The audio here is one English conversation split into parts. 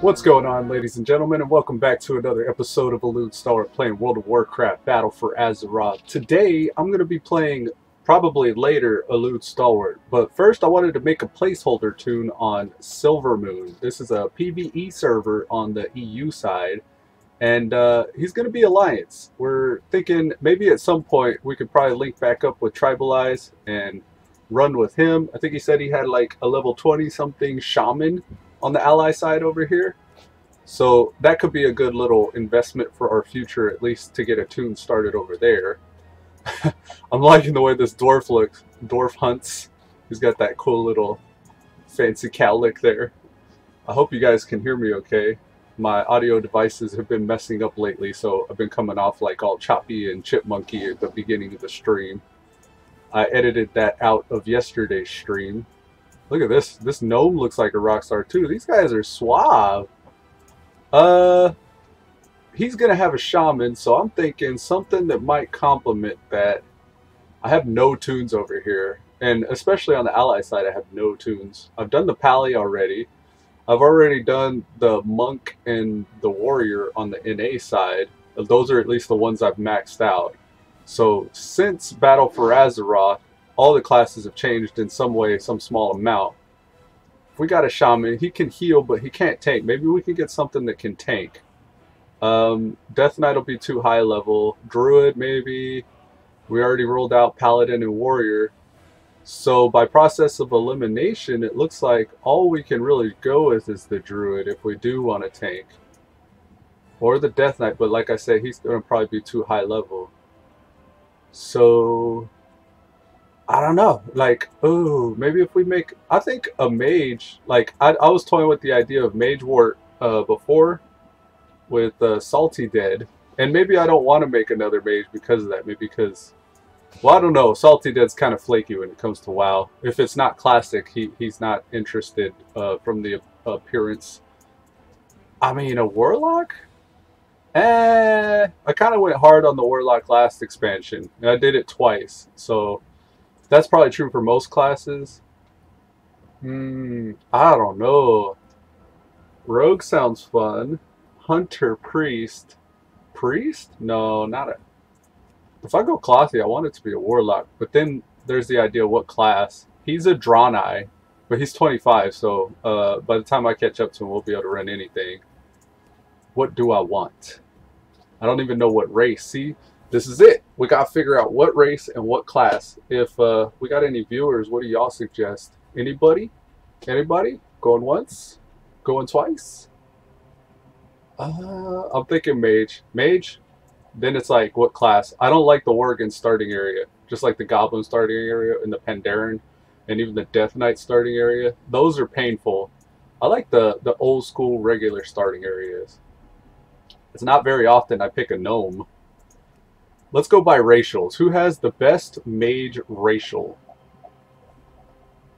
What's going on, ladies and gentlemen, and welcome back to another episode of Elude Stalwart playing World of Warcraft Battle for Azeroth. Today, I'm going to be playing, probably later, Elude Stalwart. But first, I wanted to make a placeholder tune on Silvermoon. This is a PvE server on the EU side, and he's going to be Alliance. We're thinking maybe at some point we could probably link back up with Tribaleyes and run with him. I think he said he had like a level 20-something shaman on the ally side over here. So that could be a good little investment for our future, at least to get a tune started over there. I'm liking the way this dwarf looks. Dwarf hunts. He's got that cool little fancy cowlick there. I hope you guys can hear me okay. My audio devices have been messing up lately, so I've been coming off like all choppy and chipmunky at the beginning of the stream. I edited that out of yesterday's stream. Look at this. This gnome looks like a rock star too. These guys are suave. He's gonna have a shaman, so I'm thinking something that might complement that. I have no tunes over here, and especially on the ally side, I have no tunes. I've done the pally already. I've already done the monk and the warrior on the NA side. Those are at least the ones I've maxed out. So since Battle for Azeroth, all the classes have changed in some way, some small amount. If we got a shaman, he can heal, but he can't tank. Maybe we can get something that can tank. Death Knight will be too high level. Druid, maybe. We already rolled out Paladin and Warrior. So by process of elimination, it looks like all we can really go with is the Druid if we do want to tank. Or the Death Knight, but like I said, he's going to probably be too high level. So I don't know, like, ooh, maybe if we make, I think a mage, like, I was toying with the idea of Mage Wart before with Salty Dead, and maybe I don't want to make another mage because of that, maybe because, well, I don't know, Salty Dead's kind of flaky when it comes to WoW. If it's not classic, he's not interested from the appearance. I mean, a Warlock? I kind of went hard on the Warlock last expansion, and I did it twice, so that's probably true for most classes. I don't know. Rogue sounds fun. Hunter, Priest. Priest? No, not a... If I go classy, I want it to be a Warlock. But then there's the idea of what class. He's a Draenei, but he's 25, so by the time I catch up to him, we'll be able to run anything. What do I want? I don't even know what race. See? This is it. We got to figure out what race and what class. If we got any viewers, what do y'all suggest? Anybody? Anybody? Going once? Going twice? I'm thinking mage. Mage? Then it's like, what class? I don't like the Worgen starting area. Just like the Goblin starting area and the Pandaren and even the Death Knight starting area. Those are painful. I like the old school regular starting areas. It's not very often I pick a gnome. Let's go by racials. Who has the best mage racial?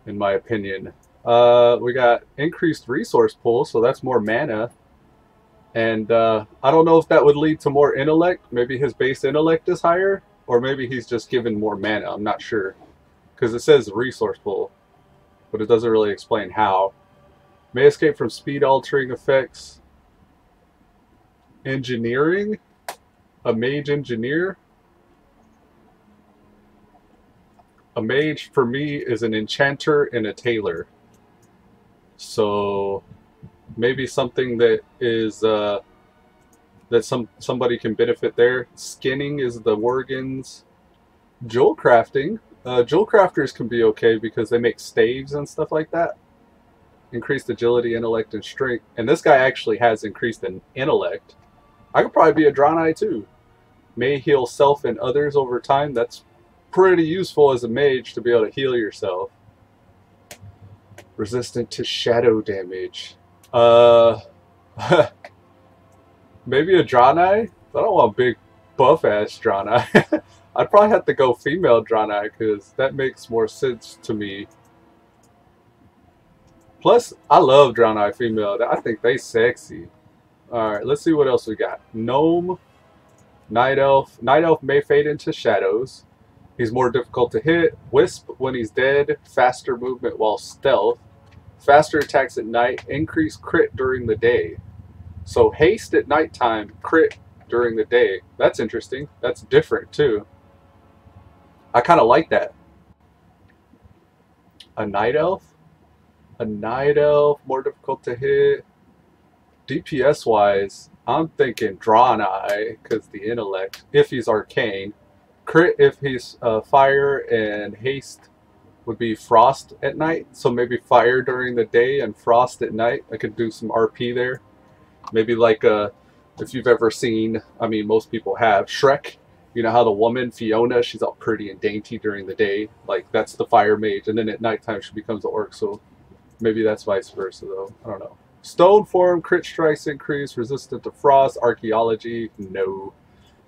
In my opinion. We got increased resource pool, so that's more mana. And I don't know if that would lead to more intellect. Maybe his base intellect is higher. Or maybe he's just given more mana. I'm not sure. Because it says resource pool. But it doesn't really explain how. May escape from speed altering effects. Engineering? A mage engineer? A mage, for me, is an enchanter and a tailor. So, maybe something that is, that somebody can benefit there. Skinning is the Worgens. Jewel crafting. Jewel crafters can be okay because they make staves and stuff like that. Increased agility, intellect, and strength. And this guy actually has increased in intellect. I could probably be a Draenei too. May heal self and others over time. That's pretty useful as a mage to be able to heal yourself. Resistant to shadow damage. Maybe a Draenei? I don't want a big buff-ass Draenei. I'd probably have to go female Draenei because that makes more sense to me. Plus, I love Draenei female. I think they sexy. Alright, let's see what else we got. Gnome. Night Elf. Night Elf may fade into shadows. He's more difficult to hit. Wisp when he's dead. Faster movement while stealth. Faster attacks at night, increase crit during the day. So haste at nighttime, crit during the day. That's interesting. That's different too. I kind of like that. A night elf? A night elf, more difficult to hit. DPS wise, I'm thinking Drawn Eye, because the intellect, if he's arcane. Crit if he's fire, and haste would be frost at night. So maybe fire during the day and frost at night. I could do some RP there. Maybe like if you've ever seen, I mean most people have, Shrek. You know how the woman, Fiona, she's all pretty and dainty during the day. Like that's the fire mage. And then at nighttime she becomes an orc. So maybe that's vice versa though. I don't know. Stone form, crit strikes increase, resistant to frost, archaeology, no.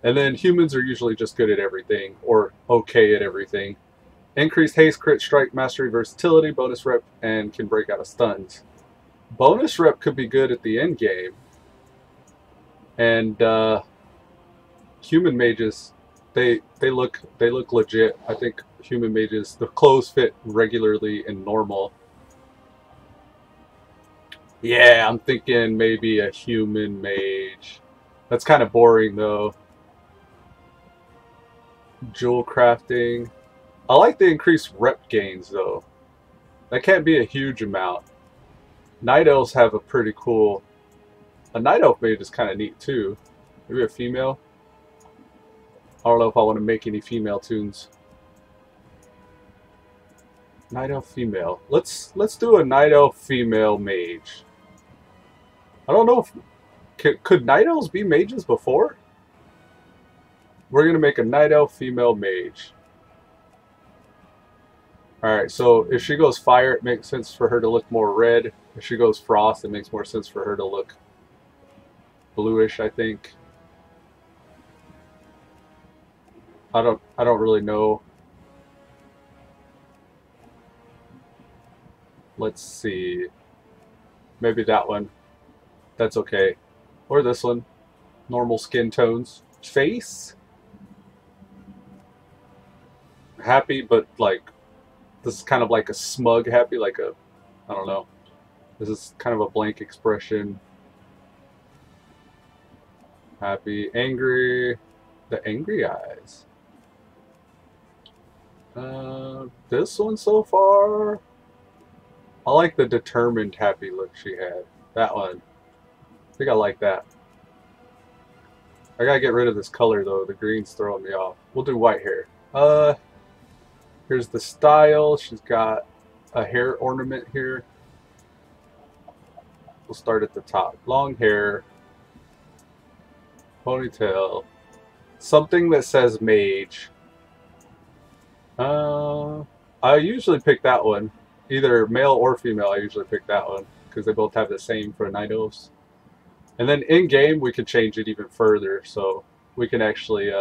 And then humans are usually just good at everything, or okay at everything. Increased haste, crit strike, mastery, versatility, bonus rep, and can break out of stuns. Bonus rep could be good at the end game. And human mages, they look legit. I think human mages, the clothes fit regularly and normal. Yeah, I'm thinking maybe a human mage. That's kind of boring though. Jewel crafting. I like the increased rep gains though. That can't be a huge amount. Night elves have a pretty cool... A night elf mage is kind of neat too. Maybe a female? I don't know if I want to make any female tunes. Night elf female. Let's do a night elf female mage. I don't know if... Could night elves be mages before? We're going to make a night elf female mage. Alright, so if she goes fire, it makes sense for her to look more red. If she goes frost, it makes more sense for her to look bluish, I think. I don't really know. Let's see. Maybe that one. That's okay. Or this one. Normal skin tones. Face? Happy, but like, this is kind of like a smug happy, like a, I don't know. This is kind of a blank expression. Happy, angry, the angry eyes. This one so far, I like the determined happy look she had. That one. I think I like that. I gotta get rid of this color though. The green's throwing me off. We'll do white hair. Here's the style. She's got a hair ornament here. We'll start at the top. Long hair. Ponytail. Something that says mage. I usually pick that one. Either male or female, I usually pick that one. Because they both have the same for night elves. And then in-game, we could change it even further. So we can actually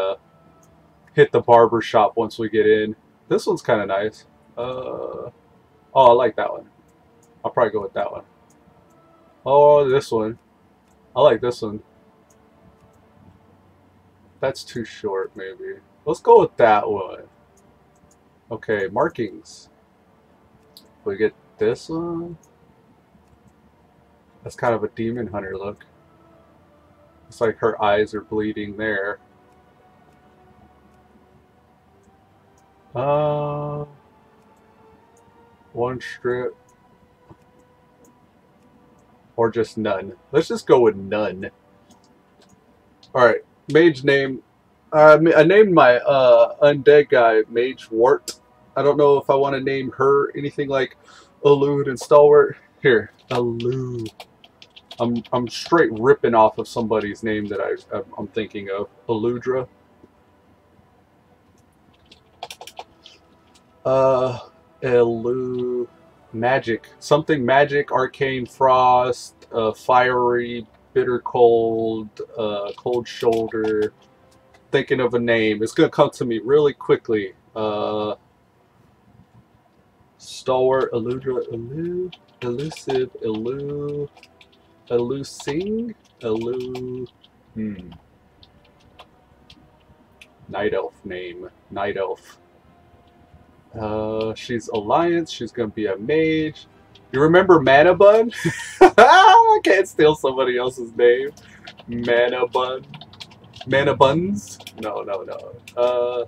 hit the barber shop once we get in. This one's kind of nice. Oh, I like that one. I'll probably go with that one. Oh, this one. I like this one. That's too short, maybe. Let's go with that one. Okay, markings. We get this one. That's kind of a demon hunter look. It's like her eyes are bleeding there. One strip. Or just none. Let's just go with none. Alright, mage name. I named my undead guy Mage Wart. I don't know if I want to name her anything like Elude and Stalwart. Here, Elude. I'm straight ripping off of somebody's name that I'm thinking of. Eludra. Elude. Magic. Something magic, arcane frost, fiery, bitter cold, cold shoulder. Thinking of a name. It's going to come to me really quickly. Stalwart, Eludra, Elude, elusive, Elude, elusing, Elude. Night elf name. Night elf. She's alliance. She's going to be a mage. You remember Mana Bun? I can't steal somebody else's name. Mana Bun. Mana Buns? No, no, no.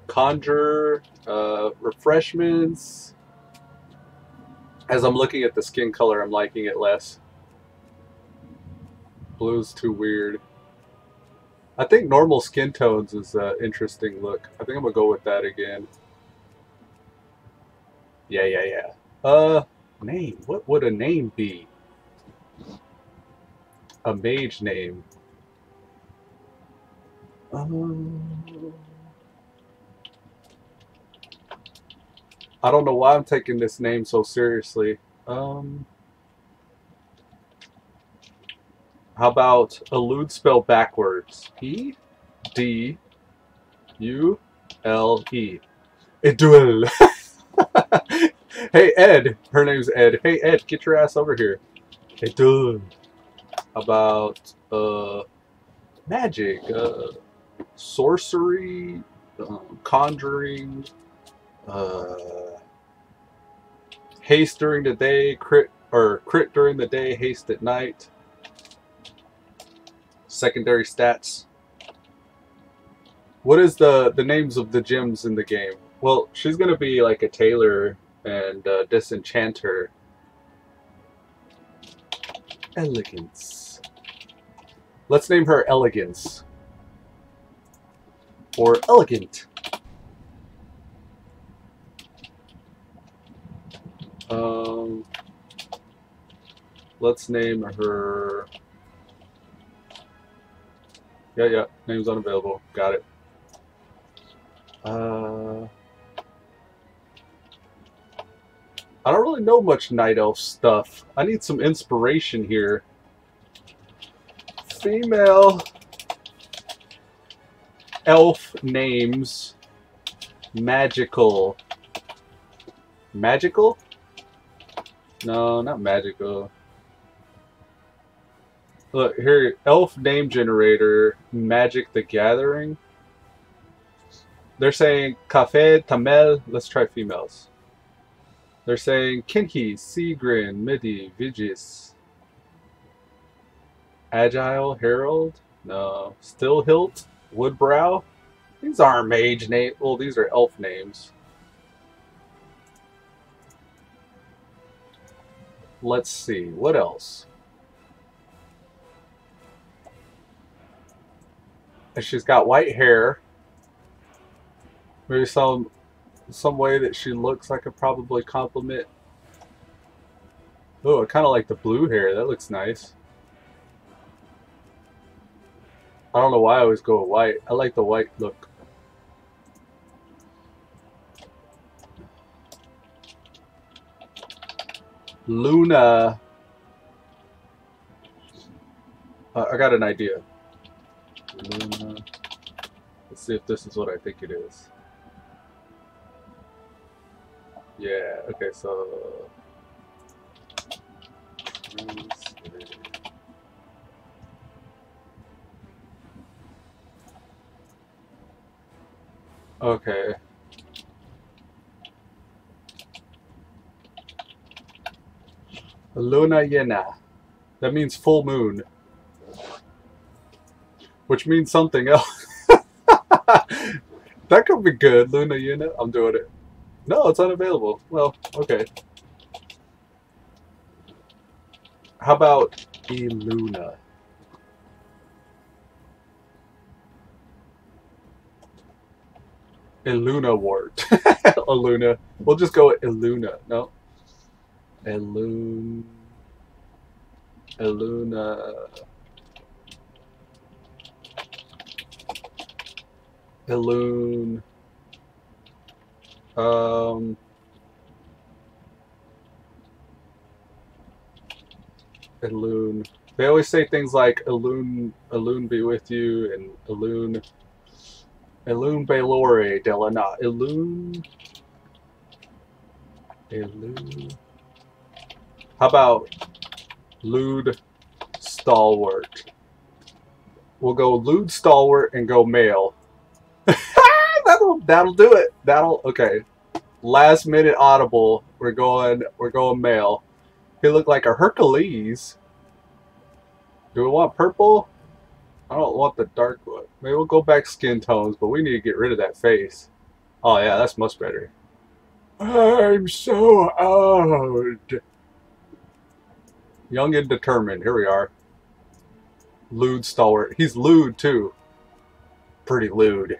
Conjure. Refreshments. As I'm looking at the skin color, I'm liking it less. Blue's too weird. I think normal skin tones is an interesting look. I think I'm gonna go with that again. Yeah, yeah, yeah. Name. What would a name be? A mage name. I don't know why I'm taking this name so seriously. How about Elude spelled backwards? E-D-U-L-E. Edule. Hey, Ed. Her name's Ed. Hey, Ed, get your ass over here. Edule. About, magic, sorcery, conjuring, haste during the day, crit during the day, haste at night. Secondary stats. What is the names of the gems in the game? Well, she's gonna be like a tailor and disenchanter. Elegance. Let's name her Elegance. Or Elegant. Let's name her... Yeah, name's unavailable. Got it. I don't really know much Night Elf stuff. I need some inspiration here. Female elf names. Magical. Magical? No, not magical. Look, here, elf name generator, Magic the Gathering. They're saying Café, Tamel, let's try females. They're saying Kinhi, Sigrin, Midi, Vigis. Agile, Herald, no. Stillhilt, Woodbrow. These aren't mage names. Well, these are elf names. Let's see, what else? And she's got white hair. Maybe some way that she looks I could probably compliment. Oh, I kind of like the blue hair. That looks nice. I don't know why I always go with white. I like the white look. Luna. I got an idea. Luna. Let's see if this is what I think it is. Yeah, okay, so... Okay. Luna Llena. That means full moon. Which means something else. That could be good, Luna Llena. I'm doing it. No, it's unavailable. Well, okay. How about Eluna? Eluna wart. Eluna. We'll just go with Eluna. No. Eluna. Elune. Elune. They always say things like Elune be with you, and Elune Belore Delana. Elune. How about Elude Stalwart? We'll go Elude Stalwart and go male. That'll do it. Okay. Last minute audible. We're going male. He looked like a Hercules. Do we want purple? I don't want the dark one. Maybe we'll go back skin tones, but we need to get rid of that face. Oh yeah, that's much better. I'm so old. Young and determined. Here we are. Elude Stalwart. He's lewd too. Pretty lewd.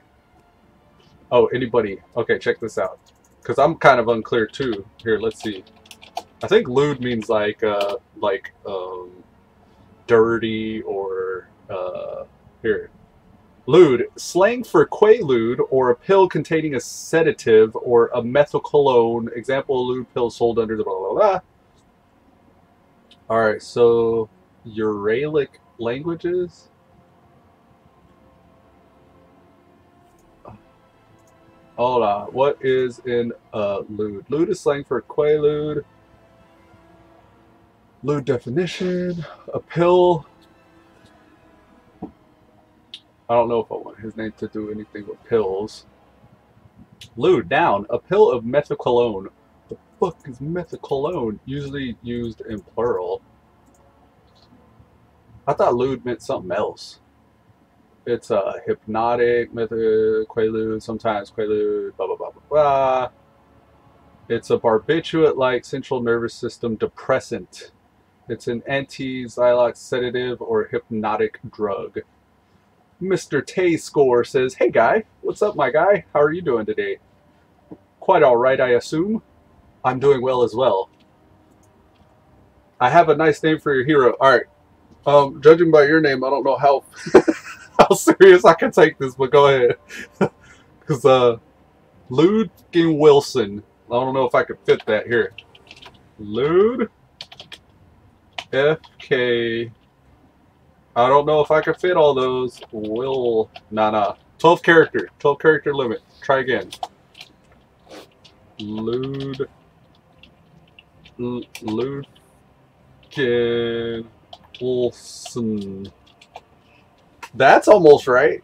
Oh, anybody? Okay, check this out. Because I'm kind of unclear too. Here, let's see. I think lewd means like dirty or here. Lewd, slang for quaalude or a pill containing a sedative or a methylcologne. Example: lewd pill sold under the blah blah blah. All right, so Uralic languages. Hold on. What is in lewd? Lewd is slang for quaalude. Lewd definition. A pill. I don't know if I want his name to do anything with pills. Lewd, noun. A pill of methylcologne. The fuck is methylcologne? Usually used in plural. I thought lewd meant something else. It's a hypnotic, quaalude, sometimes quaalude, blah, blah, blah, blah, blah. It's a barbiturate-like central nervous system depressant. It's an anti-Xylox sedative or hypnotic drug. Mr. Tay Score says, "Hey guy, what's up my guy? How are you doing today?" Quite alright, I assume. I'm doing well as well. I have a nice name for your hero. Alright. Judging by your name, I don't know how how serious I can take this, but go ahead. Because, Lude Wilson. I don't know if I could fit that here. Lude FK. I don't know if I can fit all those. Nah. 12 character. 12 character limit. Try again. Lude Wilson. That's almost right.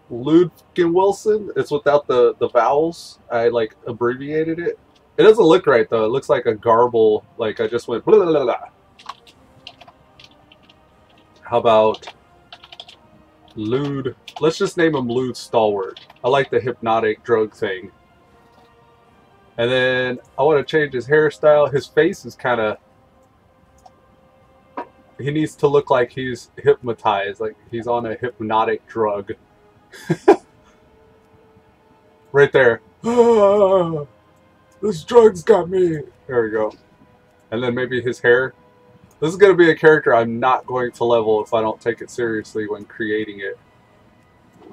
Ludkin Wilson. It's without the vowels. I like abbreviated it. It doesn't look right though. It looks like a garble. Like I just went blah, blah, blah, blah. How about Lude? Let's just name him Elude Stalwart. I like the hypnotic drug thing. And then I want to change his hairstyle. His face is kind of... He needs to look like he's hypnotized. Like he's on a hypnotic drug. Right there. Ah, this drug's got me. There we go. And then maybe his hair. This is going to be a character I'm not going to level if I don't take it seriously when creating it.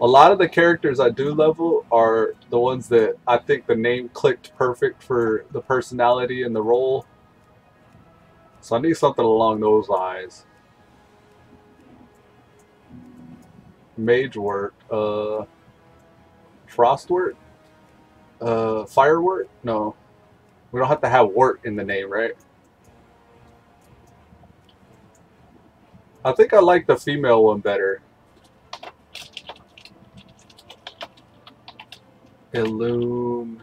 A lot of the characters I do level are the ones that I think the name clicked perfect for the personality and the role. So I need something along those lines. Mage wort. Frost wort? Fire wort? No. We don't have to have wort in the name, right? I think I like the female one better. Elune.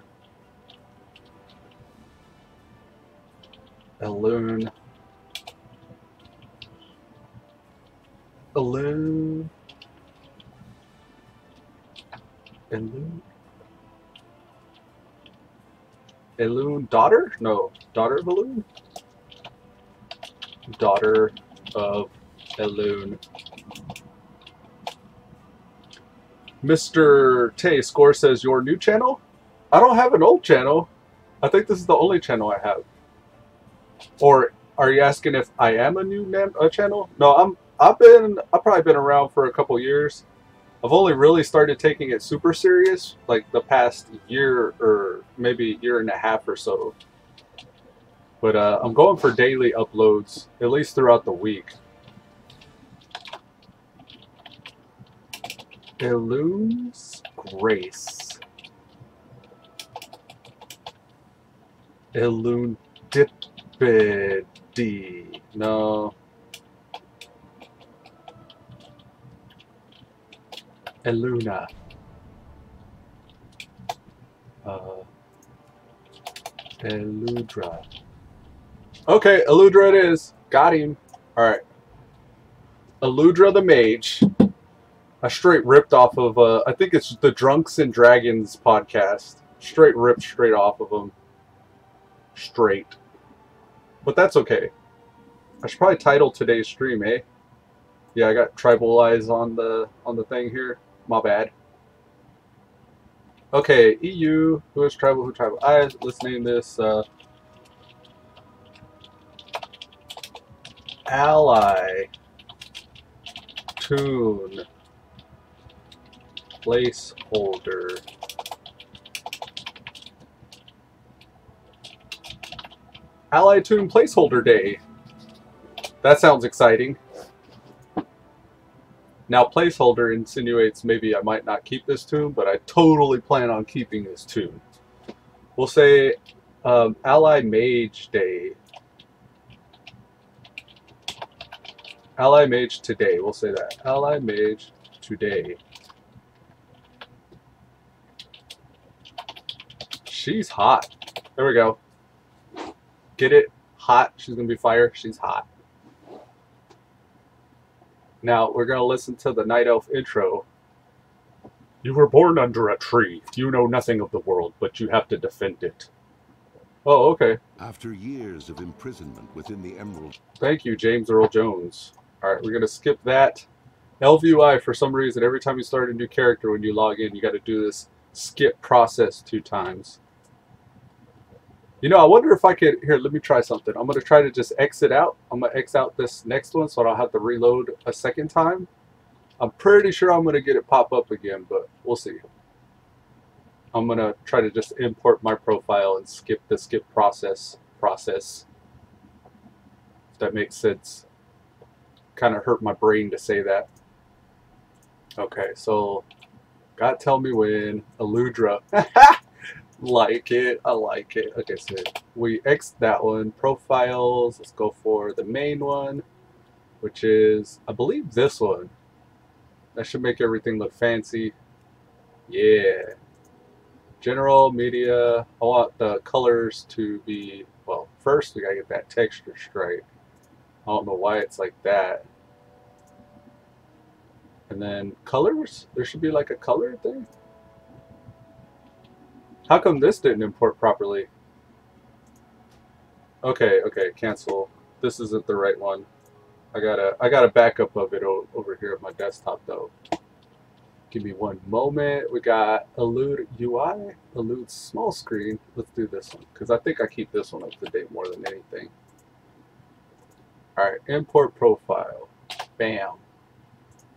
Elune. Elune. Elune. Elune. Daughter? No. Daughter of Elune? Daughter of Elune. Mr. Tay Score says, your new channel? I don't have an old channel. I think this is the only channel I have. Or are you asking if I am a new channel? No, I've probably been around for a couple years. I've only really started taking it super serious like the past year or maybe year and a half or so. But I'm going for daily uploads, at least throughout the week. Elude's Grace. Eludipity. No. Eluna. Eludra. Okay, Eludra it is. Got him. Alright. Eludra the Mage. I straight ripped off of, I think it's the Drunks and Dragons podcast. Straight ripped straight off of them. Straight. But that's okay. I should probably title today's stream, eh? Yeah, I got Tribaleyes on the thing here. My bad. Okay, EU. Who is tribal? Who tribal? Let's name this Ally Tune Placeholder. Ally Tune Placeholder Day. That sounds exciting. Now, placeholder insinuates maybe I might not keep this tune, but I totally plan on keeping this tune. We'll say Ally Mage Day. Ally Mage Today. We'll say that. Ally Mage Today. She's hot. There we go. Get it? Hot. She's going to be fire. She's hot. Now, we're going to listen to the Night Elf intro. You were born under a tree. You know nothing of the world, but you have to defend it. Oh, okay. After years of imprisonment within the Emerald... Thank you, James Earl Jones. Alright, we're going to skip that. Elvui, for some reason, every time you start a new character, when you log in, you got to do this skip process 2 times. You know, I wonder if I could... Here, let me try something. I'm going to try to just exit out. I'm going to X out this next one so I don't have to reload a second time. I'm pretty sure I'm going to get it pop up again, but we'll see. I'm going to try to just import my profile and skip the skip process. If that makes sense. Kind of hurt my brain to say that. Okay, so... God tell me when. Eludra. Like it. I like it. Okay, so we X that one. Profiles. Let's go for the main one, which is, I believe, this one. That should make everything look fancy. Yeah. General, media. I want the colors to be, well, first we gotta get that texture straight. I don't know why it's like that. And then colors. There should be like a color thing. How come this didn't import properly? Okay, cancel. This isn't the right one. I got a backup of it over here at my desktop though. Give me one moment. We got Elude UI, Elude small screen. Let's do this one because I think I keep this one up to date more than anything. All right, import profile. Bam.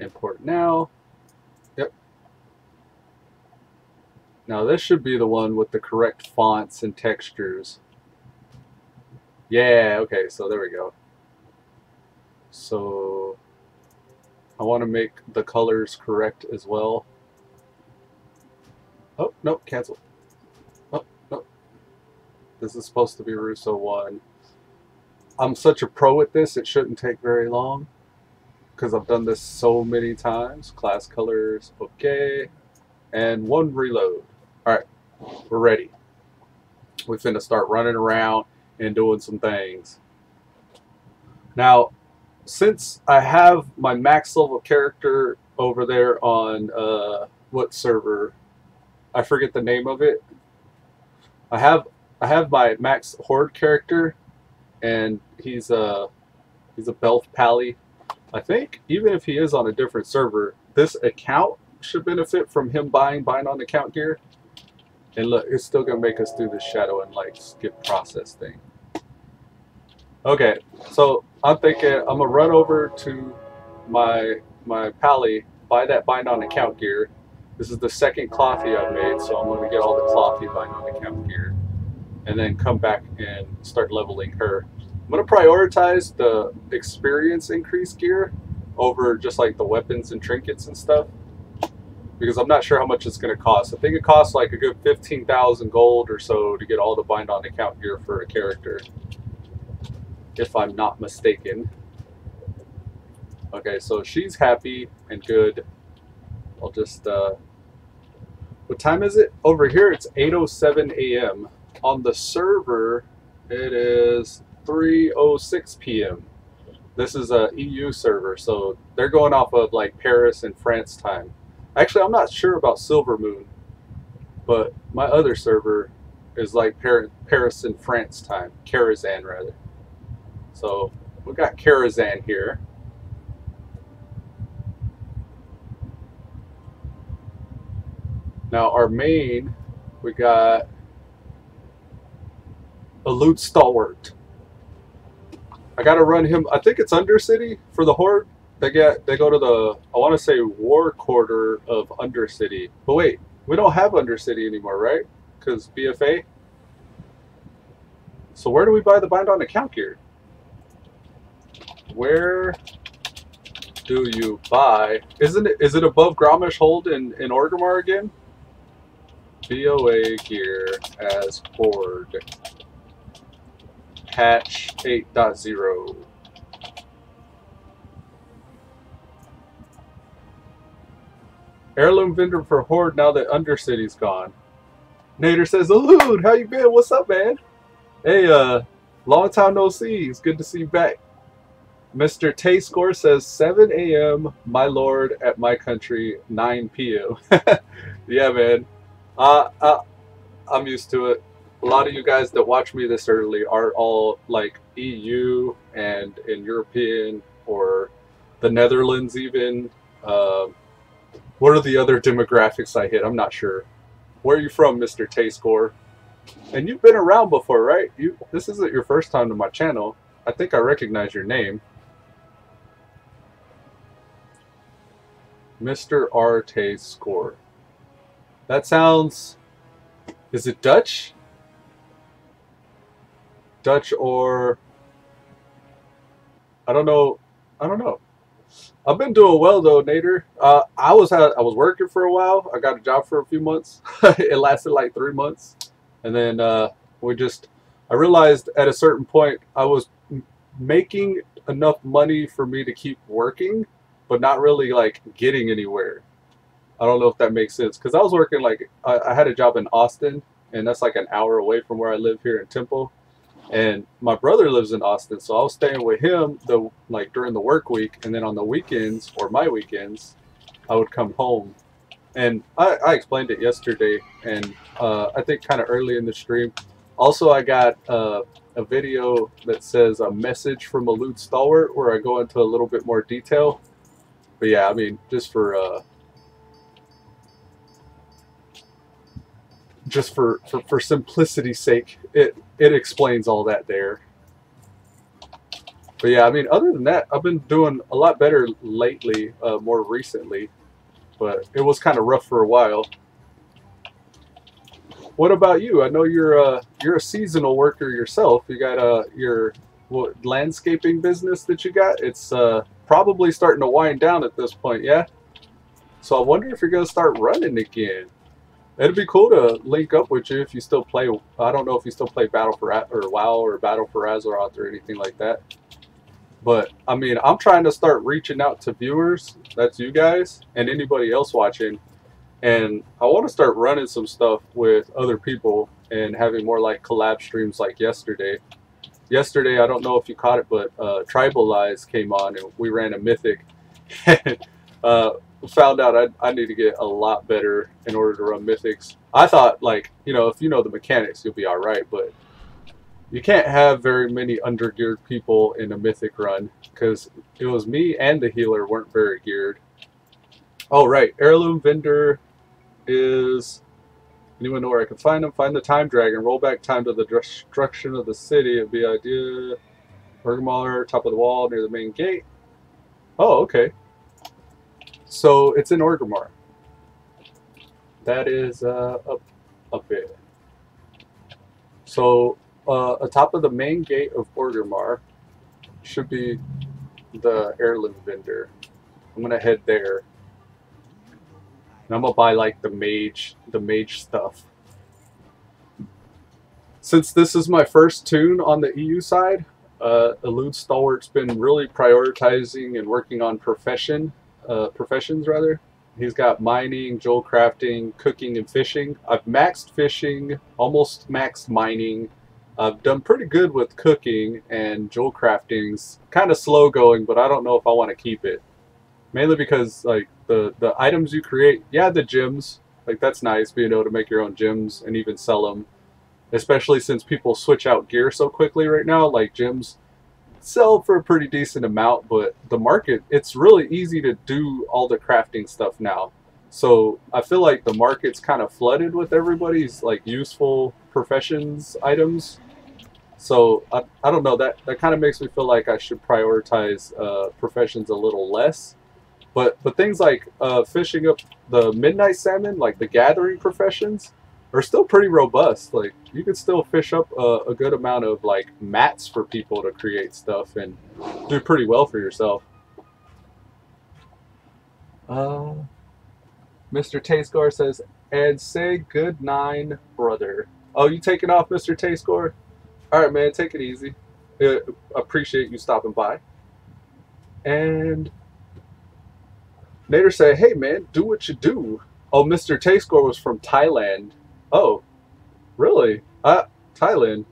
Import now. Yep. Now this should be the one with the correct fonts and textures. Yeah, okay, so there we go. So I want to make the colors correct as well. Oh, no, cancel. Oh, no. This is supposed to be Russo 1. I'm such a pro at this, it shouldn't take very long. Because I've done this so many times. Class colors, okay. And one reload. Alright, we're ready. We're finna start running around and doing some things. Now, since I have my max level character over there on, what server? I forget the name of it. I have my max Horde character, and he's a Belf Pally. I think even if he is on a different server, this account should benefit from him buying bind on account gear. And look, it's still gonna make us do the shadow and like skip process thing. Okay, so I'm thinking I'm gonna run over to my Pally, buy that bind on account gear. This is the second clothy I've made, so I'm gonna get all the clothy bind on account gear, and then come back and start leveling her. I'm going to prioritize the experience increase gear over just like the weapons and trinkets and stuff, because I'm not sure how much it's going to cost. I think it costs like a good 15,000 gold or so to get all the bind on account gear for a character, if I'm not mistaken. Okay, so she's happy and good. I'll just, what time is it? Over here it's 8:07 a.m. on the server, it is 3:06 p.m. This is a EU server, so they're going off of like Paris and France time. Actually, I'm not sure about Silver Moon, but my other server is like Paris and France time, Karazhan rather. So we got Karazhan here. Now our main, we got Elude Stalwart. I gotta run him. I think it's Undercity for the Horde. They go to the, I want to say, War Quarter of Undercity. But wait, we don't have Undercity anymore, right? Because BFA. So where do we buy the bind on account gear? Where do you buy? Is it above Grommash Hold in Orgrimmar again? BOA gear as Horde. Patch 8.0. Heirloom vendor for Horde now that Undercity's gone. Nader says, Elude, how you been? What's up, man? Hey, long time no see. It's good to see you back. Mr. Tay Score says 7 a.m. my lord at my country 9 p.m. Yeah, man. I'm used to it. A lot of you guys that watch me this early are all like EU and in European or the Netherlands even. What are the other demographics I hit? I'm not sure. Where are you from, Mr. Tay Score? And you've been around before, right? This isn't your first time to my channel. I think I recognize your name. Mr. R. Tay Score. That sounds... Is it Dutch? Dutch or... I don't know. I've been doing well though, Nader. I was working for a while. I got a job for a few months. It lasted like 3 months, and then I realized at a certain point I was making enough money for me to keep working, but not really like getting anywhere. I don't know if that makes sense, because I was working like I had a job in Austin, and that's like an hour away from where I live here in Temple. And my brother lives in Austin, so I was staying with him during the work week, and then on the weekends or my weekends, I would come home. And I explained it yesterday, and I think kind of early in the stream. Also, I got a video that says a message from Elude Stalwart, where I go into a little bit more detail. But yeah, I mean, just for simplicity's sake, it explains all that there. But yeah, I mean, other than that, I've been doing a lot better lately, more recently. But it was kind of rough for a while. What about you? I know you're a seasonal worker yourself. You got your landscaping business that you got. It's probably starting to wind down at this point, yeah? So I wonder if you're gonna start running again. It'd be cool to link up with you if you still play. I don't know if you still play Battle for or WoW or Battle for Azeroth or anything like that. But I mean, I'm trying to start reaching out to viewers. That's you guys and anybody else watching. And I want to start running some stuff with other people and having more like collab streams like yesterday. Yesterday, I don't know if you caught it, but Tribaleyes came on and we ran a Mythic. Found out I need to get a lot better in order to run Mythics. I thought, like, you know, if you know the mechanics, you'll be alright, but you can't have very many undergeared people in a Mythic run, because it was me and the healer weren't very geared. Oh, right. Heirloom vendor is... Anyone know where I can find them? Find the time dragon. Roll back time to the destruction of the city. It'd be idea. Orgrimmar, top of the wall, near the main gate. Oh, okay. So it's in Orgrimmar. That is up a bit. So atop of the main gate of Orgrimmar should be the heirloom vendor. I'm gonna head there. And I'm gonna buy like the mage stuff. Since this is my first tune on the EU side, Elude Stalwart's been really prioritizing and working on professions rather. He's got mining, jewel crafting, cooking, and fishing. I've maxed fishing, almost maxed mining. I've done pretty good with cooking, and jewel crafting's kind of slow going, but I don't know if I want to keep it. Mainly because like the items you create, yeah, the gems, like that's nice being able to make your own gems and even sell them. Especially since people switch out gear so quickly right now, like gems sell for a pretty decent amount, but the market, it's really easy to do all the crafting stuff now. So I feel like the market's kind of flooded with everybody's like useful professions items. So I don't know, that kind of makes me feel like I should prioritize professions a little less. But things like fishing up the midnight salmon, like the gathering professions, are still pretty robust. Like you can still fish up a good amount of like mats for people to create stuff and do pretty well for yourself. Uh, Mr. Tayscore says, and say good nine, brother. Oh, you taking off, Mr. Tayscore? All right, man, take it easy. Appreciate you stopping by. And Nader said, hey, man, do what you do. Oh, Mr. Tayscore was from Thailand. Oh, really? Thailand.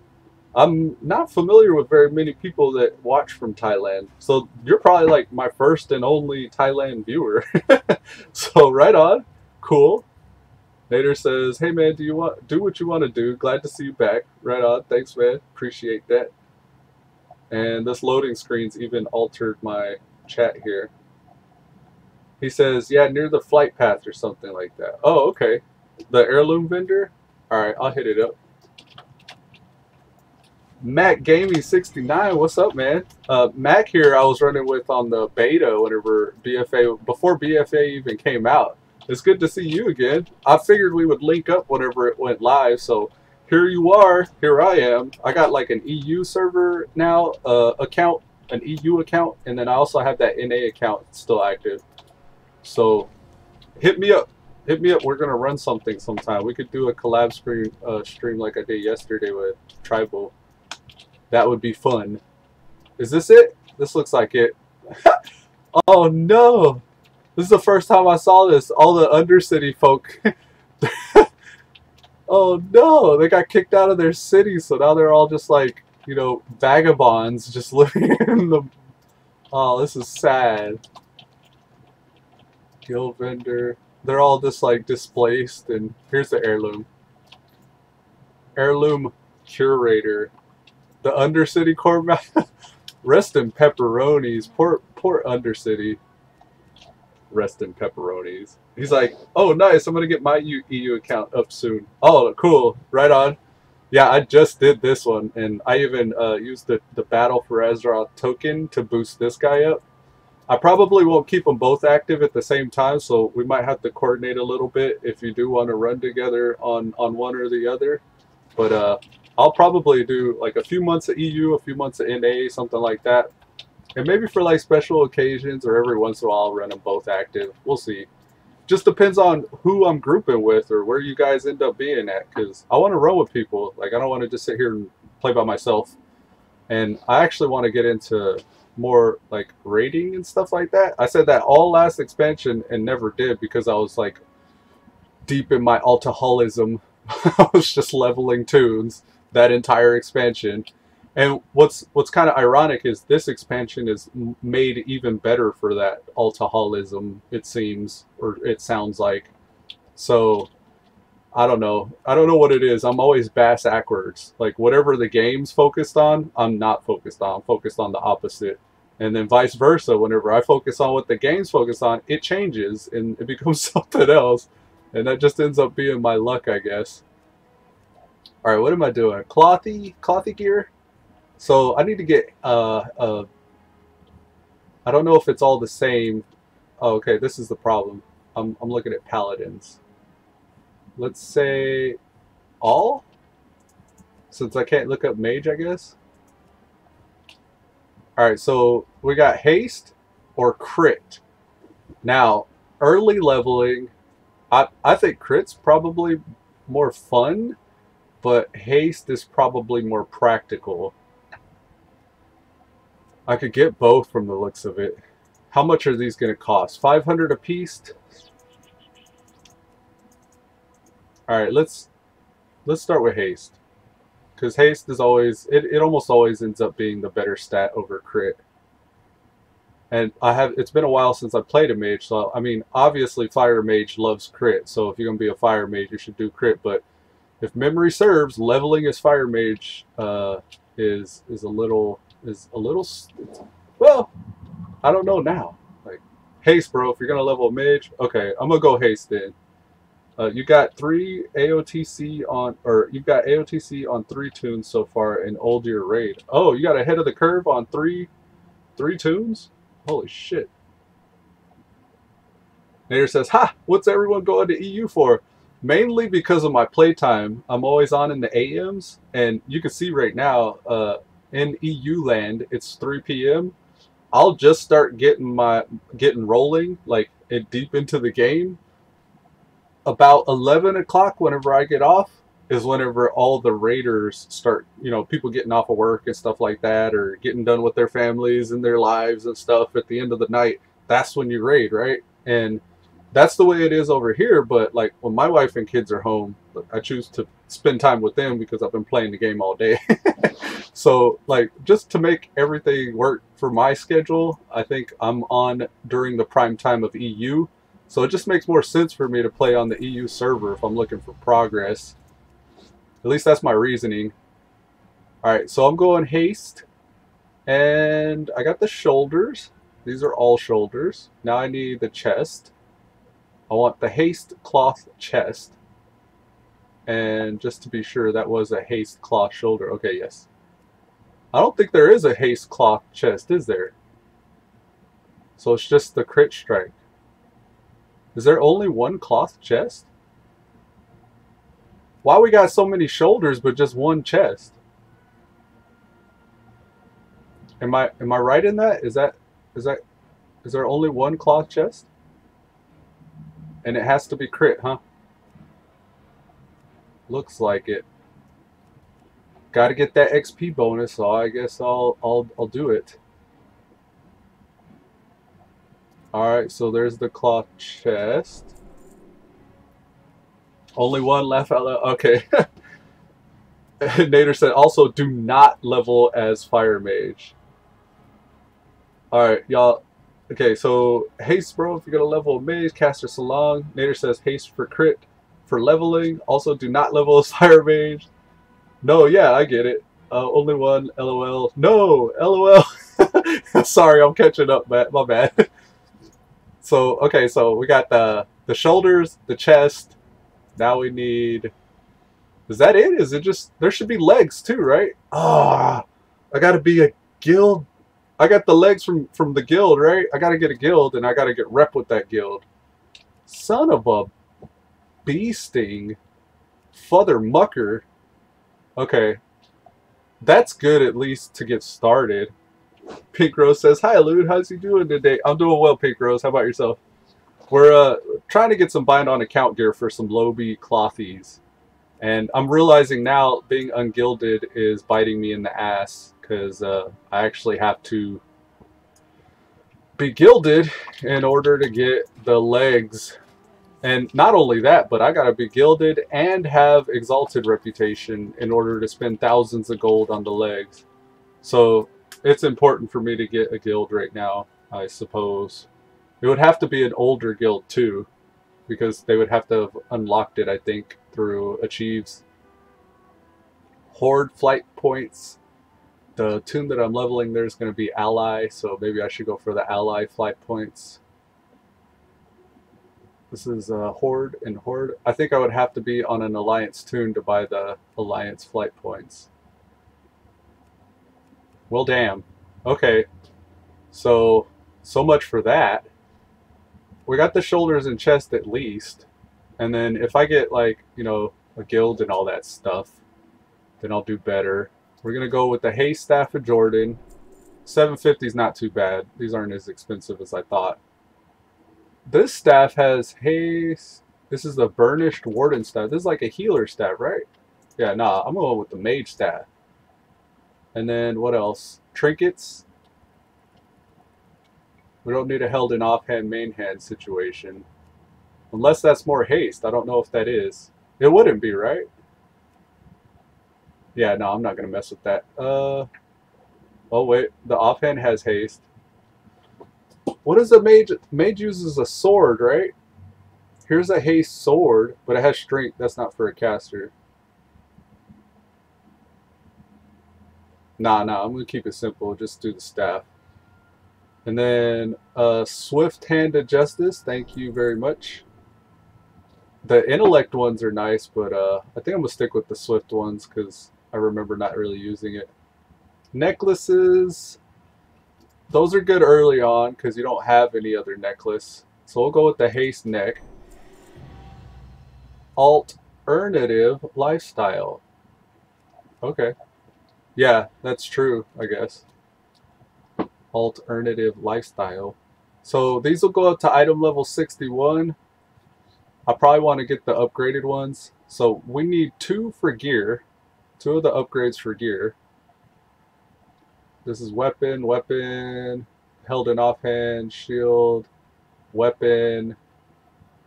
I'm not familiar with very many people that watch from Thailand. So you're probably like my first and only Thailand viewer. So right on. Cool. Nader says, hey man, do what you want to do. Glad to see you back. Right on. Thanks, man. Appreciate that. And this loading screen's even altered my chat here. He says, yeah, near the flight path or something like that. Oh, okay. The heirloom vendor? Alright, I'll hit it up. Mac Gaming 69, what's up, man? Mac here, I was running with on the beta whenever BFA, before BFA even came out. It's good to see you again. I figured we would link up whenever it went live, so here you are, here I am. I got like an EU server now account, an EU account, and then I also have that NA account still active. So hit me up. Hit me up. We're gonna run something sometime. We could do a collab stream like I did yesterday with Tribal. That would be fun. Is this it? This looks like it. Oh no! This is the first time I saw this. All the Undercity folk. Oh no! They got kicked out of their city, so now they're all just like, you know, vagabonds just living in the... Oh, this is sad. Guild vendor. They're all just like displaced, and here's the heirloom. Heirloom curator. The Undercity Corp. Rest in pepperonis. Poor Undercity. Rest in pepperonis. He's like, oh nice, I'm gonna get my EU account up soon. Oh cool, right on. Yeah, I just did this one, and I even used the Battle for Azeroth token to boost this guy up. I probably won't keep them both active at the same time, so we might have to coordinate a little bit if you do want to run together on one or the other. But I'll probably do like a few months of EU, a few months of NA, something like that. And maybe for like special occasions or every once in a while I'll run them both active. We'll see. Just depends on who I'm grouping with or where you guys end up being at, because I want to run with people. Like I don't want to just sit here and play by myself. And I actually want to get into more like raiding and stuff like that. I said that all last expansion and never did because I was like deep in my alcoholism. I was just leveling tunes that entire expansion. And what's kind of ironic is this expansion is made even better for that alcoholism, it seems, or it sounds like. So I don't know. I don't know what it is. I'm always bass backwards. Like whatever the game's focused on, I'm not focused on. I'm focused on the opposite. And then vice versa. Whenever I focus on what the game's focused on, it changes and it becomes something else. And that just ends up being my luck, I guess. Alright, what am I doing? Clothy gear? So I need to get, I don't know if it's all the same. Oh, okay, this is the problem. I'm looking at paladins. Let's say all? Since I can't look up mage, I guess. Alright, so we got haste or crit. Now, early leveling, I think crit's probably more fun, but haste is probably more practical. I could get both from the looks of it. How much are these going to cost? 500 a piece? All right, let's start with haste, because haste is always it almost always ends up being the better stat over crit. And it's been a while since I played a mage, so I mean, obviously fire mage loves crit. So if you're gonna be a fire mage, you should do crit. But if memory serves, leveling as fire mage is a little well, I don't know now. Like haste, bro. If you're gonna level a mage, okay, I'm gonna go haste then. You got 3 AOTC on, or you've got AOTC on 3 tunes so far in Old Year Raid. Oh, you got ahead of the curve on three tunes? Holy shit. Nader says, ha, what's everyone going to EU for? Mainly because of my playtime. I'm always on in the AMs, and you can see right now, in EU land, it's 3 p.m. I'll just start getting rolling, like, deep into the game. About 11 o'clock, whenever I get off, is whenever all the raiders start, you know, people getting off of work and stuff like that, or getting done with their families and their lives and stuff at the end of the night. That's when you raid, right? And that's the way it is over here. But like when my wife and kids are home, I choose to spend time with them because I've been playing the game all day. So like just to make everything work for my schedule, I think I'm on during the prime time of EU. So it just makes more sense for me to play on the EU server if I'm looking for progress. At least that's my reasoning. Alright, so I'm going haste. And I got the shoulders. These are all shoulders. Now I need the chest. I want the haste cloth chest. And just to be sure, that was a haste cloth shoulder. Okay, yes. I don't think there is a haste cloth chest, is there? So it's just the crit strike. Is there only one cloth chest? Why we got so many shoulders but just one chest? Am I right in that? Is there only one cloth chest? And it has to be crit, huh? Looks like it. Got to get that XP bonus, so I guess I'll do it. Alright, so there's the cloth chest. Only one left. Okay. Nader said, also do not level as fire mage. Alright, y'all. Okay, so haste, bro, if you're going to level a mage, caster Salong. Nader says haste for crit for leveling. Also do not level as fire mage. No, yeah, I get it. Only one, LOL. No, LOL. Sorry, I'm catching up, my bad. So, okay, so we got the shoulders, the chest. Now we need... Is that it? Is it just... There should be legs too, right? Ah, I gotta be a guild. I got the legs from the guild, right? I gotta get a guild, and I gotta get rep with that guild. Son of a bee sting. Father mucker. Okay. That's good, at least, to get started. Pink Rose says, hi, Elude. How's you doing today? I'm doing well, Pink Rose. How about yourself? We're trying to get some bind on account gear for some Lobby clothies. And I'm realizing now being ungilded is biting me in the ass because I actually have to be gilded in order to get the legs. And not only that, but I gotta be gilded and have exalted reputation in order to spend thousands of gold on the legs. So it's important for me to get a guild right now, I suppose. It would have to be an older guild too, because they would have to have unlocked it, I think, through achieves. Horde flight points. The tune that I'm leveling there is going to be ally, so maybe I should go for the ally flight points. This is Horde and Horde. I think I would have to be on an alliance tune to buy the alliance flight points. Well, damn. Okay. So much for that. We got the shoulders and chest at least. And then if I get, like, you know, a guild and all that stuff, then I'll do better. We're going to go with the Haste Staff of Jordan. 750 is not too bad. These aren't as expensive as I thought. This staff has haste. This is the Burnished Warden staff. This is like a healer staff, right? Yeah, nah, I'm going with the Mage staff. And then what else? Trinkets. We don't need a held in offhand main hand situation. Unless that's more haste. I don't know if that is. It wouldn't be, right? Yeah, no, I'm not gonna mess with that. Oh wait, the offhand has haste. What is a mage? Mage uses a sword, right? Here's a haste sword, but it has strength. That's not for a caster. Nah, I'm gonna keep it simple. Just do the staff. And then swift hand of justice. Thank you very much. The intellect ones are nice, but I think I'm gonna stick with the swift ones because I remember not really using it. Necklaces. Those are good early on because you don't have any other necklace. So we'll go with the haste neck. Alternative lifestyle. Okay. Yeah, that's true, I guess. Alternative lifestyle. So these will go up to item level 61. I probably want to get the upgraded ones. So we need 2 for gear. 2 of the upgrades for gear. This is weapon, weapon, held in offhand, shield, weapon,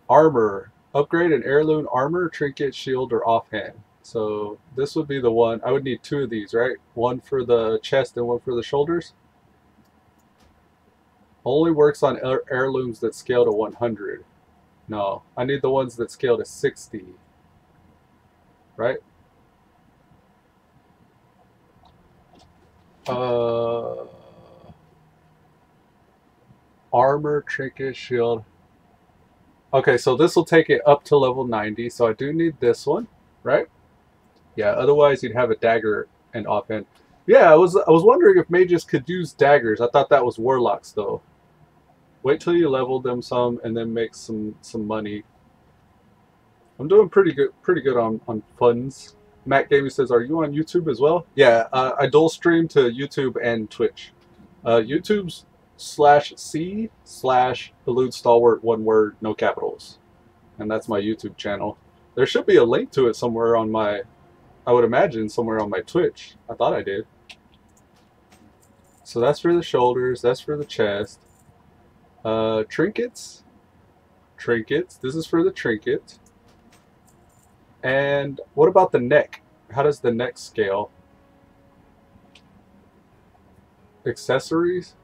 armor. Upgrade an heirloom armor, trinket, shield, or offhand. So this would be the one. I would need 2 of these, right? 1 for the chest and 1 for the shoulders. Only works on heirlooms that scale to 100. No, I need the ones that scale to 60. Right? Armor, trinket, shield. Okay, so this will take it up to level 90. So I do need this one, right? Yeah, otherwise you'd have a dagger and offhand. Yeah, I was wondering if mages could use daggers. I thought that was warlocks though. Wait till you level them some and then make some money. I'm doing pretty good on funds. Matt Gaming says, "Are you on YouTube as well?" Yeah, I dual stream to YouTube and Twitch. YouTube's /C/Elude Stalwart, one word, no capitals, and that's my YouTube channel. There should be a link to it somewhere on my, I would imagine somewhere on my Twitch. I thought I did. So that's for the shoulders. That's for the chest. Trinkets. This is for the trinket. And what about the neck? How does the neck scale? Accessories.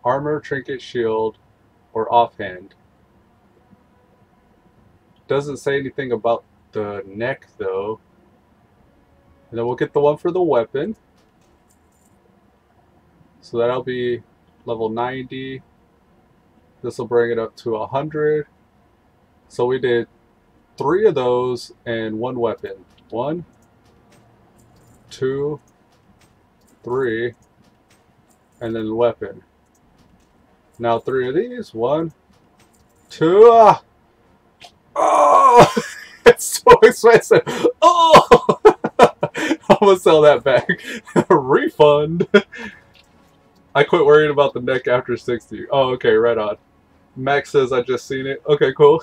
Armor, trinket, shield, or offhand. Doesn't say anything about the neck though. And then we'll get the one for the weapon. So that'll be level 90. This will bring it up to 100. So we did 3 of those and 1 weapon. 1, 2, 3, and then the weapon. Now 3 of these. 1, 2. Ah! Oh! It's so expensive. Oh! I'm gonna sell that back. Refund. I quit worrying about the neck after 60. Oh, okay, right on. Max says I just seen it. Okay, cool.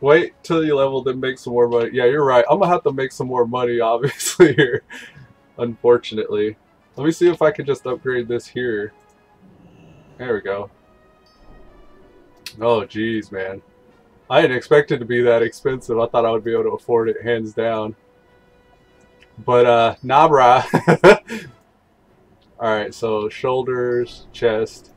Wait till you level, then make some more money. Yeah, you're right. I'm gonna have to make some more money, obviously, here. Unfortunately. Let me see if I can just upgrade this here. There we go. Oh, geez, man. I didn't expect it to be that expensive. I thought I would be able to afford it, hands down. But, nah, brah. Alright, so shoulders, chest.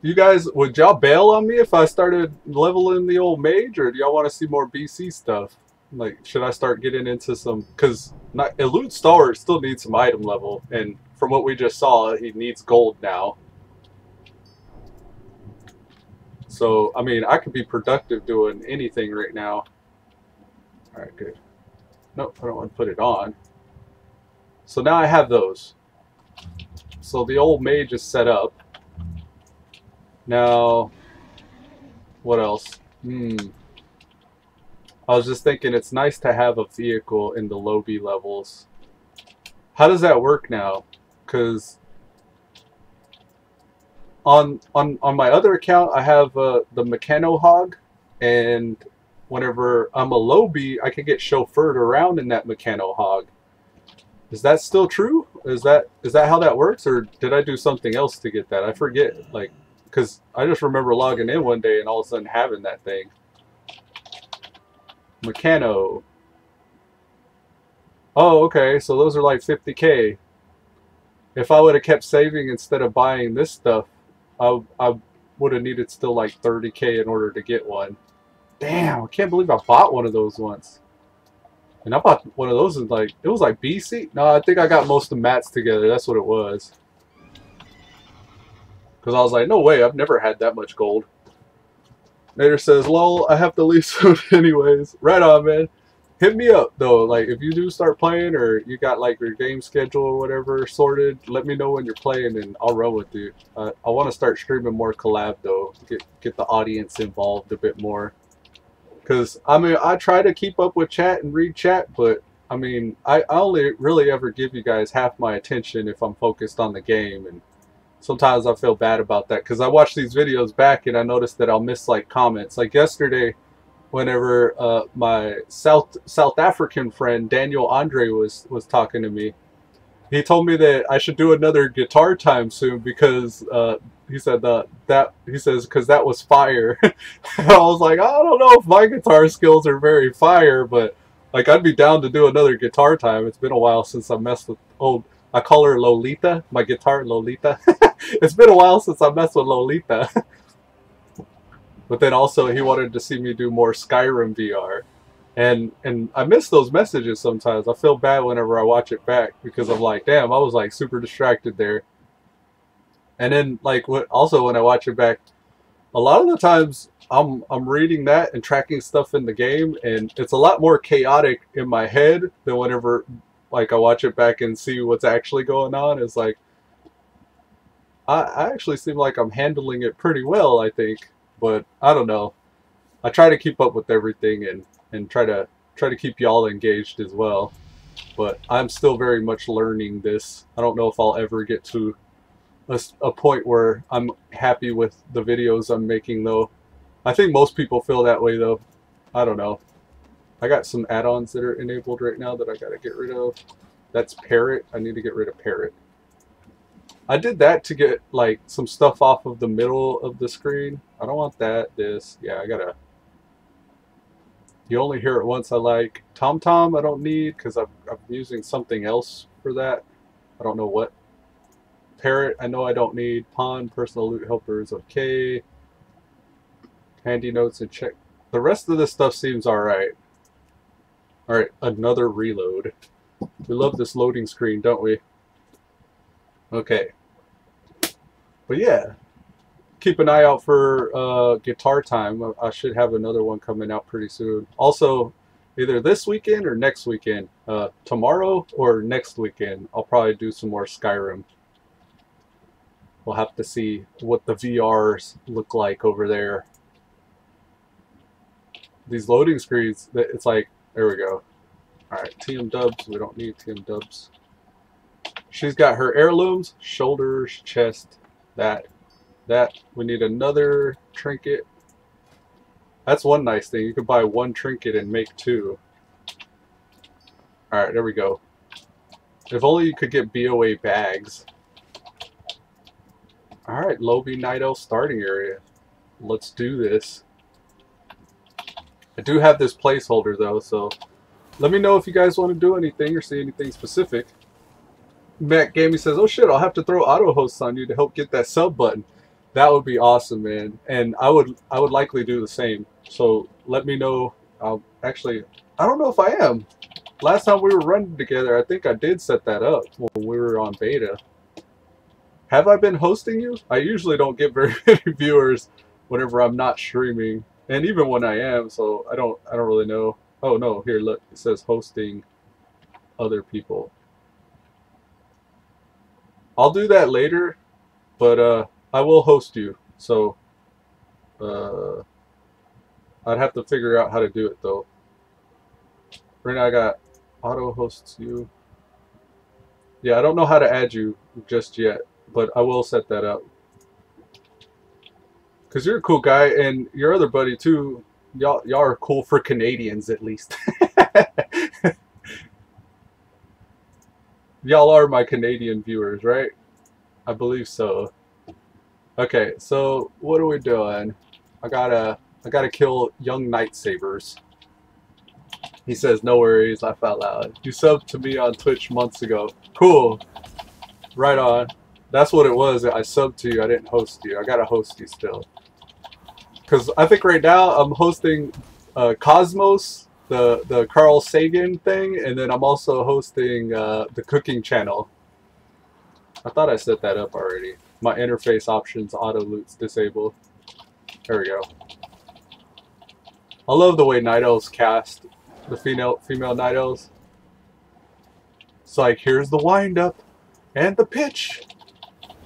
You guys, would y'all bail on me if I started leveling the old mage, or do y'all want to see more BC stuff? Like, should I start getting into some, because Elude Stalwart still needs some item level, and from what we just saw, he needs gold now. So, I mean, I could be productive doing anything right now. Alright, good. Nope, I don't want to put it on. So now I have those. So the old mage is set up. Now, what else? I was just thinking it's nice to have a vehicle in the low B levels. How does that work now? Because on my other account, I have the Mechano Hog, and whenever I'm a low B, I can get chauffeured around in that Mechano Hog. Is that still true? Is that how that works, or did I do something else to get that? I forget. Like, because I just remember logging in one day and all of a sudden having that thing. Mechano. Oh, okay, so those are like 50K. If I would have kept saving instead of buying this stuff, I would have needed still like 30K in order to get one. Damn, I can't believe I bought one of those once. And I bought one of those in like, it was like BC? No, I think I got most of the mats together. That's what it was. Because I was like, no way, I've never had that much gold. Nader says, lol, I have to leave soon anyways. Right on, man. Hit me up, though. Like, if you do start playing or you got, like, your game schedule or whatever sorted, let me know when you're playing and I'll run with you. I want to start streaming more collab, though. Get the audience involved a bit more. Because, I mean, I try to keep up with chat and read chat, but, I mean, I only really ever give you guys half my attention if I'm focused on the game, and sometimes I feel bad about that, because I watch these videos back and I notice that I'll miss, like, comments. Like, yesterday, whenever my South African friend, Daniel Andre, was talking to me, he told me that I should do another guitar time soon because he said because that was fire. I was like, I don't know if my guitar skills are very fire, but like I'd be down to do another guitar time. It's been a while since I messed with I call her Lolita, my guitar Lolita. It's been a while since I messed with Lolita. But then also he wanted to see me do more Skyrim VR. And I miss those messages sometimes. I feel bad whenever I watch it back because I'm like, damn, I was like super distracted there. And then like also when I watch it back, a lot of the times I'm reading that and tracking stuff in the game, and it's a lot more chaotic in my head than whenever like I watch it back and see what's actually going on. It's like I actually seem like I'm handling it pretty well, I think, but I don't know. I try to keep up with everything and try to keep y'all engaged as well. But I'm still very much learning this. I don't know if I'll ever get to a point where I'm happy with the videos I'm making, though. I think most people feel that way, though. I don't know. I got some add-ons that are enabled right now that I gotta get rid of. That's Parrot. I need to get rid of Parrot. I did that to get like some stuff off of the middle of the screen. I don't want that. Yeah, I gotta. You only hear it once. I like TomTom. I don't need because I'm using something else for that. I don't know what. Parrot. I know I don't need. Pawn. Personal loot helper is okay. Handy notes and check. The rest of this stuff seems all right. All right, another reload. We love this loading screen, don't we? Okay. But yeah, keep an eye out for guitar time. I should have another one coming out pretty soon. Also, either this weekend or next weekend. Tomorrow or next weekend, I'll probably do some more Skyrim. We'll have to see what the VRs look like over there. These loading screens, it's like, there we go. Alright, TM dubs. We don't need TM dubs. She's got her heirlooms, shoulders, chest, that. We need another trinket. That's one nice thing. You can buy one trinket and make two. Alright, there we go. If only you could get BOA bags. Alright, Lobi Night Elf starting area. Let's do this. I do have this placeholder though, so let me know if you guys want to do anything or see anything specific. Matt Gaming says, oh shit, I'll have to throw auto hosts on you to help get that sub button. That would be awesome, man. And I would likely do the same. So let me know. Actually, I don't know if I am. Last time we were running together, I think I did set that up when we were on beta. Have I been hosting you? I usually don't get very many viewers whenever I'm not streaming. And even when I am, so I don't really know. Oh no, here look, it says hosting other people. I'll do that later, but I will host you. So I'd have to figure out how to do it though. Right now I got auto hosts you. Yeah, I don't know how to add you just yet, but I will set that up. Cause you're a cool guy, and your other buddy too. Y'all are cool for Canadians at least. Y'all are my Canadian viewers, right? I believe so. Okay, so what are we doing? I gotta kill young night sabers. He says, no worries, laugh out loud. You subbed to me on Twitch months ago. Cool. Right on. That's what it was. I subbed to you. I didn't host you. I gotta host you still. Because I think right now I'm hosting Cosmos, the Carl Sagan thing, and then I'm also hosting the cooking channel. I thought I set that up already. My interface options auto loots disabled. There we go. I love the way Night Elves cast the female Night Elves. It's like, here's the wind up and the pitch.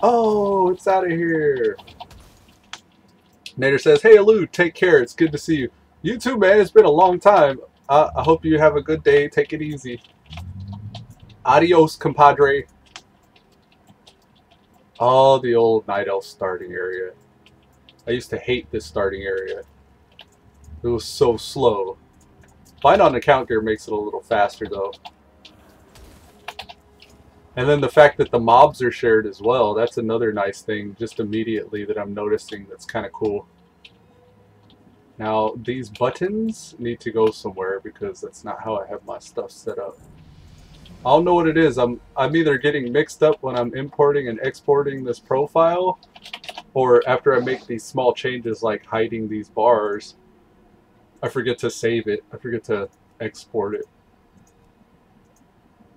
Oh, it's out of here. Nader says, hey, Elude, take care. It's good to see you. You too, man. It's been a long time. I hope you have a good day. Take it easy. Adios, compadre. Oh, the old Night Elf starting area. I used to hate this starting area. It was so slow. Bind on account gear makes it a little faster, though. And then the fact that the mobs are shared as well, that's another nice thing just immediately that I'm noticing that's kind of cool. Now, these buttons need to go somewhere because that's not how I have my stuff set up. I don't know what it is. I'm either getting mixed up when I'm importing and exporting this profile, or after I make these small changes like hiding these bars, I forget to save it. I forget to export it.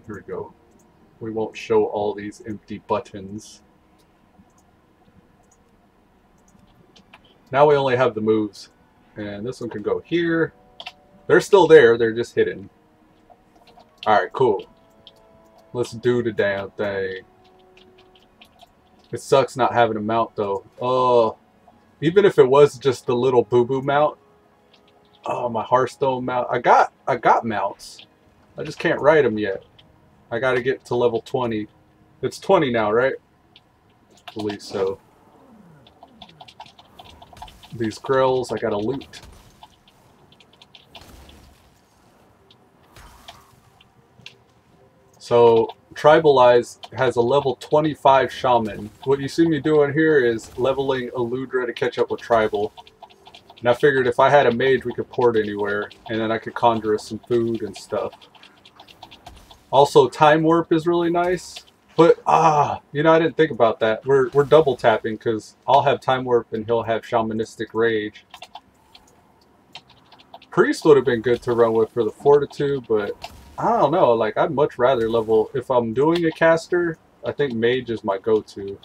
Here we go. We won't show all these empty buttons. Now we only have the moves. And this one can go here. They're still there, they're just hidden. Alright, cool. Let's do the damn thing. It sucks not having a mount though. Oh, even if it was just the little boo-boo mount. Oh, my Hearthstone mount. I got mounts. I just can't ride them yet. I gotta get to level 20. It's 20 now, right? I believe so. These grills, I gotta loot. So, Tribaleyes has a level 25 shaman. What you see me doing here is leveling Eludra to catch up with Tribal. And I figured if I had a mage, we could port anywhere, and then I could conjure us some food and stuff. Also, Time Warp is really nice. But, you know, I didn't think about that. We're double tapping, because I'll have Time Warp and he'll have Shamanistic Rage. Priest would have been good to run with for the Fortitude, but I don't know. Like, I'd much rather level... If I'm doing a caster, I think Mage is my go-to.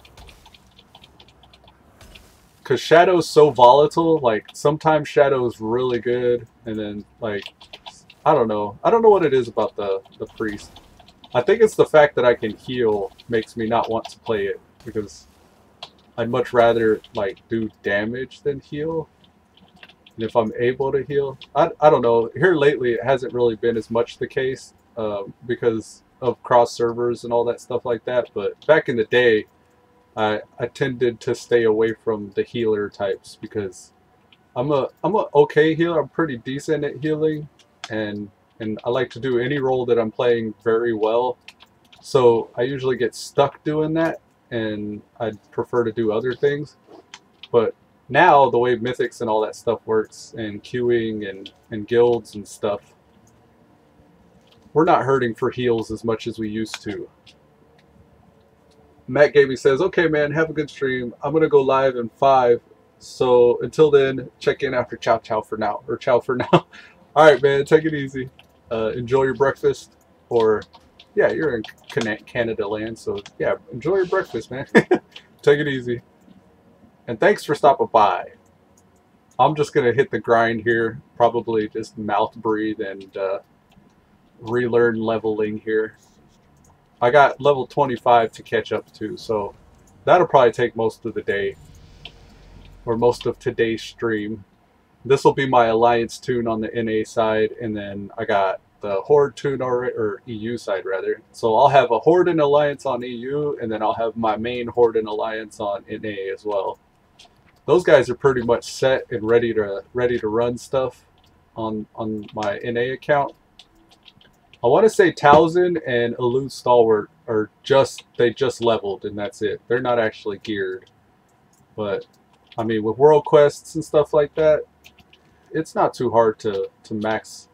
Because Shadow's so volatile. Like, sometimes Shadow's really good, and then, like... I don't know. I don't know what it is about the Priest. I think it's the fact that I can heal makes me not want to play it, because I'd much rather like do damage than heal. And if I'm able to heal, I don't know. Here lately it hasn't really been as much the case because of cross servers and all that stuff like that. But back in the day, I tended to stay away from the healer types because I'm a okay healer. I'm pretty decent at healing. And I like to do any role that I'm playing very well. So I usually get stuck doing that, and I'd prefer to do other things. But now, the way Mythics and all that stuff works, and queuing and guilds and stuff, we're not hurting for heals as much as we used to. Matt Gaming says, okay man, have a good stream. I'm going to go live in 5. So until then, check in after chow chow for now. Or chow for now. Alright, man, take it easy. Enjoy your breakfast. Or, yeah, you're in Canada land, so yeah, enjoy your breakfast, man. Take it easy. And thanks for stopping by. I'm just going to hit the grind here. Probably just mouth breathe and relearn leveling here. I got level 25 to catch up to, so that'll probably take most of the day. Or most of today's stream. This will be my Alliance tune on the NA side, and then I got the Horde tune already, or EU side rather. So I'll have a Horde and Alliance on EU, and then I'll have my main Horde and Alliance on NA as well. Those guys are pretty much set and ready to run stuff on my NA account. I want to say Towson and Elude Stalwart are they just leveled and that's it. They're not actually geared. But I mean, with world quests and stuff like that, it's not too hard to max.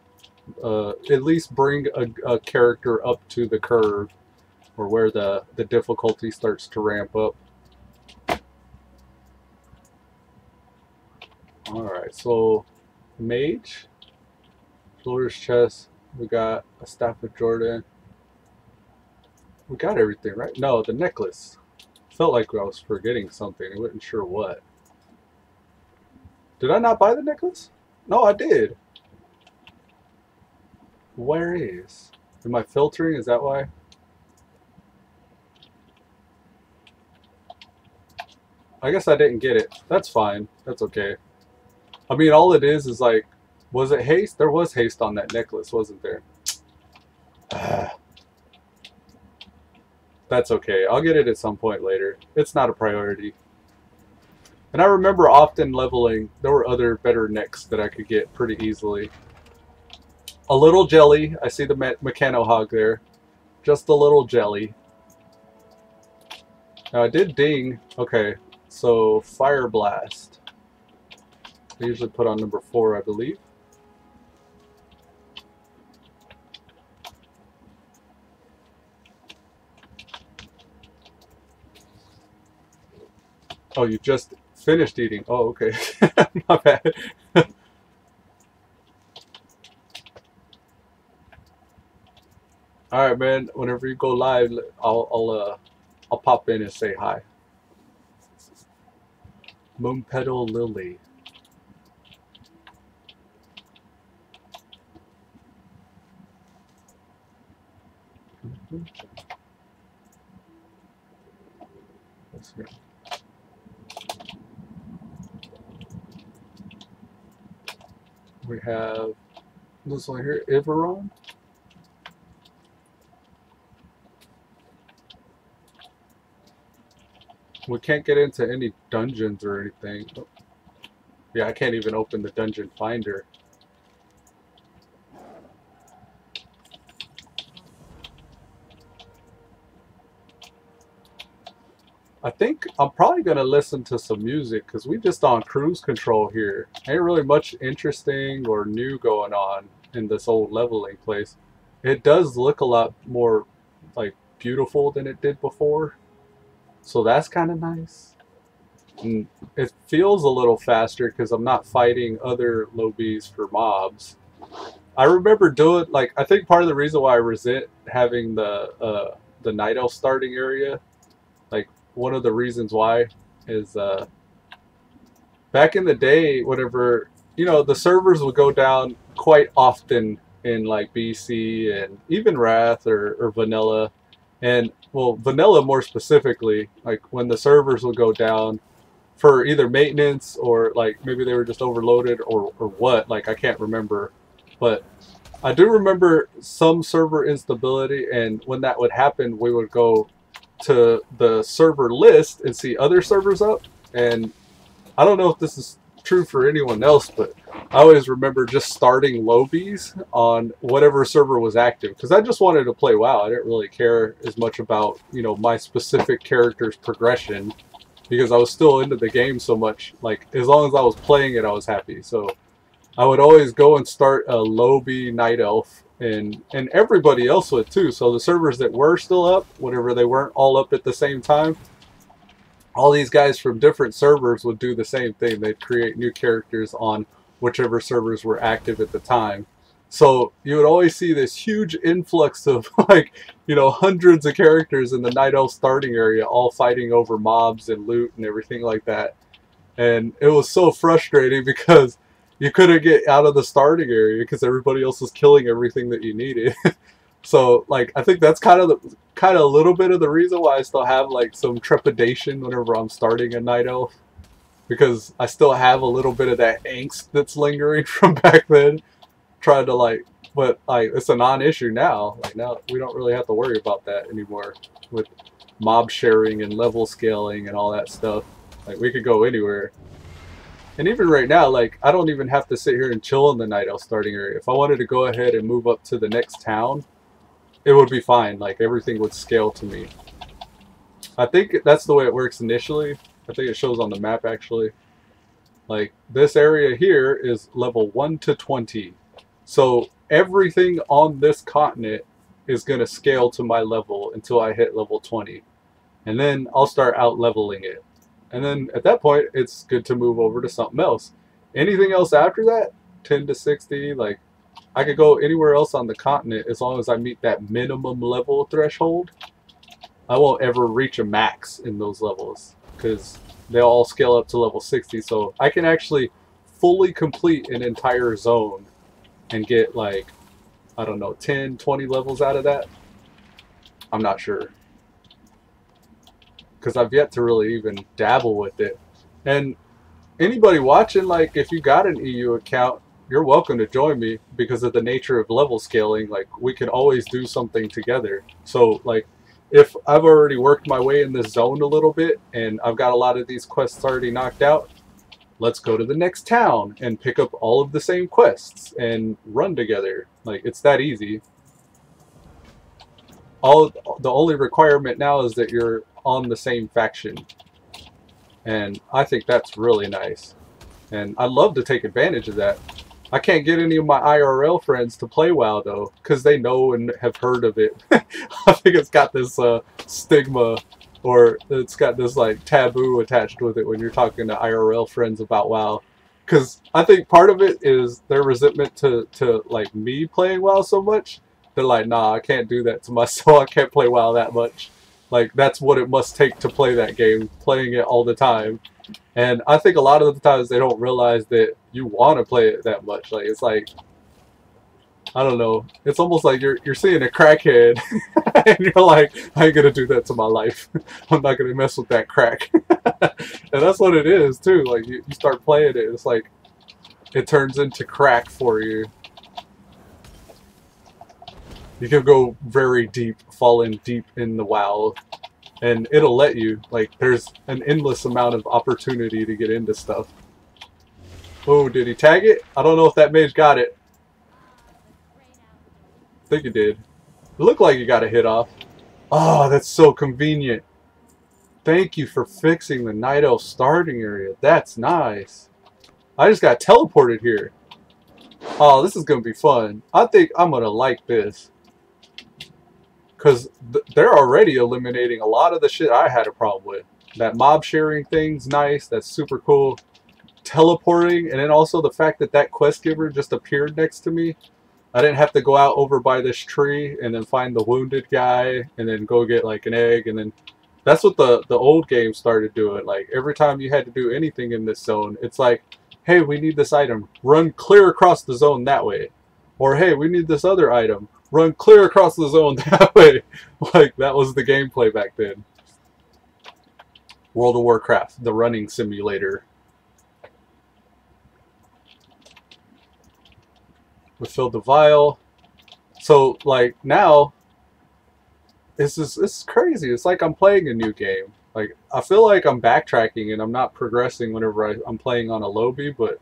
At least bring a character up to the curve, or where the difficulty starts to ramp up. Alright, so Mage, Floater's Chest, we got a Staff of Jordan. We got everything, right? No, the necklace. Felt like I was forgetting something. I wasn't sure what. Did I not buy the necklace? No, I did. Where is? Am I filtering? Is that why? I guess I didn't get it. That's fine. That's okay. I mean, all it is like, was it haste? There was haste on that necklace, wasn't there? That's okay. I'll get it at some point later. It's not a priority. And I remember often leveling, there were other better necks that I could get pretty easily. A little jelly. I see the Mechano Hog there. Just a little jelly. Now I did ding. Okay, so Fire Blast. I usually put on number 4, I believe. Oh, you just finished eating. Oh, okay. My bad. All right, man. Whenever you go live, I'll pop in and say hi. Moonpetal Lily. Let's see. We have this one here, Iveron. We can't get into any dungeons or anything. Yeah, I can't even open the dungeon finder. I think I'm probably going to listen to some music because we just on cruise control here. Ain't really much interesting or new going on in this old leveling place. It does look a lot more like beautiful than it did before. So that's kind of nice. And it feels a little faster because I'm not fighting other lobbies for mobs. I remember doing, like, I think part of the reason why I resent having the Night Elf starting area, like, one of the reasons why is back in the day, whenever, you know, the servers would go down quite often in like BC and even Wrath or Vanilla. And, well, Vanilla more specifically, like when the servers would go down for either maintenance or like maybe they were just overloaded or what, like I can't remember. But I do remember some server instability, and when that would happen, we would go to the server list and see other servers up. And I don't know if this is true for anyone else, but I always remember just starting lobbies on whatever server was active because I just wanted to play WoW. I didn't really care as much about, you know, my specific character's progression because I was still into the game so much. Like, as long as I was playing it, I was happy. So I would always go and start a lobby Night Elf, and everybody else would too. So the servers that were still up, whenever they weren't all up at the same time, all these guys from different servers would do the same thing. They'd create new characters on whichever servers were active at the time. So you would always see this huge influx of, like, you know, hundreds of characters in the Night Elf starting area, all fighting over mobs and loot and everything like that. And it was so frustrating because you couldn't get out of the starting area because everybody else was killing everything that you needed. So, like, I think that's kind of a little bit of the reason why I still have like some trepidation whenever I'm starting a Night Elf, because I still have a little bit of that angst that's lingering from back then, trying to like, but like it's a non-issue now. Like now we don't really have to worry about that anymore with mob sharing and level scaling and all that stuff. Like we could go anywhere. And even right now, like, I don't even have to sit here and chill in the Night Elf starting area. If I wanted to go ahead and move up to the next town, it would be fine. Like, everything would scale to me. I think that's the way it works initially. I think it shows on the map actually. Like this area here is level 1 to 20. So everything on this continent is going to scale to my level until I hit level 20. And then I'll start out leveling it. And then at that point, it's good to move over to something else. Anything else after that, 10 to 60, like I could go anywhere else on the continent as long as I meet that minimum level threshold. I won't ever reach a max in those levels because they all scale up to level 60. So I can actually fully complete an entire zone and get like, I don't know, 10, 20 levels out of that. I'm not sure. Because I've yet to really even dabble with it. And anybody watching, like if you got an EU account, you're welcome to join me because of the nature of level scaling. Like we can always do something together. So like if I've already worked my way in this zone a little bit and I've got a lot of these quests already knocked out, let's go to the next town and pick up all of the same quests and run together. Like it's that easy. The only requirement now is that you're on the same faction. And I think that's really nice. And I'd love to take advantage of that. I can't get any of my IRL friends to play WoW though, because they know and have heard of it. I think it's got this stigma, or it's got this like taboo attached with it when you're talking to IRL friends about WoW. Because I think part of it is their resentment to like me playing WoW so much. They're like, nah, I can't do that to myself. I can't play WoW that much. Like that's what it must take to play that game, playing it all the time. And I think a lot of the times they don't realize that you want to play it that much. Like it's like, I don't know. It's almost like you're seeing a crackhead, and you're like, I ain't gonna do that to my life. I'm not gonna mess with that crack. And that's what it is too. Like you start playing it, it's like it turns into crack for you. You can go very deep, fall in deep in the WoW. And it'll let you, like, there's an endless amount of opportunity to get into stuff. Oh, did he tag it? I don't know if that mage got it. I think he did. It looked like he got a hit off. Oh, that's so convenient. Thank you for fixing the Night Elf starting area. That's nice. I just got teleported here. Oh, this is going to be fun. I think I'm going to like this. Because they're already eliminating a lot of the shit I had a problem with. That mob sharing thing's nice. That's super cool. Teleporting, and then also the fact that that quest giver just appeared next to me. I didn't have to go out over by this tree and then find the wounded guy and then go get like an egg. And then that's what the old game started doing. Like every time you had to do anything in this zone, it's like, hey, we need this item. Run clear across the zone that way. Or hey, we need this other item. Run clear across the zone that way. Like, that was the gameplay back then. World of Warcraft, the running simulator. We filled the vial. So, like, now, it's crazy. It's like I'm playing a new game. Like, I feel like I'm backtracking and I'm not progressing whenever I'm playing on a lobby, but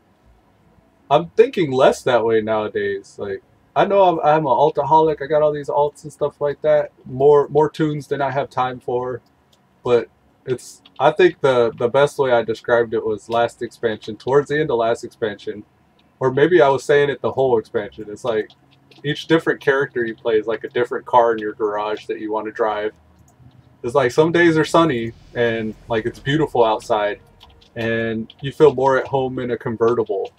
I'm thinking less that way nowadays. Like, I know I'm an altaholic. I got all these alts and stuff like that. More tunes than I have time for. But it's, I think the best way I described it was last expansion, towards the end of last expansion. Or maybe I was saying it the whole expansion. It's like each different character you play is like a different car in your garage that you want to drive. It's like some days are sunny and like it's beautiful outside and you feel more at home in a convertible.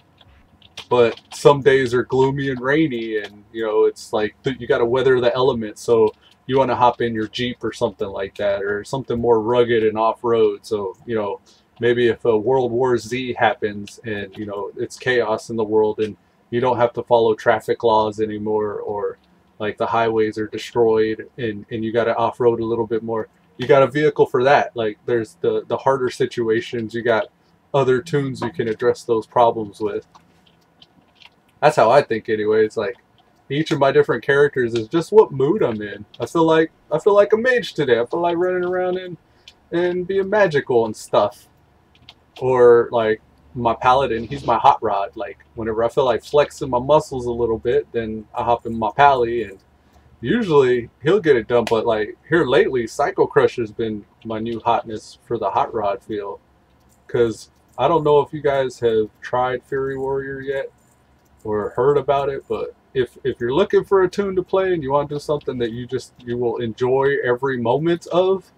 But some days are gloomy and rainy and, you know, it's like you got to weather the elements. So you want to hop in your Jeep or something like that, or something more rugged and off-road. So, you know, maybe if a World War Z happens and, you know, it's chaos in the world and you don't have to follow traffic laws anymore, or like the highways are destroyed and you got to off-road a little bit more, you got a vehicle for that. Like there's the harder situations, you got other tunes you can address those problems with. That's how I think anyway. It's like each of my different characters is just what mood I'm in. I feel like a mage today. I feel like running around and being magical and stuff. Or like my paladin, he's my hot rod. Like whenever I feel like flexing my muscles a little bit, then I hop in my pally and usually he'll get it done. But like here lately, Psycho Crusher's been my new hotness for the hot rod feel. because I don't know if you guys have tried Fury Warrior yet or heard about it, but if you're looking for a tune to play and you want to do something that you will enjoy every moment of,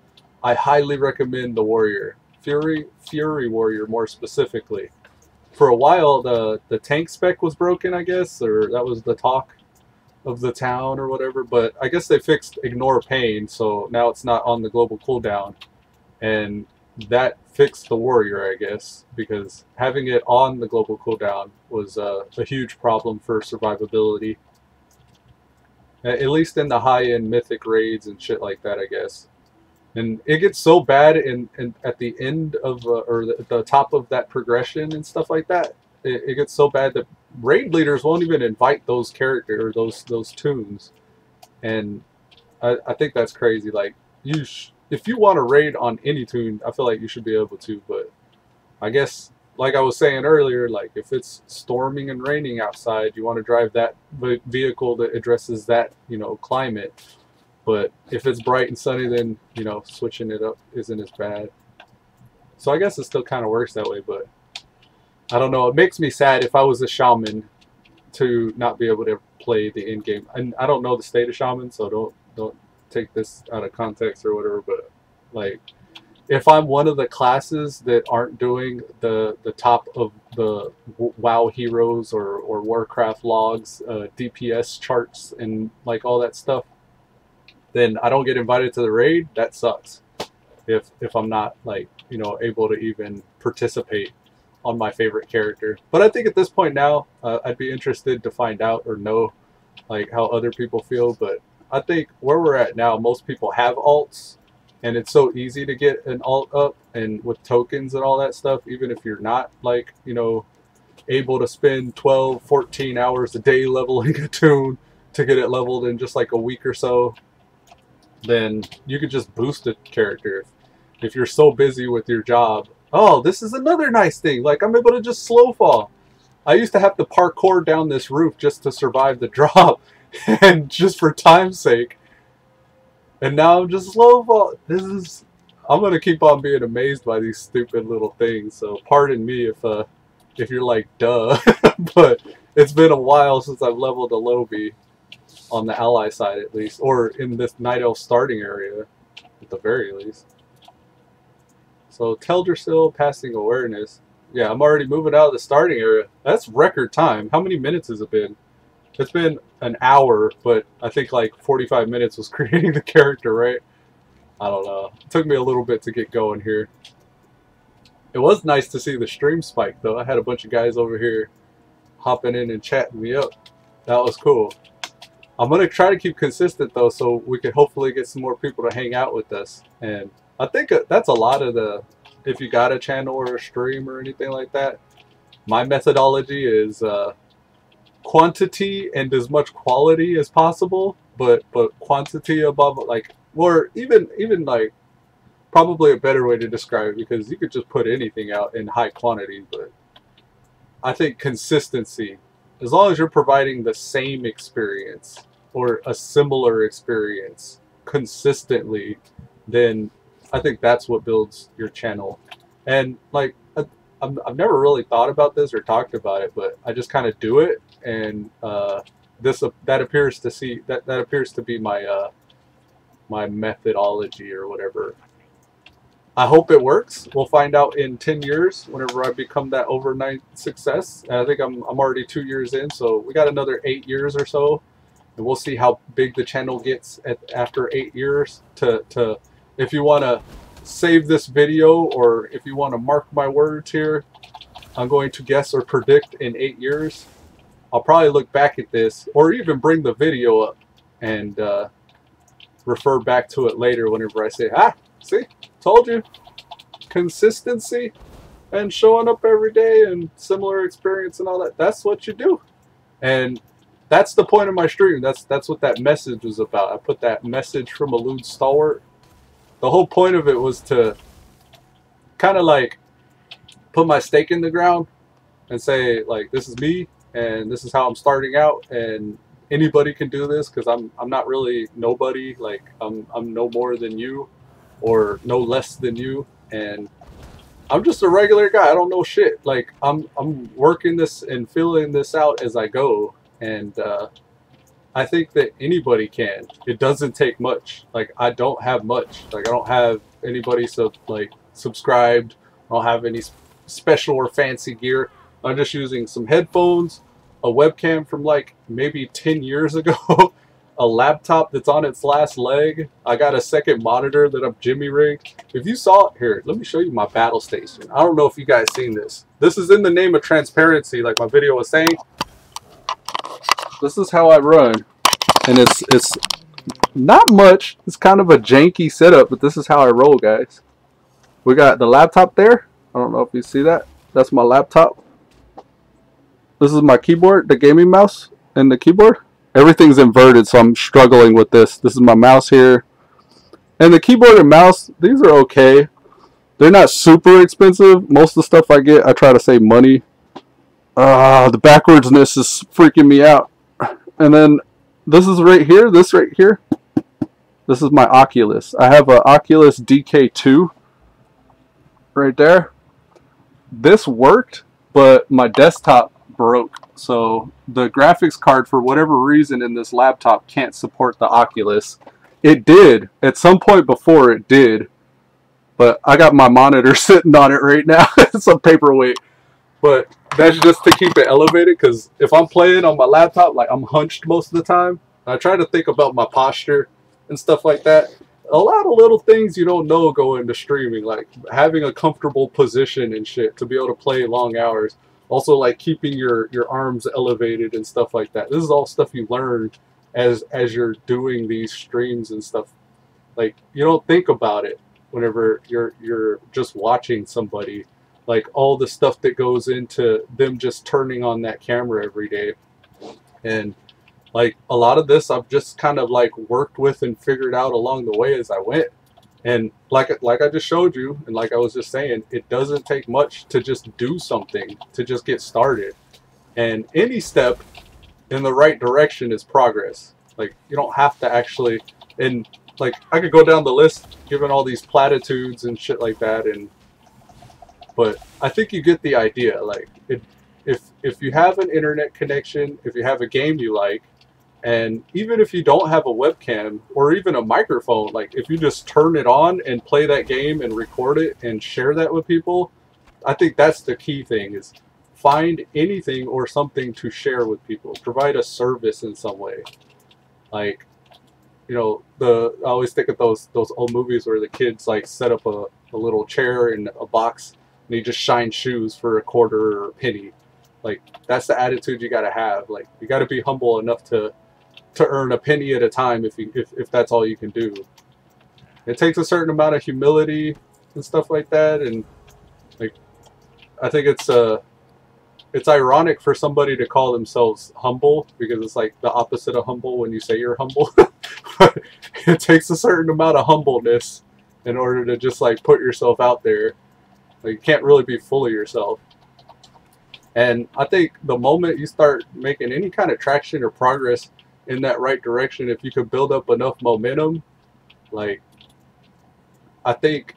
I highly recommend the Warrior. Fury Warrior more specifically. For a while the tank spec was broken, I guess, or that was the talk of the town or whatever, but I guess they fixed Ignore Pain, so now it's not on the global cooldown. And that fixed the Warrior, I guess, because having it on the global cooldown was a huge problem for survivability. At least in the high-end Mythic Raids and shit like that, I guess. And it gets so bad in at the end of, or the top of that progression and stuff like that, it gets so bad that raid leaders won't even invite those characters, those tunes. And I think that's crazy. Like, if you want to raid on any tune, I feel like you should be able to, but I guess, like I was saying earlier, like if it's storming and raining outside, you want to drive that vehicle that addresses that, you know, climate. But if it's bright and sunny, then, you know, switching it up isn't as bad. So I guess it still kind of works that way, but I don't know. It makes me sad if I was a shaman to not be able to play the end game. And I don't know the state of shaman, so don't take this out of context or whatever, but like if I'm one of the classes that aren't doing the top of the WoW heroes or Warcraft logs, DPS charts and like all that stuff, then I don't get invited to the raid. That sucks. If I'm not, like, you know, able to even participate on my favorite character. But I think at this point now, I'd be interested to find out or know like how other people feel. But I think where we're at now, most people have alts, and it's so easy to get an alt up and with tokens and all that stuff, even if you're not, like, you know, able to spend 12, 14 hours a day leveling a tune to get it leveled in just like a week or so. Then you could just boost a character if you're so busy with your job. Oh, this is another nice thing. Like, I'm able to just slow fall. I used to have to parkour down this roof just to survive the drop, and just for time's sake. And now I'm just slow fall. I'm gonna keep on being amazed by these stupid little things. So pardon me if you're like, duh, but it's been a while since I've leveled a lobby. On the ally side, at least, or in this Night Elf starting area, at the very least. So Teldrassil passing awareness. Yeah, I'm already moving out of the starting area. That's record time. How many minutes has it been? It's been an hour, but I think like 45 minutes was creating the character, right? I don't know. It took me a little bit to get going here. It was nice to see the stream spike, though. I had a bunch of guys over here hopping in and chatting me up. That was cool. I'm going to try to keep consistent, though, so we can hopefully get some more people to hang out with us. And I think that's a lot of the, if you got a channel or a stream or anything like that, my methodology is quantity and as much quality as possible, but quantity above, like, or even like, probably a better way to describe it, because you could just put anything out in high quantity, but I think consistency. As long as you're providing the same experience or a similar experience consistently, then I think that's what builds your channel. And like, I've never really thought about this or talked about it, but I just kind of do it, and that appears to be my my methodology or whatever. I hope it works. We'll find out in 10 years whenever I become that overnight success. And I think I'm already 2 years in, so we got another 8 years or so, and we'll see how big the channel gets after 8 years. If you want to save this video, or if you want to mark my words here, I'm going to guess or predict in 8 years. I'll probably look back at this, or even bring the video up and refer back to it later whenever I say, see? Told you. Consistency and showing up every day and similar experience and all that. That's what you do. And that's the point of my stream. That's what that message was about. I put that message from Elude Stalwart. The whole point of it was to kind of like put my stake in the ground and say, like, this is me and this is how I'm starting out, and anybody can do this, because I'm not really nobody. Like, I'm no more than you, or no less than you, and I'm just a regular guy. I don't know shit. Like I'm working this and filling this out as I go, and I think that anybody can. It doesn't take much. Like I don't have much. Like I don't have anybody subscribed. I don't have any special or fancy gear. I'm just using some headphones, a webcam from like maybe 10 years ago, a laptop that's on its last leg. I got a second monitor that I'm jimmy rigged. If you saw it here, let me show you my battle station. I don't know if you guys seen this. This is in the name of transparency, like my video was saying. This is how I run. And it's not much. It's kind of a janky setup, but this is how I roll, guys. We got the laptop there. I don't know if you see that. That's my laptop. This is my keyboard, the gaming mouse, and the keyboard. Everything's inverted, so I'm struggling with this. This is my mouse here. And the keyboard and mouse, these are okay. They're not super expensive. Most of the stuff I get, I try to save money. The backwardsness is freaking me out. And then this is right here. This right here. This is my Oculus. I have an Oculus DK2 right there. This worked, but my desktop broke. So the graphics card, for whatever reason, in this laptop can't support the Oculus. It did. At some point before it did. But I got my monitor sitting on it right now. It's a paperweight. But that's just to keep it elevated, because if I'm playing on my laptop, like I'm hunched most of the time. I try to think about my posture and stuff like that. A lot of little things you don't know go into streaming, like having a comfortable position and shit to be able to play long hours. Also, like keeping your arms elevated and stuff like that. This is all stuff you learn as you're doing these streams and stuff. Like you don't think about it whenever you're just watching somebody. Like all the stuff that goes into them just turning on that camera every day. And like a lot of this I've just kind of like worked with and figured out along the way as I went. And like I just showed you, and like I was just saying, it doesn't take much to just do something, to just get started. And any step in the right direction is progress. Like you don't have to actually, and like I could go down the list giving all these platitudes and shit like that, and but I think you get the idea. Like if you have an internet connection, if you have a game you like, and even if you don't have a webcam or even a microphone, like if you just turn it on and play that game and record it and share that with people, I think that's the key thing, is find anything or something to share with people. Provide a service in some way. Like, you know, I always think of those old movies where the kids like set up a little chair in a box and he just shines shoes for a quarter or a penny. Like that's the attitude you gotta have. Like you gotta be humble enough to earn a penny at a time if that's all you can do. It takes a certain amount of humility and stuff like that, and like I think it's ironic for somebody to call themselves humble, because it's like the opposite of humble when you say you're humble. It takes a certain amount of humbleness in order to just like put yourself out there. Like, you can't really be full of yourself. And I think the moment you start making any kind of traction or progress in that right direction, if you could build up enough momentum, like I think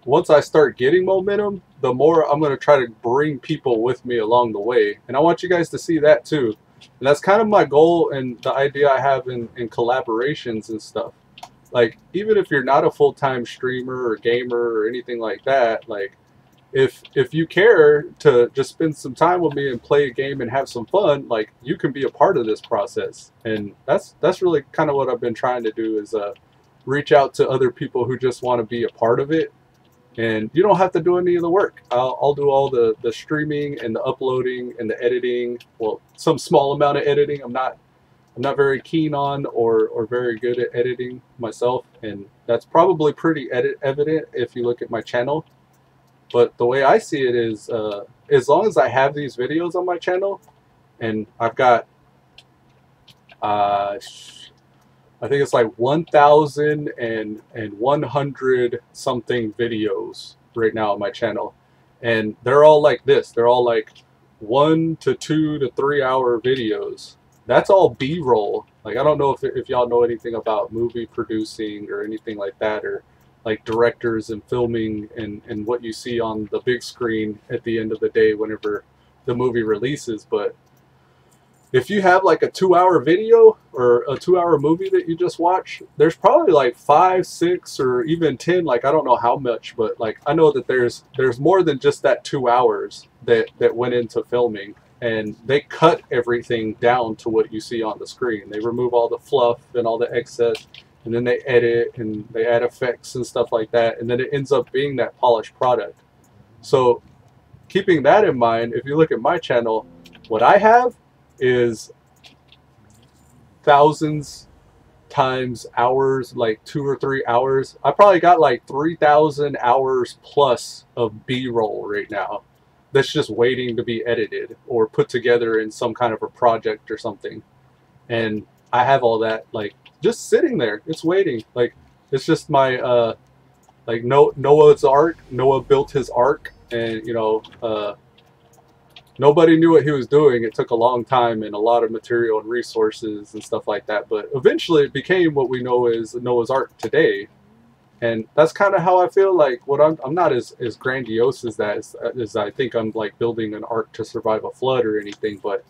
once I start getting momentum, the more I'm going to try to bring people with me along the way. And I want you guys to see that too. And that's kind of my goal and the idea I have in collaborations and stuff. Like, even if you're not a full-time streamer or gamer or anything like that, like, if you care to just spend some time with me and play a game and have some fun, like, you can be a part of this process. And that's really kind of what I've been trying to do, is reach out to other people who just want to be a part of it. And you don't have to do any of the work. I'll do all the streaming and the uploading and the editing. Well, some small amount of editing. I'm not very keen on or very good at editing myself, and that's probably pretty evident if you look at my channel. But the way I see it is, as long as I have these videos on my channel, and I've got, I think it's like 1,100 something videos right now on my channel. And they're all like this. They're all like 1 to 2 to 3 hour videos. That's all B-roll. Like, I don't know if y'all know anything about movie producing or anything like that, or like directors and filming and what you see on the big screen at the end of the day whenever the movie releases. But if you have like a 2-hour video or a 2-hour movie that you just watch, there's probably like 5, 6, or even 10. Like I don't know how much, but like I know that there's more than just that 2 hours that went into filming, and they cut everything down to what you see on the screen. They remove all the fluff and all the excess, and then they edit and they add effects and stuff like that, and then it ends up being that polished product. So keeping that in mind, if you look at my channel, what I have is thousands times hours, like 2 or 3 hours. I probably got like 3,000 hours plus of B-roll right now that's just waiting to be edited or put together in some kind of a project or something. And I have all that like just sitting there. It's waiting. Like it's just my like Noah's Ark. Noah built his ark, and you know, nobody knew what he was doing. It took a long time and a lot of material and resources and stuff like that. But eventually it became what we know as Noah's Ark today. And that's kind of how I feel. Like what I'm not as grandiose as that, as I think I'm like building an ark to survive a flood or anything. But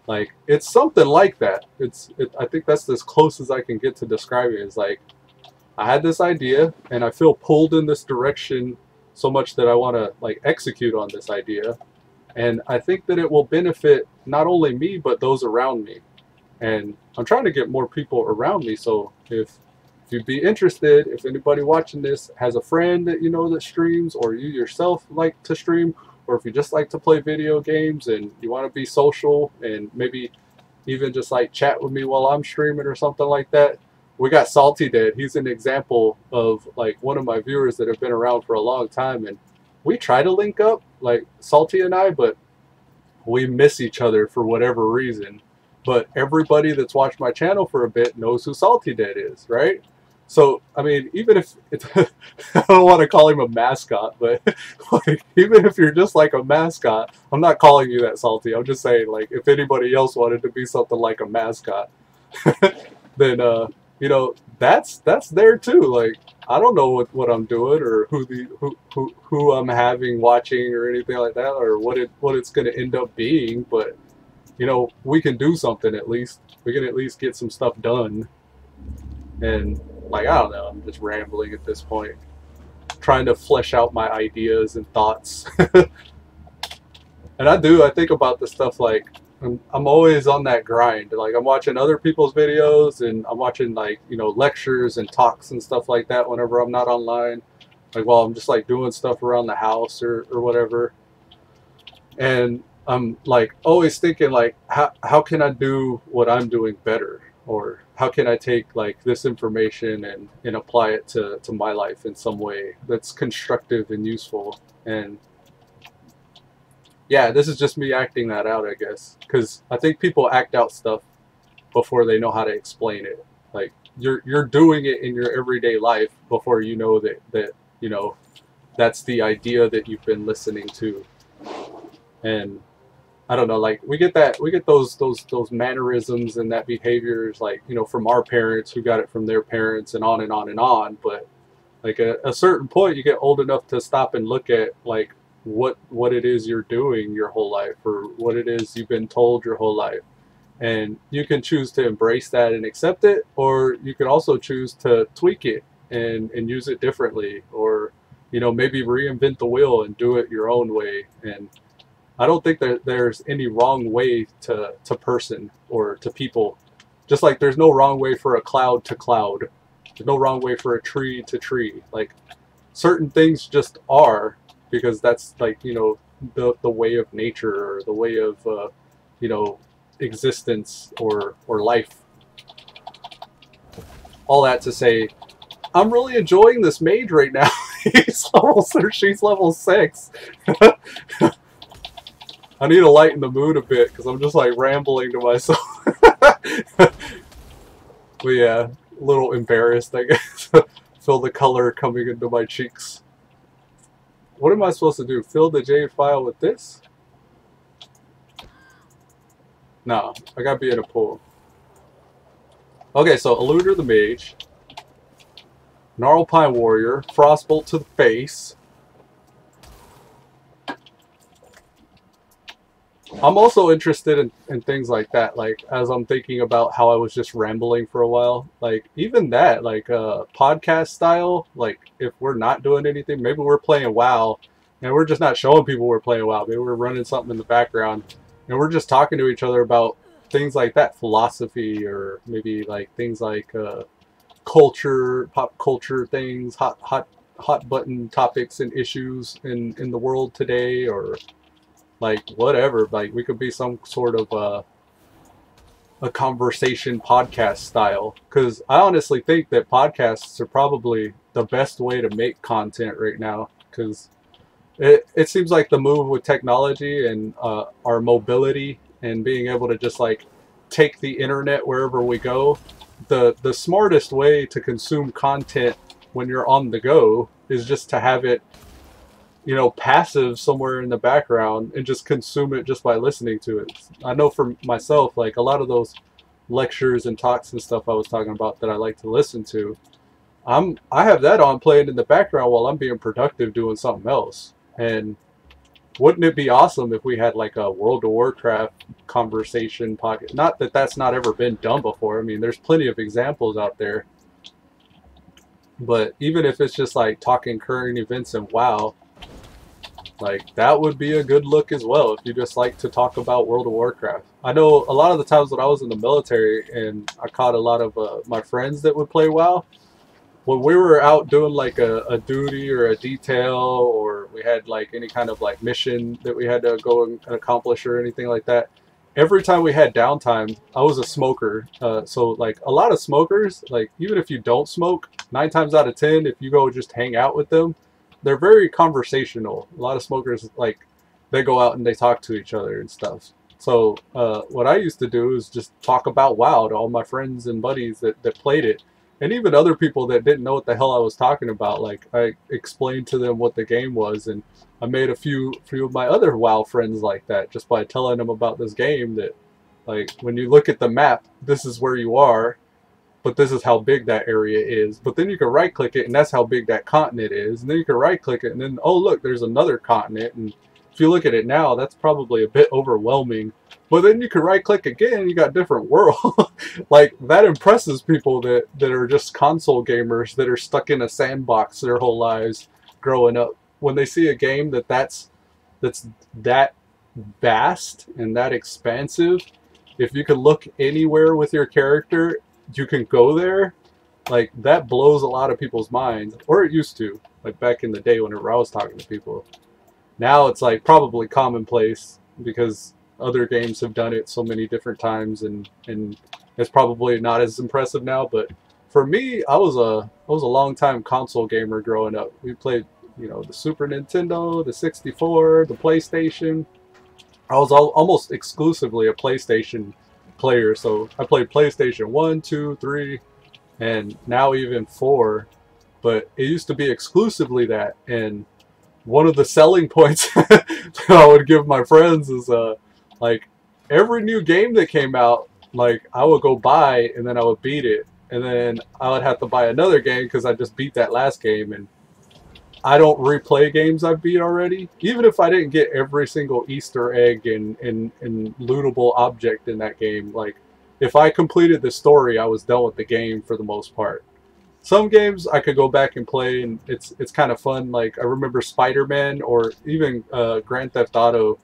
like it's something like that. I think that's as close as I can get to describing it. Is like I had this idea and I feel pulled in this direction so much that I want to like execute on this idea. And I think that it will benefit not only me, but those around me. And I'm trying to get more people around me. So if you'd be interested, if anybody watching this has a friend that you know that streams, or you yourself like to stream, or if you just like to play video games and you want to be social and maybe even just like chat with me while I'm streaming or something like that, we got Salty Dead. He's an example of like one of my viewers that have been around for a long time, and we try to link up, like Salty and I, but we miss each other for whatever reason. But everybody that's watched my channel for a bit knows who Salty Dead is, right? So, I mean, even if it's, I don't want to call him a mascot, but like, even if you're just like a mascot, I'm not calling you that, Salty. I'm just saying, like, if anybody else wanted to be something like a mascot, then, you know, that's there too. Like, I don't know what I'm doing or who I'm having watching or anything like that, or what it's going to end up being, but you know, we can do something at least. We can at least get some stuff done. And like, I don't know, I'm just rambling at this point, trying to flesh out my ideas and thoughts. And I think about this stuff like I'm always on that grind. Like I'm watching other people's videos and I'm watching like, you know, lectures and talks and stuff like that whenever I'm not online. Like while I'm just like doing stuff around the house or whatever. And I'm like always thinking like, how can I do what I'm doing better? Or how can I take like this information and apply it to my life in some way that's constructive and useful? And yeah, this is just me acting that out, I guess, because I think people act out stuff before they know how to explain it. Like you're doing it in your everyday life before you know that you know that's the idea that you've been listening to. And I don't know, like we get those mannerisms and that behaviors, like, you know, from our parents who got it from their parents and on and on and on. But like at a certain point, you get old enough to stop and look at like what it is you're doing your whole life, or what it is you've been told your whole life, and you can choose to embrace that and accept it, or you can also choose to tweak it and use it differently, or you know, maybe reinvent the wheel and do it your own way. And I don't think that there's any wrong way to person or to people. Just like there's no wrong way for a cloud to cloud. There's no wrong way for a tree to tree. Like certain things just are, because that's like, you know, the way of nature, or the way of, you know, existence or life. All that to say, I'm really enjoying this mage right now. She's level 6. I need to lighten the mood a bit because I'm just like rambling to myself. But yeah, a little embarrassed, I guess. Feel the color coming into my cheeks. What am I supposed to do? Fill the J file with this? No, I gotta be in a pool. Okay, so Elude the Mage. Gnarlpine Warrior, Frostbolt to the face. I'm also interested in things like that, like as I'm thinking about how I was just rambling for a while, like even that, like podcast style, like if we're not doing anything, maybe we're playing WoW and we're just not showing people we're playing WoW, maybe we're running something in the background and we're just talking to each other about things like that, philosophy, or maybe like things like culture, pop culture things, hot button topics and issues in the world today, or like whatever. Like we could be some sort of a conversation podcast style, because I honestly think that podcasts are probably the best way to make content right now, because it seems like the move with technology and our mobility and being able to just like take the internet wherever we go, the smartest way to consume content when you're on the go is just to have it, you know, passive somewhere in the background and just consume it just by listening to it. I know for myself, like a lot of those lectures and talks and stuff I was talking about that I like to listen to, I have that on playing in the background while I'm being productive doing something else. And wouldn't it be awesome if we had like a World of Warcraft conversation podcast? Not that that's not ever been done before. I mean, there's plenty of examples out there. But even if it's just like talking current events and WoW, like that would be a good look as well if you just like to talk about World of Warcraft. I know a lot of the times when I was in the military and I caught a lot of my friends that would play WoW, when we were out doing like a duty or a detail, or we had like any kind of like mission that we had to go and accomplish or anything like that, every time we had downtime, I was a smoker. So like a lot of smokers, like even if you don't smoke, 9 times out of 10, if you go just hang out with them, they're very conversational. A lot of smokers, like, they go out and they talk to each other and stuff. So what I used to do is just talk about WoW to all my friends and buddies that played it. And even other people that didn't know what the hell I was talking about. Like, I explained to them what the game was, and I made a few of my other WoW friends like that just by telling them about this game, that, like, when you look at the map, this is where you are, but this is how big that area is. But then you can right click it and that's how big that continent is. And then you can right click it and then, oh look, there's another continent. And if you look at it now, that's probably a bit overwhelming. But then you can right click again and you got different world. Like, that impresses people that are just console gamers that are stuck in a sandbox their whole lives growing up. When they see a game that's that vast and that expansive, if you can look anywhere with your character, you can go there, like that blows a lot of people's minds. Or it used to, like back in the day whenever I was talking to people. Now it's like probably commonplace because other games have done it so many different times, and it's probably not as impressive now. But for me, I was a long time console gamer growing up. We played, you know, the Super Nintendo, the 64, the PlayStation. I was almost exclusively a PlayStation player, so I played PlayStation 1, 2, 3, and now even 4, but it used to be exclusively that. And one of the selling points that I would give my friends is like every new game that came out, like I would go buy and then I would beat it, and then I would have to buy another game because I just beat that last game. And I don't replay games I've beat already. Even if I didn't get every single Easter egg and lootable object in that game, like, if I completed the story, I was done with the game for the most part. Some games I could go back and play, and it's kind of fun. Like, I remember Spider-Man, or even Grand Theft Auto.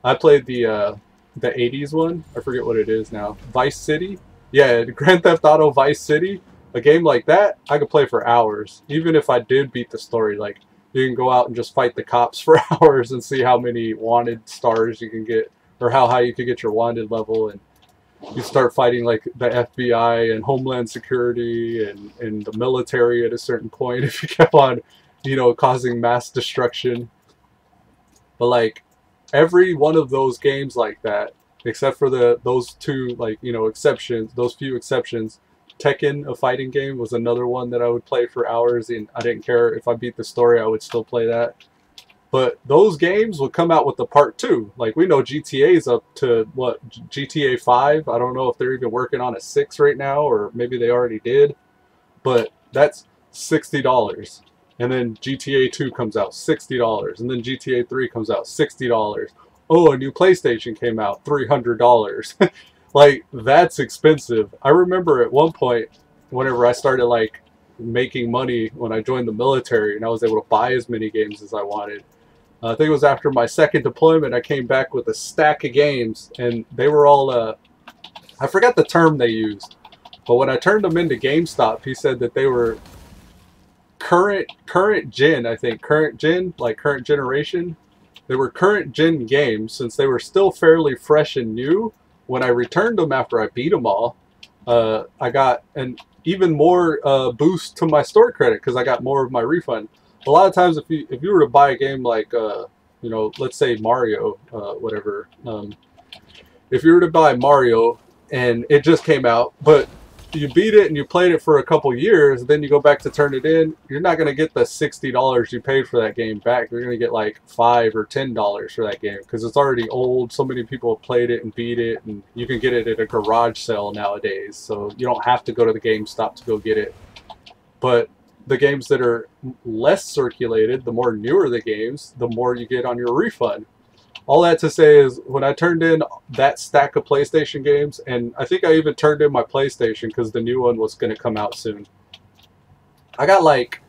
I played the 80s one. I forget what it is now. Vice City? Yeah, Grand Theft Auto Vice City. A game like that, I could play for hours. Even if I did beat the story, like, you can go out and just fight the cops for hours and see how many wanted stars you can get, or how high you can get your wanted level, and you start fighting like the FBI and Homeland Security and the military at a certain point if you kept on, you know, causing mass destruction. But like every one of those games like that, except for those two, like, you know, exceptions, those few exceptions, Tekken, a fighting game, was another one that I would play for hours, and I didn't care if I beat the story, I would still play that. But those games would come out with the part 2. Like, we know GTA's up to, what, GTA 5? I don't know if they're even working on a 6 right now, or maybe they already did. But that's $60. And then GTA 2 comes out, $60. And then GTA 3 comes out, $60. Oh, a new PlayStation came out, $300. Like, that's expensive. I remember at one point, whenever I started, like, making money when I joined the military, and I was able to buy as many games as I wanted. I think it was after my second deployment, I came back with a stack of games, and they were all, I forgot the term they used, but when I turned them into GameStop, he said that they were current gen, I think, current gen, like current generation. They were current gen games, since they were still fairly fresh and new. When I returned them after I beat them all, I got an even more boost to my store credit because I got more of my refund. A lot of times, if you were to buy a game like you know, let's say Mario, whatever, if you were to buy Mario and it just came out, but you beat it and you played it for a couple years, then you go back to turn it in, you're not going to get the $60 you paid for that game back. You're going to get like $5 or $10 for that game because it's already old. So many people have played it and beat it, and you can get it at a garage sale nowadays, so you don't have to go to the GameStop to go get it. But the games that are less circulated, the more newer the games, the more you get on your refund. All that to say is, when I turned in that stack of PlayStation games, and I think I even turned in my PlayStation because the new one was going to come out soon, I got like,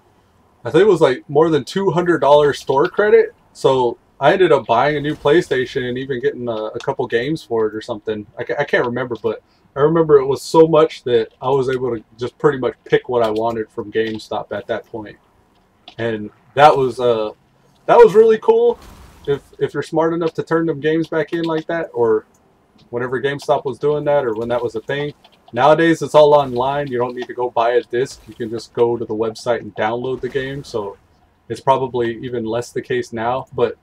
I think it was like more than $200 store credit. So I ended up buying a new PlayStation and even getting a couple games for it or something. I can't remember, but I remember it was so much that I was able to just pretty much pick what I wanted from GameStop at that point. And that was really cool. If you're smart enough to turn them games back in like that, or whenever GameStop was doing that, or when that was a thing. Nowadays, it's all online. You don't need to go buy a disc. You can just go to the website and download the game. So it's probably even less the case now. But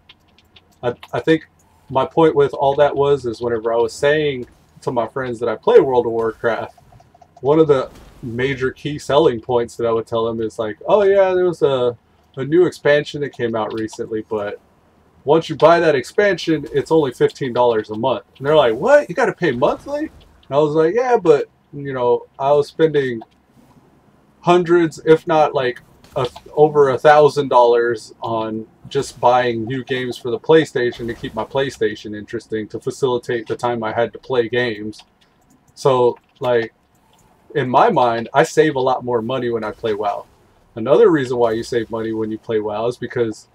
I think my point with all that is whenever I was saying to my friends that I play World of Warcraft, one of the major key selling points that I would tell them is like, oh yeah, there was a new expansion that came out recently, but once you buy that expansion, it's only $15 a month. And they're like, what? You got to pay monthly? And I was like, yeah, but, you know, I was spending hundreds, if not like over $1,000 on just buying new games for the PlayStation to keep my PlayStation interesting, to facilitate the time I had to play games. So, like, in my mind, I save a lot more money when I play WoW. Another reason why you save money when you play WoW is because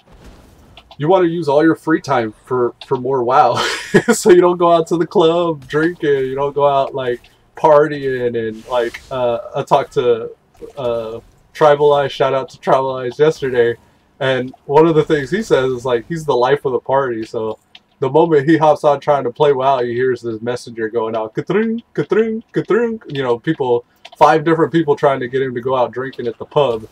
you want to use all your free time for more WoW. So you don't go out to the club drinking, you don't go out like partying, and like I talked to Tribaleyes, shout out to Tribaleyes yesterday, and one of the things he says is like he's the life of the party. So the moment he hops on trying to play WoW, he hears this messenger going out, ka-throom, ka-throom, ka-throom, you know, people, 5 different people trying to get him to go out drinking at the pub.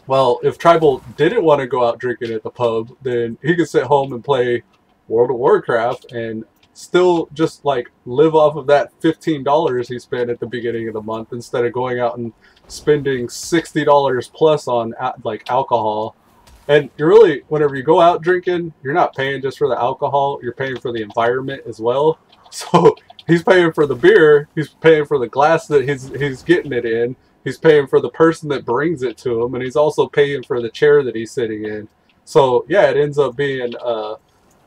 Well, if Tribal didn't want to go out drinking at the pub, then he could sit home and play World of Warcraft and still just like live off of that $15 he spent at the beginning of the month, instead of going out and spending $60 plus on like alcohol. And you're really, whenever you go out drinking, you're not paying just for the alcohol, you're paying for the environment as well. So he's paying for the beer, he's paying for the glass that he's getting it in, he's paying for the person that brings it to him, and he's also paying for the chair that he's sitting in. So yeah, it ends up being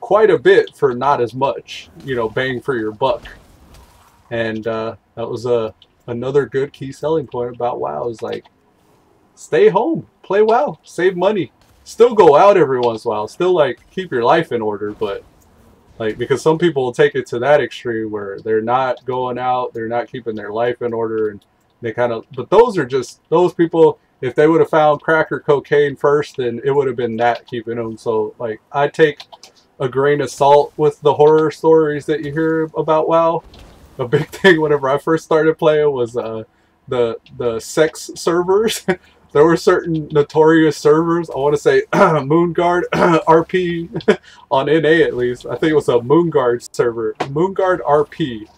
quite a bit for not as much, you know, bang for your buck. And that was another good key selling point about WoW, is like, stay home, play WoW, save money, still go out every once in a while, still like keep your life in order, but like, because some people will take it to that extreme where they're not going out, they're not keeping their life in order, and they kind of, but those are just, those people, if they would have found crack or cocaine first, then it would have been that keeping them. So like, I take a grain of salt with the horror stories that you hear about WoW. A big thing whenever I first started playing was the sex servers. There were certain notorious servers. I want to say Moonguard RP on NA at least. I think it was a Moonguard server, Moonguard RP.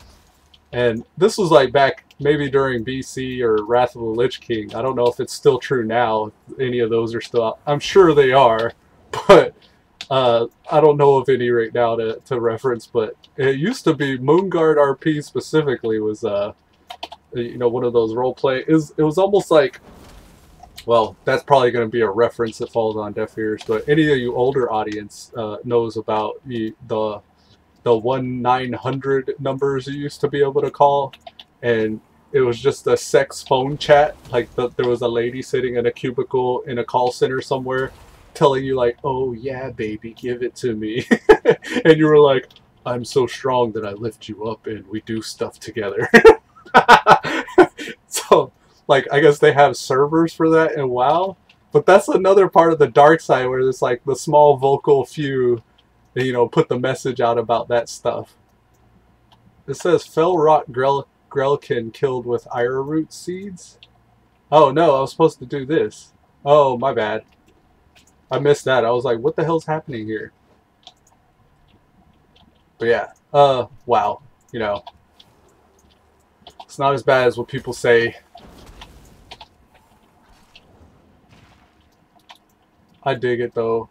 And this was like back maybe during BC or Wrath of the Lich King. I don't know if it's still true now. If any of those are still out. I'm sure they are, but I don't know of any right now to reference. But it used to be Moonguard RP specifically was you know, one of those role play. It was almost like well, that's probably going to be a reference that falls on deaf ears. But any of you older audience knows about the 1-900 numbers you used to be able to call, and it was just a sex phone chat. Like there was a lady sitting in a cubicle in a call center somewhere, telling you like, "Oh yeah, baby, give it to me," and you were like, "I'm so strong that I lift you up and we do stuff together." So, like, I guess they have servers for that in WoW, but that's another part of the dark side where there's like the small vocal few that, you know, put the message out about that stuff. It says Fell Rot Grelkin killed with arrowroot seeds. Oh no, I was supposed to do this. Oh, my bad. I missed that. I was like, what the hell's happening here? But yeah, wow. You know, it's not as bad as what people say. I dig it though.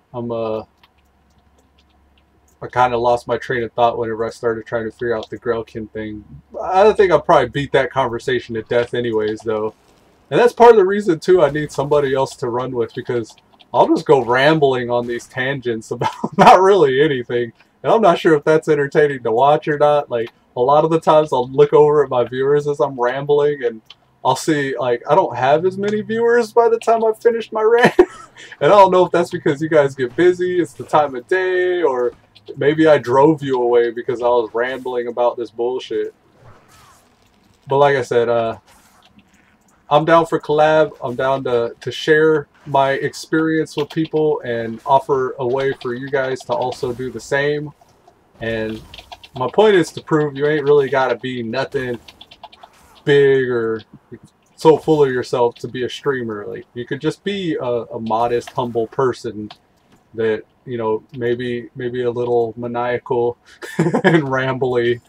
I kind of lost my train of thought whenever I started trying to figure out the Grelkin thing. I think I'll probably beat that conversation to death anyways though. And that's part of the reason too I need somebody else to run with, because I'll just go rambling on these tangents about not really anything. And I'm not sure if that's entertaining to watch or not. Like, a lot of the times I'll look over at my viewers as I'm rambling and I'll see, like, I don't have as many viewers by the time I've finished my rant. And I don't know if that's because you guys get busy, it's the time of day, or maybe I drove you away because I was rambling about this bullshit. But like I said, I'm down for collab. I'm down to share my experience with people and offer a way for you guys to also do the same. And my point is to prove you ain't really got to be nothing big or so full of yourself to be a streamer. Like, you could just be a modest, humble person that, you know, maybe a little maniacal and rambly.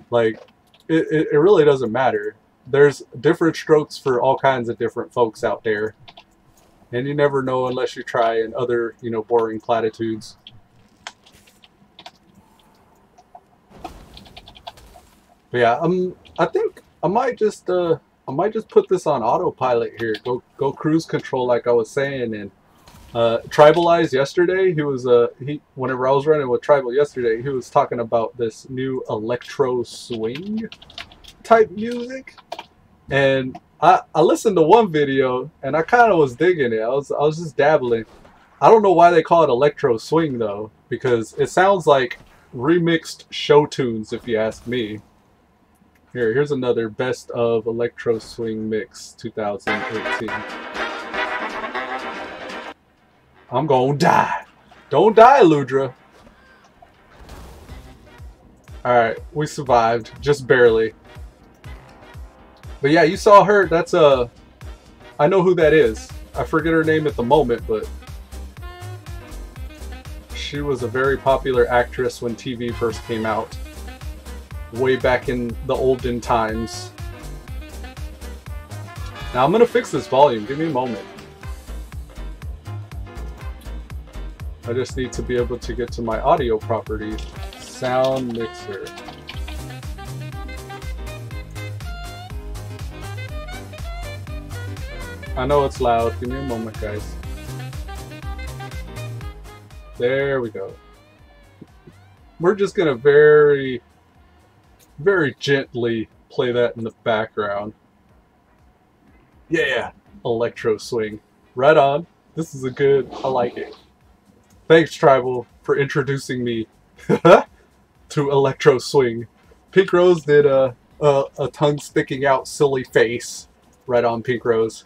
Like, it really doesn't matter. There's different strokes for all kinds of different folks out there, and you never know unless you try, and other, you know, boring platitudes. But yeah, I think I might just put this on autopilot here. Go cruise control like I was saying. And Tribaleyes yesterday, whenever I was running with Tribal yesterday, he was talking about this new electro swing type music, and I listened to one video and I kind of was digging it. I was just dabbling. I don't know why they call it electro swing though, because it sounds like remixed show tunes, if you ask me. Here's another best of electro swing mix 2018. I'm gonna die. Don't die, Ludra. Alright, we survived, just barely. But yeah, you saw her. That's I know who that is. I forget her name at the moment, but she was a very popular actress when TV first came out, way back in the olden times. Now I'm gonna fix this volume. Give me a moment. I just need to be able to get to my audio properties. Sound mixer. I know it's loud. Give me a moment, guys. There we go. We're just gonna very, very gently play that in the background. Yeah, electro swing. Right on. This is a good, I like it. Thanks, Tribal, for introducing me to electro swing. Pink Rose did a tongue sticking out silly face. Right on, Pink Rose.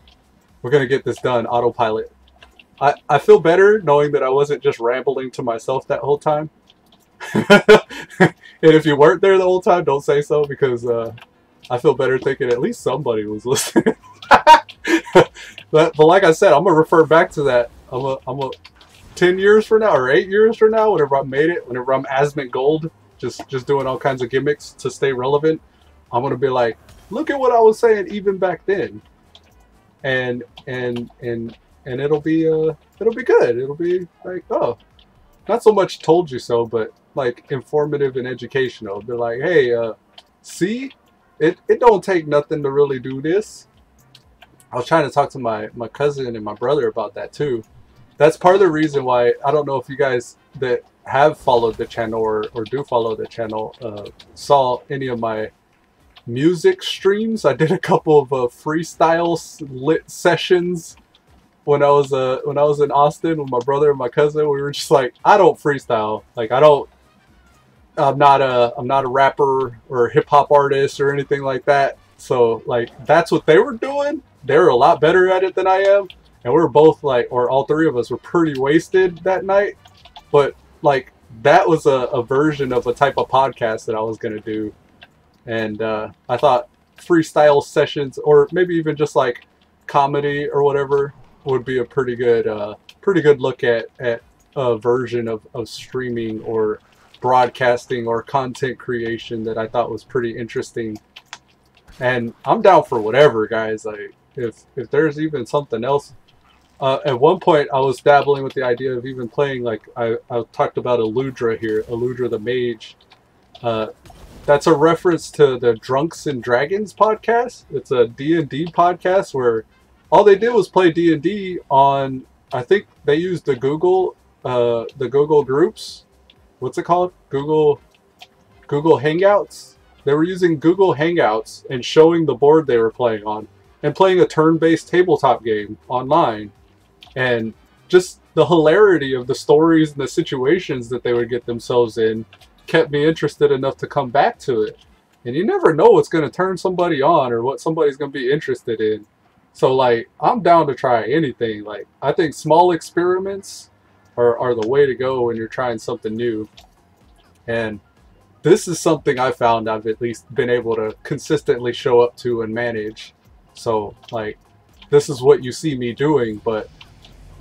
We're gonna get this done, autopilot. I feel better knowing that I wasn't just rambling to myself that whole time. And if you weren't there the whole time, don't say so, because I feel better thinking at least somebody was listening. But like I said, I'm gonna refer back to that. I'm a 10 years from now or 8 years from now, whenever I made it, whenever I'm Asmit Gold, just doing all kinds of gimmicks to stay relevant, I'm gonna be like, look at what I was saying even back then. And it'll be good. It'll be like, oh, not so much told you so, but like informative and educational. Be like, hey, see, it don't take nothing to really do this. I was trying to talk to my cousin and my brother about that too. That's part of the reason why I don't know if you guys that have followed the channel or do follow the channel saw any of my music streams. I did a couple of freestyle lit sessions when I was in Austin with my brother and my cousin. We were just like, I don't freestyle. Like I'm not a rapper or a hip hop artist or anything like that. So like that's what they were doing. They were a lot better at it than I am. And we were both like, or all three of us were pretty wasted that night. But like that was a version of a type of podcast that I was gonna do. And I thought freestyle sessions or maybe even just like comedy or whatever would be a pretty good look at a version of streaming or broadcasting or content creation that I thought was pretty interesting. And I'm down for whatever, guys. Like if there's even something else. At one point, I was dabbling with the idea of even playing, like, I talked about Eludra here, Eludra the Mage. That's a reference to the Drunks and Dragons podcast. It's a D&D podcast where all they did was play D&D on, I think they used the Google Groups. What's it called? Google Hangouts. They were using Google Hangouts and showing the board they were playing on and playing a turn-based tabletop game online. And just the hilarity of the stories and the situations that they would get themselves in kept me interested enough to come back to it. And you never know what's going to turn somebody on or what somebody's going to be interested in. So, like, I'm down to try anything. Like, I think small experiments are the way to go when you're trying something new. And this is something I found I've at least been able to consistently show up to and manage. So, like, this is what you see me doing, but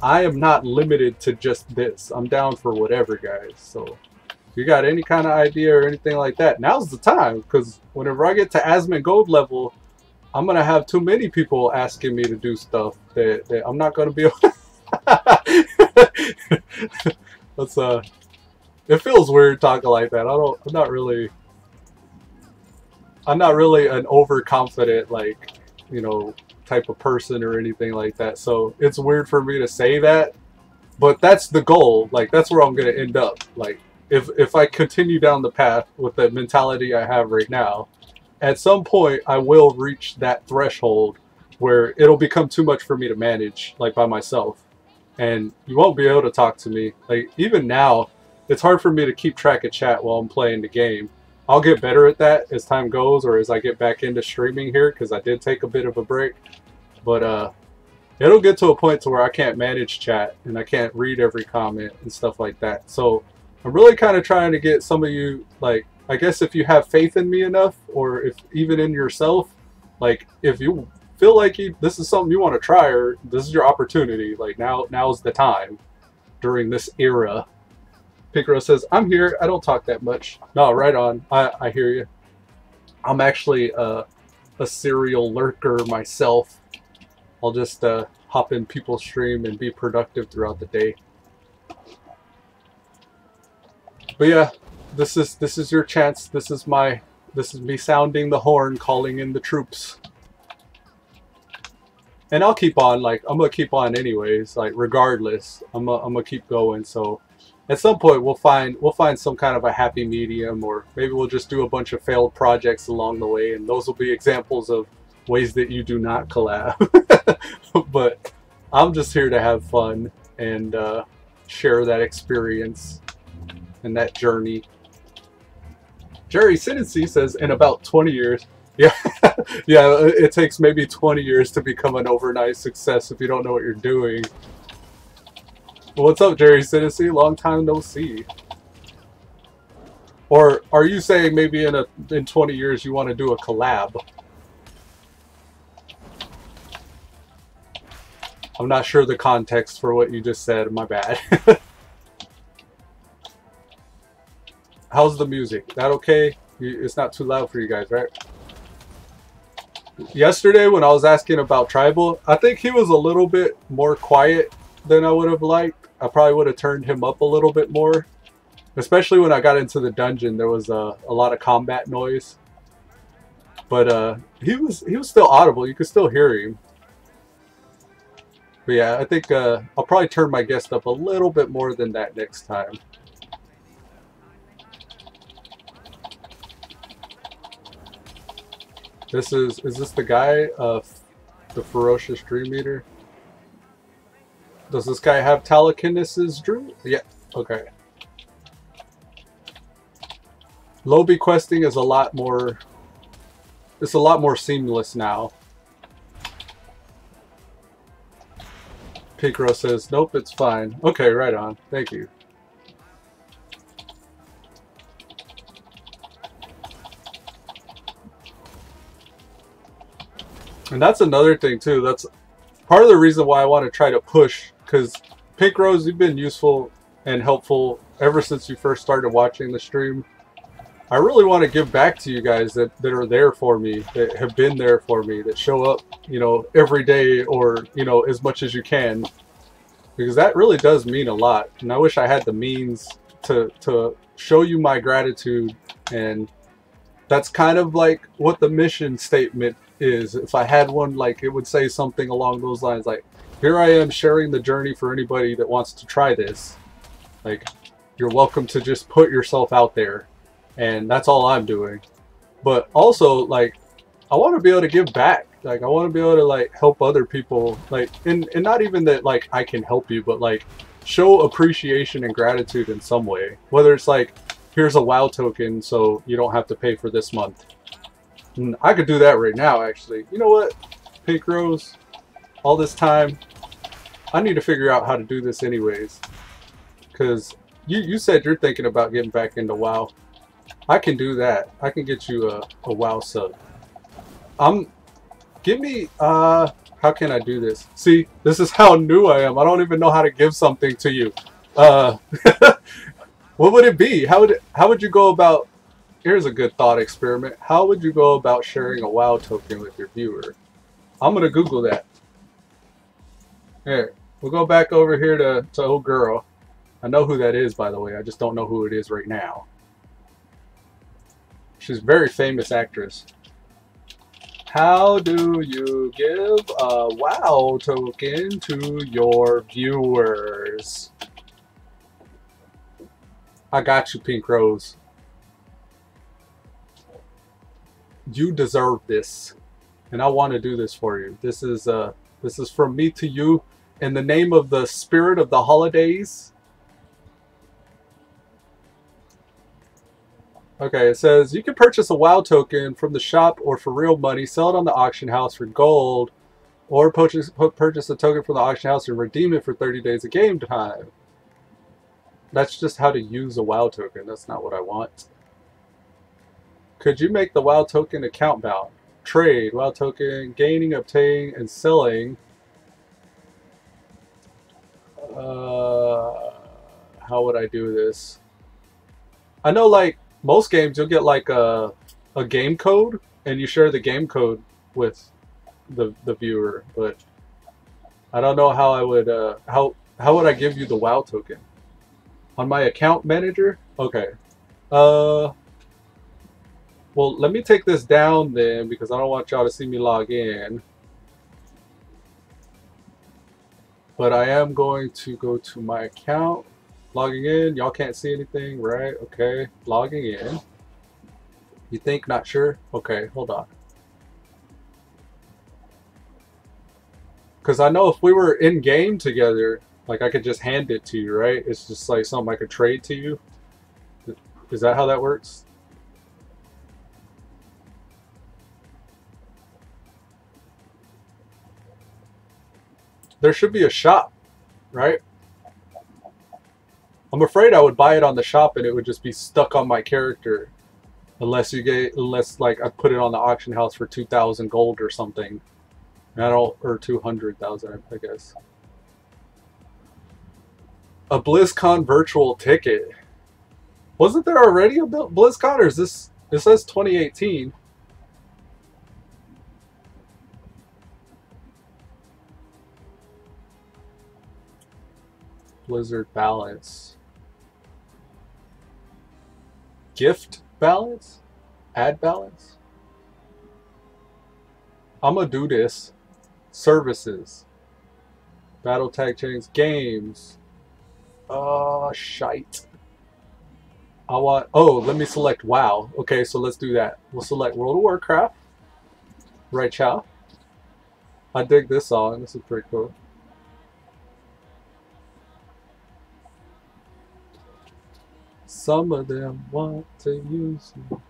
I am not limited to just this. I'm down for whatever, guys. So if you got any kind of idea or anything like that, now's the time. Because whenever I get to Asmon Gold level, I'm going to have too many people asking me to do stuff that I'm not going to be able to... It feels weird talking like that. I'm not really an overconfident, like, you know, type of person or anything like that. So it's weird for me to say that, but that's the goal. Like, that's where I'm going to end up. Like, if I continue down the path with the mentality I have right now, at some point I will reach that threshold where it'll become too much for me to manage, like, by myself. And you won't be able to talk to me. Like, even now, it's hard for me to keep track of chat while I'm playing the game. I'll get better at that as time goes, or as I get back into streaming here, because I did take a bit of a break. But it'll get to a point to where I can't manage chat, and I can't read every comment and stuff like that. So I'm really kind of trying to get some of you, like, I guess if you have faith in me enough, or if even in yourself, like, if you feel like this is something you want to try, or this is your opportunity, like, now's the time during this era. Picaro says, I'm here. I don't talk that much. No, right on. I hear you. I'm actually a serial lurker myself. I'll just hop in people's stream and be productive throughout the day. But yeah, this is your chance. This is me sounding the horn, calling in the troops. And I'll keep on. Like, I'm gonna keep on anyways. Like, regardless, I'm gonna keep going. So at some point we'll find some kind of a happy medium, or maybe we'll just do a bunch of failed projects along the way, and those will be examples of ways that you do not collab. But I'm just here to have fun and share that experience and that journey. Jerry Sinancy says, in about 20 years. Yeah, yeah, it takes maybe 20 years to become an overnight success if you don't know what you're doing. What's up, Jerry Sinancy? Long time no see. Or are you saying maybe in 20 years you want to do a collab? I'm not sure the context for what you just said. My bad. How's the music? That okay? It's not too loud for you guys, right? Yesterday when I was asking about Tribal, I think he was a little bit more quiet than I would have liked. I probably would have turned him up a little bit more. Especially when I got into the dungeon, there was a lot of combat noise. But he was still audible. You could still hear him. But yeah, I think I'll probably turn my guest up a little bit more than that next time. Is this the guy the ferocious Dream Eater? Does this guy have telekinesis dream? Yeah, okay. Lobby questing is a lot more, it's a lot more seamless now. Picro says, nope, it's fine. Okay, right on. Thank you. And that's another thing too. That's part of the reason why I want to try to push, because Pink Rose, you've been useful and helpful ever since you first started watching the stream. I really want to give back to you guys that are there for me, that have been there for me, that show up, you know, every day or, you know, as much as you can. Because that really does mean a lot. And I wish I had the means to show you my gratitude. And that's kind of like what the mission statement is. If I had one, like, it would say something along those lines, like, here I am sharing the journey for anybody that wants to try this. Like, you're welcome to just put yourself out there. And that's all I'm doing. But also, like, I want to be able to give back. Like, I want to be able to, like, help other people. Like, and not even that, like, I can help you, but, like, show appreciation and gratitude in some way. Whether it's, like, here's a WoW token so you don't have to pay for this month. And I could do that right now, actually. You know what, Pink Rose? All this time, I need to figure out how to do this anyways. Because you said you're thinking about getting back into WoW. I can do that. I can get you a WoW sub. Give me, how can I do this? See, this is how new I am. I don't even know how to give something to you. What would it be? How would you go about, here's a good thought experiment. How would you go about sharing a WoW token with your viewer? I'm going to Google that. Here, we'll go back over here to old girl. I know who that is, by the way. I just don't know who it is right now. She's a very famous actress. How do you give a WoW token to your viewers? I got you, Pink Rose. You deserve this. And I want to do this for you. This is from me to you in the name of the spirit of the holidays. Okay, it says you can purchase a WoW token from the shop or for real money, sell it on the auction house for gold, or purchase a token from the auction house and redeem it for 30 days of game time. That's just how to use a WoW token. That's not what I want. Could you make the WoW token account bound? Trade, WoW token, gaining, obtaining, and selling. How would I do this? I know, like, most games you'll get like a game code and you share the game code with the viewer, but I don't know how I would how would I give you the WoW token? On my account manager? Okay. Well, let me take this down then because I don't want y'all to see me log in. But I am going to go to my account. Logging in, y'all can't see anything, right? Okay, logging in. You think not sure? Okay, hold on. Because I know if we were in game together, like I could just hand it to you, right? It's just like something I could trade to you. Is that how that works? There should be a shop, right? I'm afraid I would buy it on the shop and it would just be stuck on my character. Unless like I put it on the auction house for 2,000 gold or something. Or 200,000, I guess. A BlizzCon virtual ticket. Wasn't there already a BlizzCon, or is this, it says 2018. Blizzard balance. Gift balance? Ad balance? I'm gonna do this. Services. Battle tag chains. Games. Shite. I want... Oh, let me select WoW. Okay, so let's do that. We'll select World of Warcraft. Right, chow. I dig this song. This is pretty cool. Some of them want to use you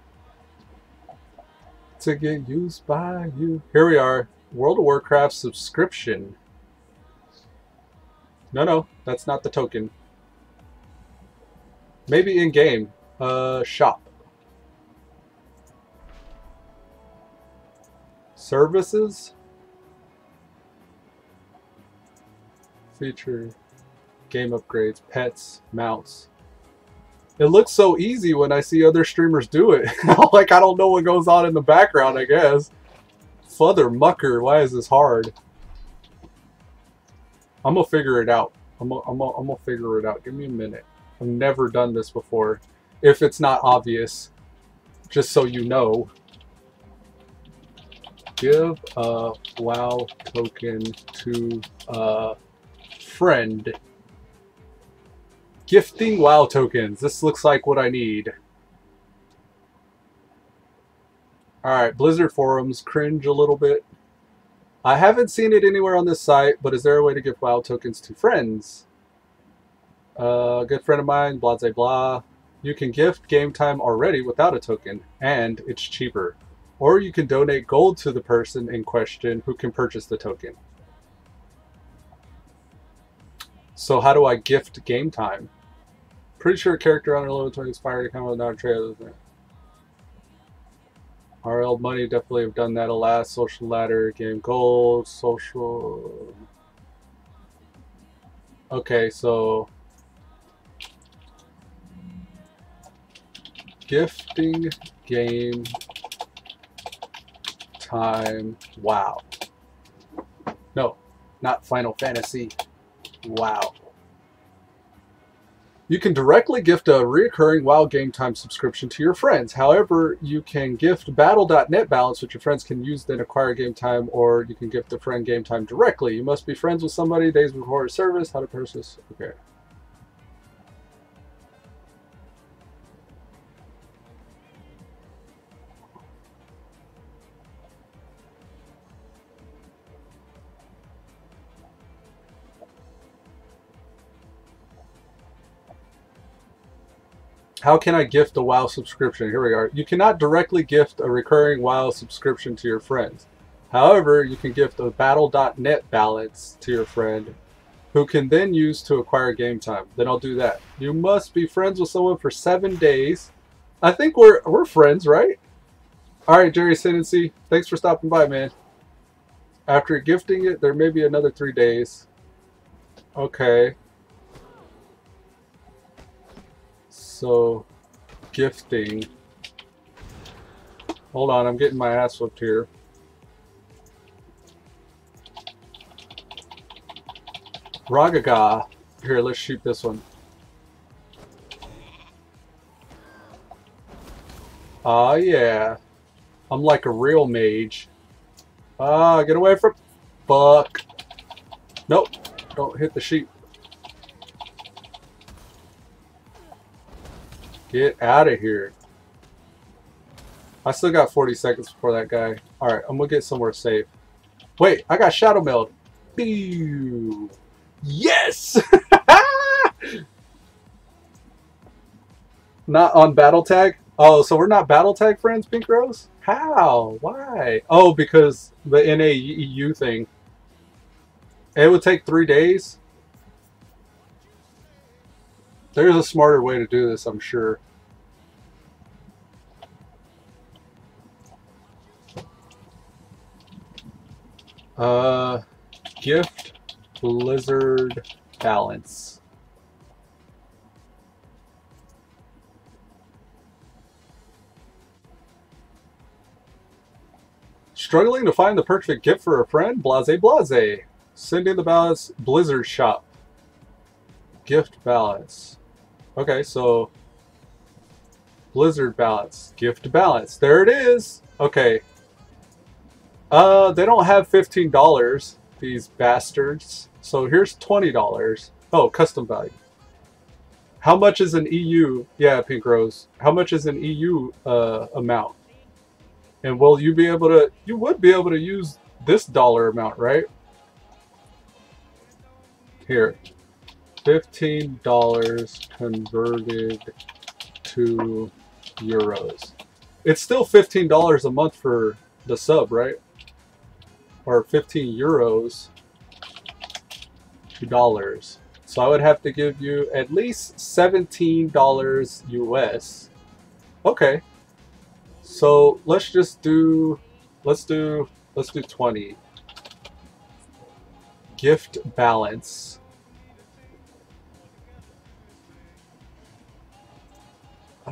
to get used by you. Here we are. World of Warcraft subscription. No, that's not the token. Maybe in game. Shop. Services. Feature. Game upgrades. Pets. Mounts. It looks so easy when I see other streamers do it. Like, I don't know what goes on in the background, I guess. Father mucker, why is this hard? I'm gonna figure it out. I'm gonna figure it out. Give me a minute. I've never done this before. If it's not obvious, just so you know. Give a WoW token to a friend. Gifting WoW tokens. This looks like what I need. Alright, Blizzard forums. Cringe a little bit. I haven't seen it anywhere on this site, but is there a way to give WoW tokens to friends? A good friend of mine, blah blah blah. You can gift game time already without a token, and it's cheaper. Or you can donate gold to the person in question who can purchase the token. So how do I gift game time? Pretty sure a character on a level 20 expired account without a trailer. RL money definitely have done that. Alas, social ladder, game gold, social. Okay, so gifting game time. Wow. No, not Final Fantasy. Wow. You can directly gift a recurring WoW Game Time subscription to your friends. However, you can gift Battle.net balance, which your friends can use then acquire Game Time, or you can gift a friend Game Time directly. You must be friends with somebody days before a service. How to purchase? Okay. How can I gift a WoW subscription? Here we are. You cannot directly gift a recurring WoW subscription to your friends. However, you can gift a Battle.net balance to your friend who can then use to acquire game time. Then I'll do that. You must be friends with someone for 7 days. I think we're friends, right? Alright, Jerry Sinancy, thanks for stopping by, man. After gifting it, there may be another 3 days. Okay. So, gifting. Hold on, I'm getting my ass whipped here. Ragaga. Here, let's shoot this one. Ah, yeah. I'm like a real mage. Ah, get away from... Fuck. Nope. Don't hit the sheep. Get out of here. I still got 40 seconds before that guy. Alright, I'm gonna get somewhere safe. Wait, I got shadow mailed. Pew. Yes! Not on battle tag? Oh, so we're not battle tag friends, Pink Rose? How? Why? Oh, because the NAEU thing. It would take 3 days. There's a smarter way to do this, I'm sure. Gift Blizzard balance. Struggling to find the perfect gift for a friend? Blase blase. Send in the balance Blizzard shop. Gift balance. Okay, so Blizzard balance. Gift balance. There it is. Okay. They don't have $15, these bastards. So here's $20. Oh, custom value. How much is an EU? Yeah, Pink Rose. How much is an EU amount? And will you be able to? You would be able to use this dollar amount, right? Here, $15 converted to euros. It's still $15 a month for the sub, right? Or 15 euros to dollars. So I would have to give you at least $17 US. Okay. So let's just do, let's do 20. Gift balance. I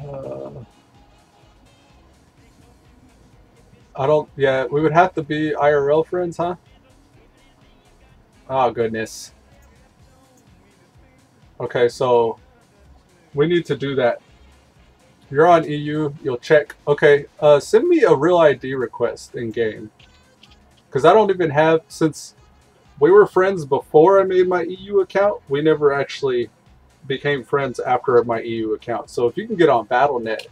don't, yeah, we would have to be IRL friends, huh? Oh, goodness. Okay, so we need to do that. You're on EU, you'll check. Okay, send me a real ID request in game. Because I don't even have, since we were friends before I made my EU account, we never actually became friends after my EU account. So if you can get on BattleNet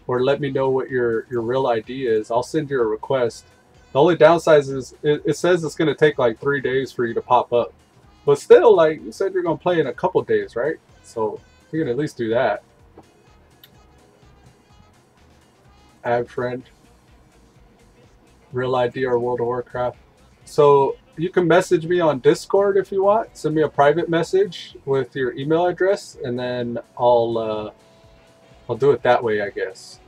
or let me know what your real ID is, I'll send you a request. The only downside is it says it's going to take like 3 days for you to pop up. But still, like you said, you're going to play in a couple days, right? So you can at least do that. Add friend. Real ID or World of Warcraft. So you can message me on Discord if you want. Send me a private message with your email address, and then I'll do it that way, I guess.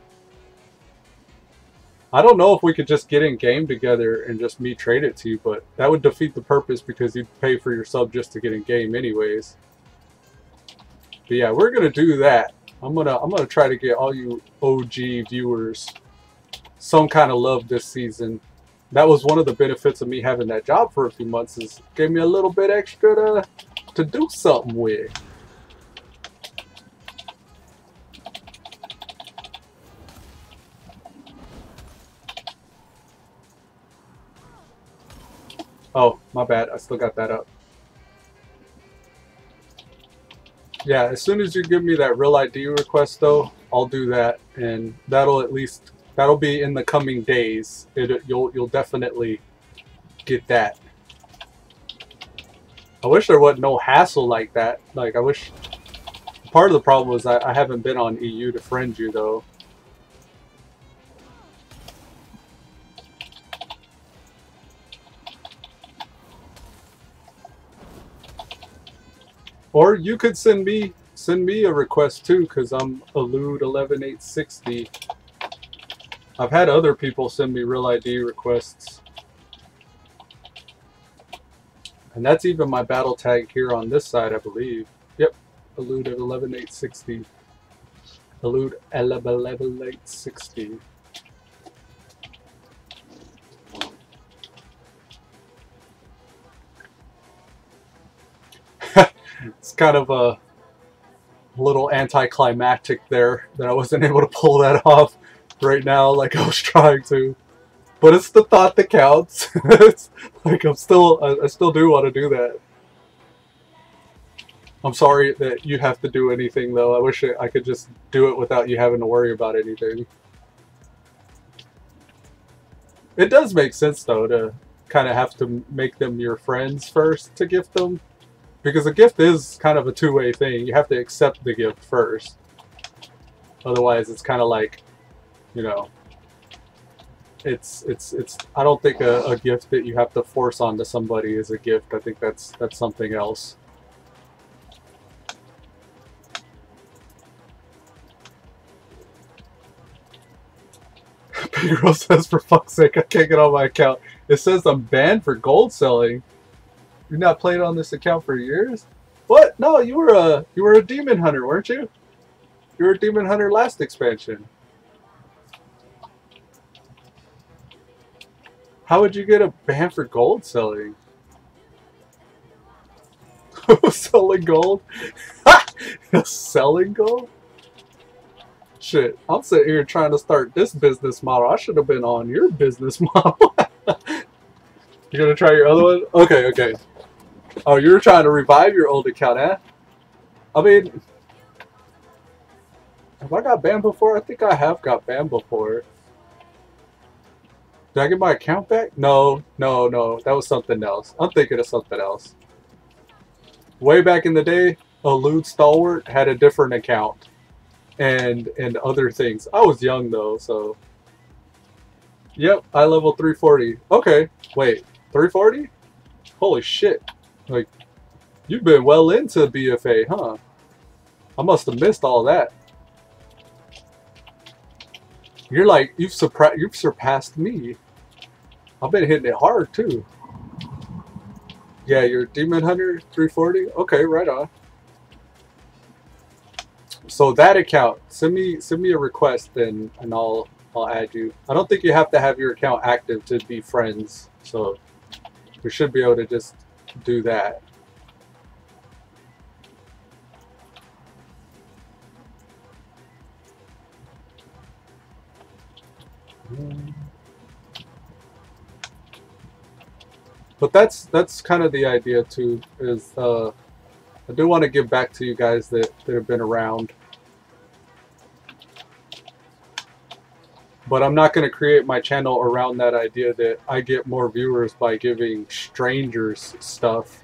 I don't know if we could just get in game together and just me trade it to you, but that would defeat the purpose because you'd pay for your sub just to get in game anyways. But yeah, we're gonna do that. I'm gonna try to get all you OG viewers some kind of love this season. That was one of the benefits of me having that job for a few months, is gave me a little bit extra to do something with. Oh, my bad. I still got that up. Yeah, as soon as you give me that real ID request, though, I'll do that, and that'll be in the coming days. You'll definitely get that. I wish there wasn't no hassle like that. Like, I wish. Part of the problem was I haven't been on EU to friend you, though. Or you could send me a request too, because I'm Elude 11860. I've had other people send me real ID requests. And that's even my battle tag here on this side, I believe. Yep, Elude 11860. Elude 11860. It's kind of a little anticlimactic there that I wasn't able to pull that off right now like I was trying to. But it's the thought that counts. It's like I still do want to do that. I'm sorry that you have to do anything though. I wish I could just do it without you having to worry about anything. It does make sense though to kind of have to make them your friends first to gift them. Because a gift is kind of a two-way thing. You have to accept the gift first. Otherwise, it's kind of like, you know, it's. I don't think a gift that you have to force onto somebody is a gift. I think that's something else. Big Girl says, for fuck's sake, I can't get on my account. It says I'm banned for gold selling. You've not played on this account for years? What? No, you were a demon hunter, weren't you? You were a demon hunter last expansion. How would you get a ban for gold selling? Selling gold? Selling gold? Shit, I'm sitting here trying to start this business model. I should have been on your business model. You gonna try your other one? Okay, okay. Oh, you were trying to revive your old account, eh? I mean, have I got banned before? I think I have got banned before. Did I get my account back? No, no, no. That was something else. I'm thinking of something else. Way back in the day, Elude Stalwart had a different account. And other things. I was young though, so... Yep, I level 340. Okay, wait. 340? Holy shit. Like, you've been well into BFA, huh? I must have missed all that. You're like, you've surpassed me. I've been hitting it hard too. Yeah, you're Demon Hunter 340? Okay, right on. So that account, send me a request and I'll add you. I don't think you have to have your account active to be friends, so we should be able to just do that. But that's kind of the idea too, is I do want to give back to you guys that have been around. But I'm not going to create my channel around that idea that I get more viewers by giving strangers stuff.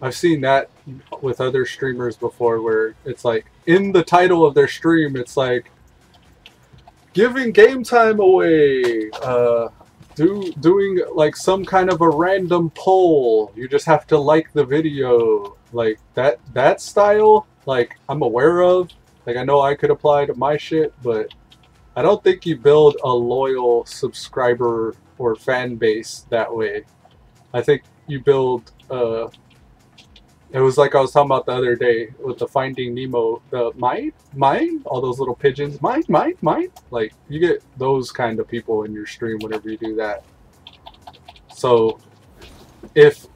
I've seen that with other streamers before where it's like, in the title of their stream, it's like, giving game time away, doing like some kind of a random poll. You just have to like the video. Like that style, like I'm aware of. Like I know I could apply to my shit, but I don't think you build a loyal subscriber or fan base that way. I think you build, it was like I was talking about the other day with the Finding Nemo, the mine, all those little pigeons, mine. Like, you get those kind of people in your stream whenever you do that. So, if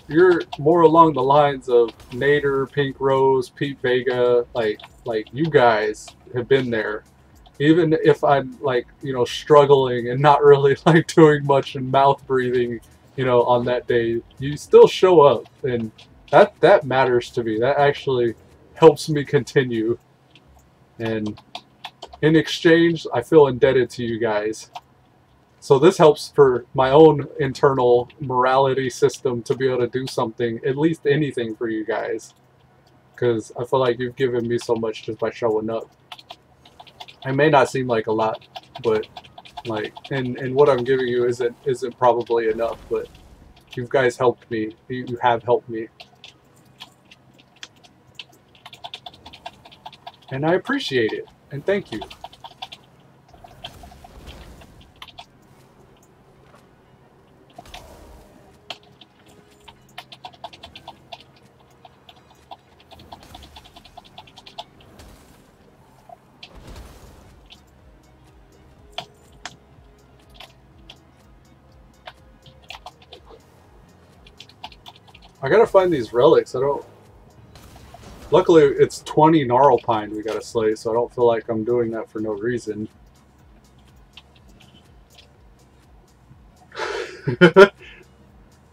you're more along the lines of Nader, Pink Rose, Pete Vega, like you guys have been there. Even if I'm like, you know, struggling and not really like doing much and mouth breathing, you know, on that day, you still show up, and that matters to me. That actually helps me continue. And in exchange, I feel indebted to you guys. So this helps for my own internal morality system to be able to do something, at least anything for you guys. Because I feel like you've given me so much just by showing up. It may not seem like a lot, but like, and what I'm giving you isn't probably enough, but you guys helped me. You have helped me. And I appreciate it. And thank you. I gotta find these relics. I don't... Luckily, it's 20 Gnarlpine we gotta slay, so I don't feel like I'm doing that for no reason.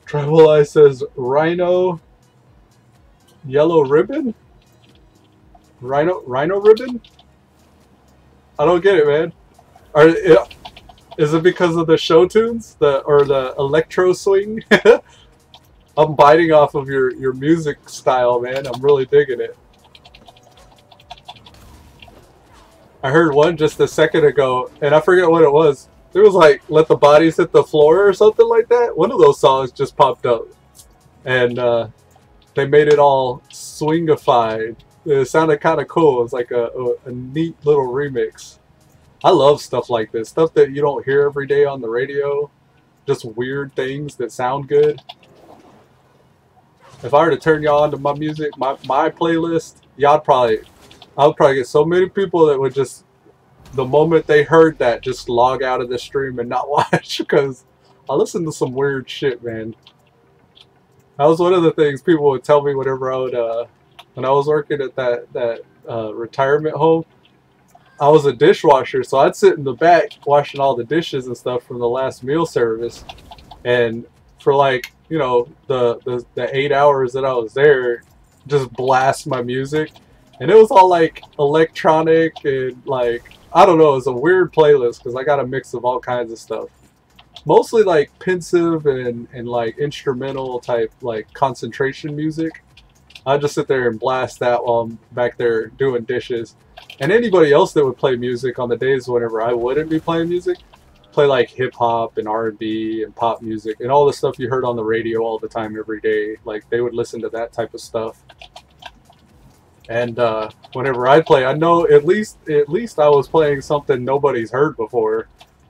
Tribaleyes says, Rhino... Yellow ribbon? Rhino ribbon? I don't get it, man. Is it because of the show tunes? Or the electro swing? I'm biting off of your music style, man. I'm really digging it. I heard one just a second ago, and I forget what it was. It was like, Let the Bodies Hit the Floor or something like that. One of those songs just popped up. And they made it all swingified. It sounded kind of cool. It's like a neat little remix. I love stuff like this. Stuff that you don't hear every day on the radio. Just weird things that sound good. If I were to turn y'all onto my music, my playlist, I would probably get so many people that would just, the moment they heard that, just log out of the stream and not watch, because I listen to some weird shit, man. That was one of the things people would tell me whenever I would, when I was working at that retirement home. I was a dishwasher, so I'd sit in the back washing all the dishes and stuff from the last meal service, and for like, you know, the 8 hours that I was there, just blast my music. And it was all like electronic and like, I don't know, it was a weird playlist because I got a mix of all kinds of stuff. Mostly like pensive and like instrumental type like concentration music. I just sit there and blast that while I'm back there doing dishes. And anybody else that would play music on the days whenever I wouldn't be playing music, play like hip hop and R&B and pop music and all the stuff you heard on the radio all the time every day. Like they would listen to that type of stuff. And whenever I play, I know at least I was playing something nobody's heard before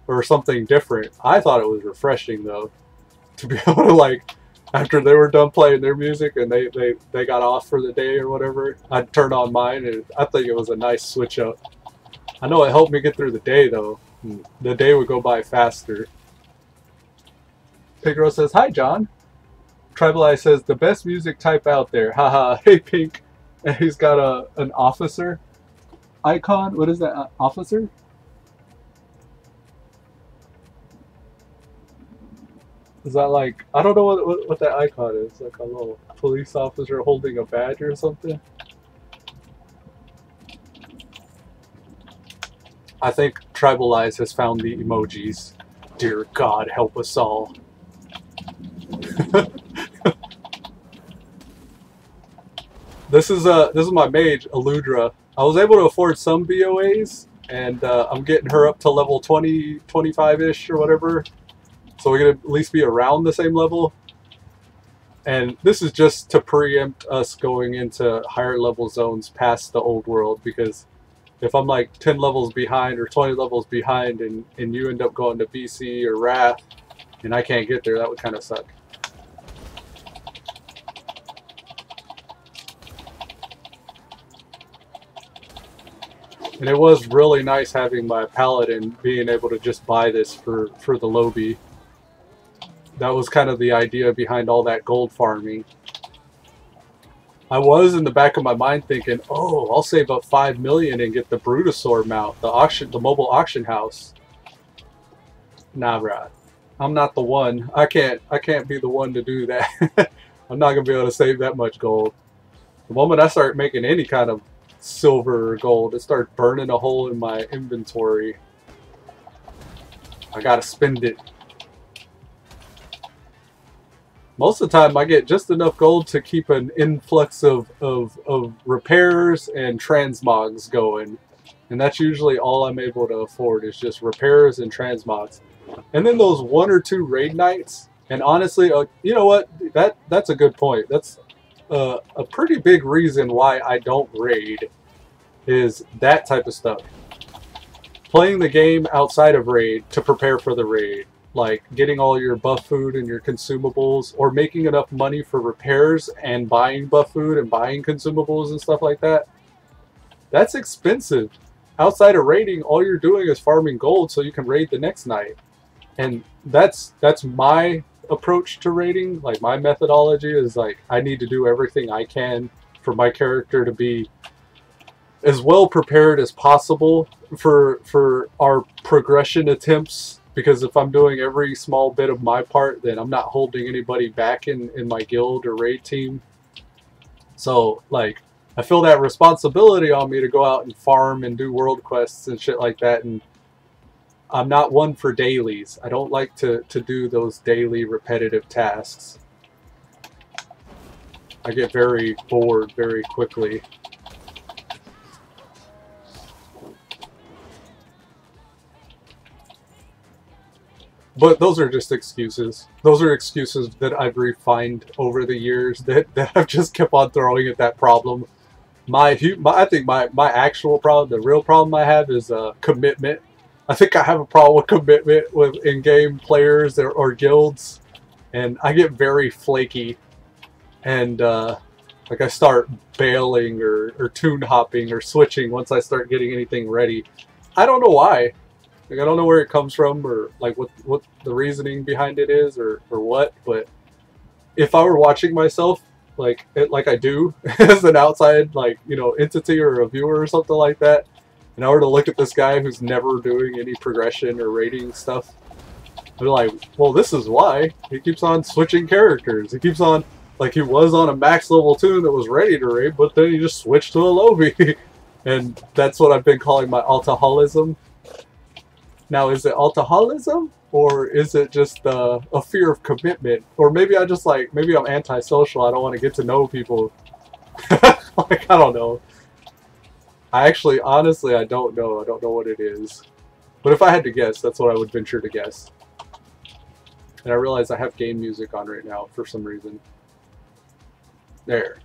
or something different. I thought it was refreshing though to be able to, like, after they were done playing their music and they got off for the day or whatever, I'd turn on mine, and I think it was a nice switch up. I know it helped me get through the day though. The day would go by faster. Pigro says, "Hi John." Tribaleyes says, "The best music type out there." Haha. Hey Pink. And he's got an officer icon. What is that? Officer? Is that like, I don't know what that icon is. Like a little police officer holding a badge or something? I think Tribaleyes has found the emojis. Dear God, help us all. This is my mage, Eludra. I was able to afford some BOAs, and I'm getting her up to level 20, 25-ish or whatever. So we can at least be around the same level. And this is just to preempt us going into higher level zones past the old world, because if I'm like 10 levels behind or 20 levels behind and you end up going to BC or Wrath and I can't get there, that would kind of suck. And it was really nice having my paladin being able to just buy this for the lobby. That was kind of the idea behind all that gold farming. I was in the back of my mind thinking, oh, I'll save up 5 million and get the Brutosaur mount, the mobile auction house. Nah, bruh. I'm not the one. I can't be the one to do that. I'm not gonna be able to save that much gold. The moment I start making any kind of silver or gold, it starts burning a hole in my inventory. I gotta spend it. Most of the time I get just enough gold to keep an influx of repairs and transmogs going. And that's usually all I'm able to afford, is just repairs and transmogs. And then those 1 or 2 raid nights. And honestly, you know what? That's a good point. That's a pretty big reason why I don't raid, is that type of stuff. Playing the game outside of raid to prepare for the raid. Like getting all your buff food and your consumables, or making enough money for repairs and buying buff food and buying consumables and stuff like that. That's expensive. Outside of raiding, all you're doing is farming gold so you can raid the next night. And that's my approach to raiding. Like, my methodology is like, I need to do everything I can for my character to be as well prepared as possible for our progression attempts. Because if I'm doing every small bit of my part, then I'm not holding anybody back in my guild or raid team. So, like, I feel that responsibility on me to go out and farm and do world quests and shit like that. And I'm not one for dailies. I don't like to do those daily repetitive tasks. I get very bored very quickly. But those are just excuses. Those are excuses that I've refined over the years that I've just kept on throwing at that problem. I think my actual problem, the real problem I have, is commitment. I think I have a problem with commitment with in-game players or guilds. And I get very flaky. And like I start bailing or tune hopping or switching once I start getting anything ready. I don't know why. Like, I don't know where it comes from, or like what the reasoning behind it is, or what. But if I were watching myself like I do as an outside, like, you know, entity or a viewer or something like that, and I were to look at this guy who's never doing any progression or rating stuff, They're like, well, this is why. He keeps on switching characters. He keeps on, like he was on a max level tune that was ready to raid, but then he just switched to a lobby. And that's what I've been calling my alcoholism. Now, is it alcoholism? Or is it just a fear of commitment? Or maybe I just like, maybe I'm antisocial. I don't want to get to know people. Like, I don't know. I actually, honestly, I don't know. I don't know what it is. But if I had to guess, that's what I would venture to guess. And I realize I have game music on right now for some reason. There.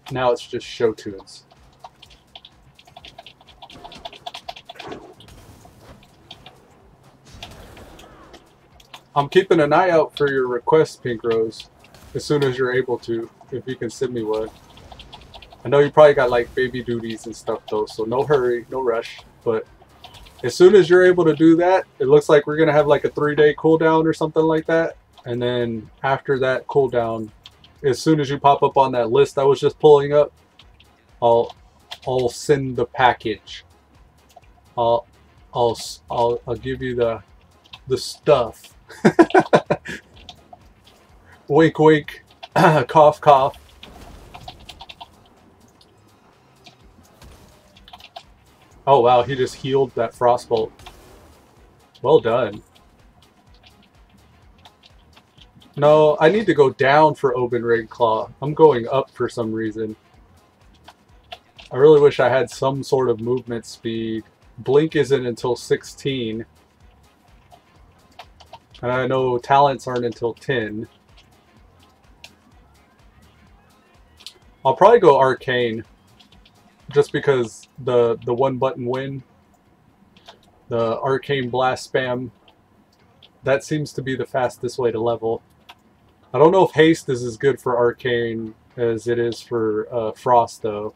Now it's just show tunes. I'm keeping an eye out for your requests, Pink Rose, as soon as you're able to, if you can send me one. I know you probably got like baby duties and stuff though, so no hurry, no rush. But as soon as you're able to do that, it looks like we're gonna have like a 3-day cooldown or something like that. And then after that cooldown, as soon as you pop up on that list I was just pulling up, I'll send the package. I'll give you the stuff. Wink, wink. Cough, cough. Oh wow, he just healed that frostbolt. Well done. No, I need to go down for Open Raid Claw. I'm going up for some reason. I really wish I had some sort of movement speed. Blink isn't until 16. And I know talents aren't until 10. I'll probably go Arcane. Just because the one button win. The Arcane Blast spam. That seems to be the fastest way to level. I don't know if Haste is as good for Arcane as it is for Frost though.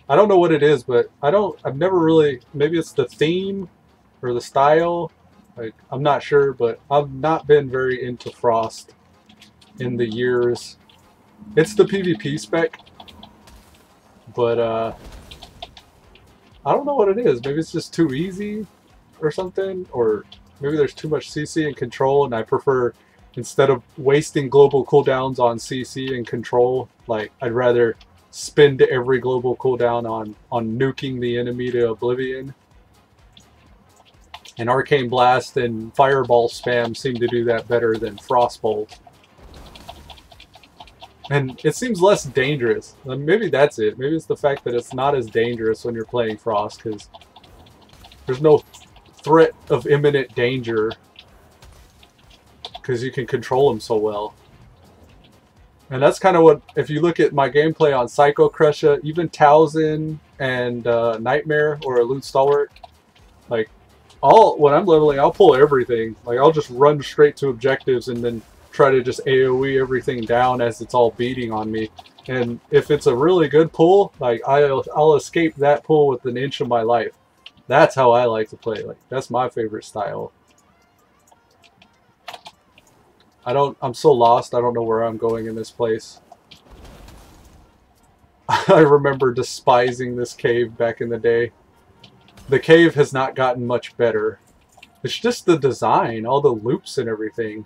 I don't know what it is, but I've never really, maybe it's the theme or the style. Like, I'm not sure, but I've not been very into Frost in the years. It's the PvP spec, but I don't know what it is. Maybe it's just too easy or something, or maybe there's too much CC and control, and I prefer, instead of wasting global cooldowns on CC and control, like I'd rather spend every global cooldown on nuking the enemy to oblivion. And Arcane Blast and Fireball spam seem to do that better than Frostbolt. And it seems less dangerous. Maybe that's it. Maybe it's the fact that it's not as dangerous when you're playing Frost, because there's no threat of imminent danger because you can control them so well. And that's kind of what, if you look at my gameplay on Psycho Crusher, even Towson and Nightmare or Elude Stalwart, like, when I'm leveling, I'll pull everything. Like, I'll just run straight to objectives and then try to just AoE everything down as it's all beating on me. And if it's a really good pull, like, I'll escape that pull with an inch of my life. That's how I like to play. Like, that's my favorite style. I'm so lost, I don't know where I'm going in this place. I remember despising this cave back in the day. The cave has not gotten much better. It's just the design, all the loops and everything.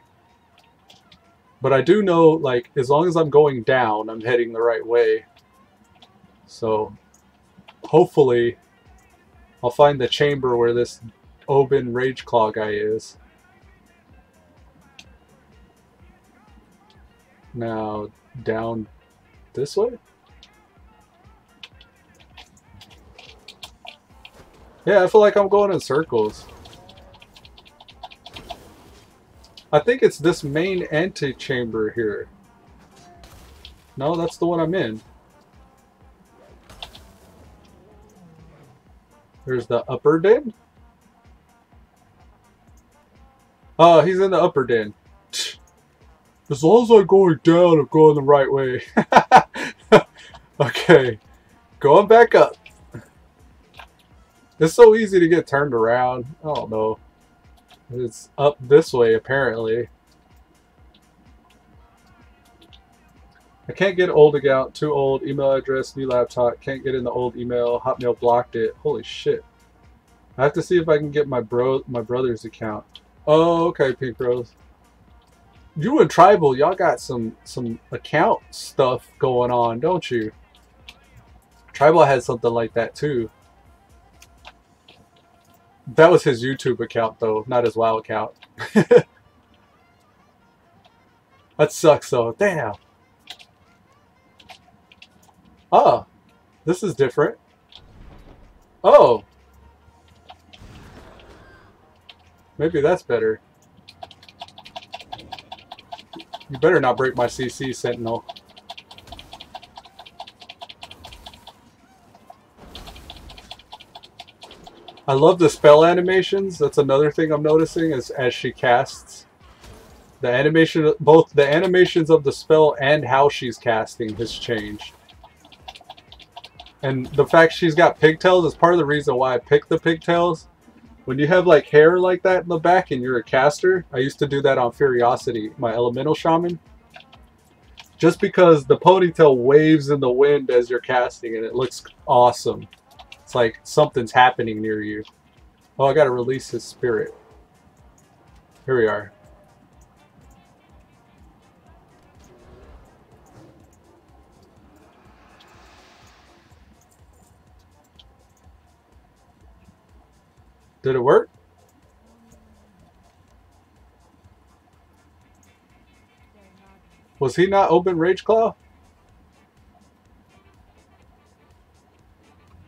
But I do know, like, as long as I'm going down, I'm heading the right way. So, hopefully, I'll find the chamber where this Oben Rageclaw guy is. Now, down this way? Yeah, I feel like I'm going in circles. I think it's this main antechamber here. No, that's the one I'm in. There's the upper den? Oh, he's in the upper den. As long as I'm going down, I'm going the right way. Okay, going back up. It's so easy to get turned around. I don't know. It's up this way, apparently. I can't get old account. Too old. Email address, new laptop. Can't get in the old email. Hotmail blocked it. Holy shit. I have to see if I can get my brother's account. Oh, okay, Pink Rose. You and Tribal, y'all got some account stuff going on, don't you? Tribal had something like that too. That was his YouTube account though, not his WoW account. That sucks though. Damn. Oh, this is different. Oh. Maybe that's better. You better not break my CC, Sentinel. I love the spell animations. That's another thing I'm noticing as she casts. The animation, both the animations of the spell and how she's casting has changed. And the fact she's got pigtails is part of the reason why I picked the pigtails. When you have like hair like that in the back and you're a caster, I used to do that on Furiosity, my elemental shaman. Just because the ponytail waves in the wind as you're casting and it looks awesome. It's like something's happening near you. Oh, I gotta release his spirit. Here we are. Did it work? Was he not open Rage Claw?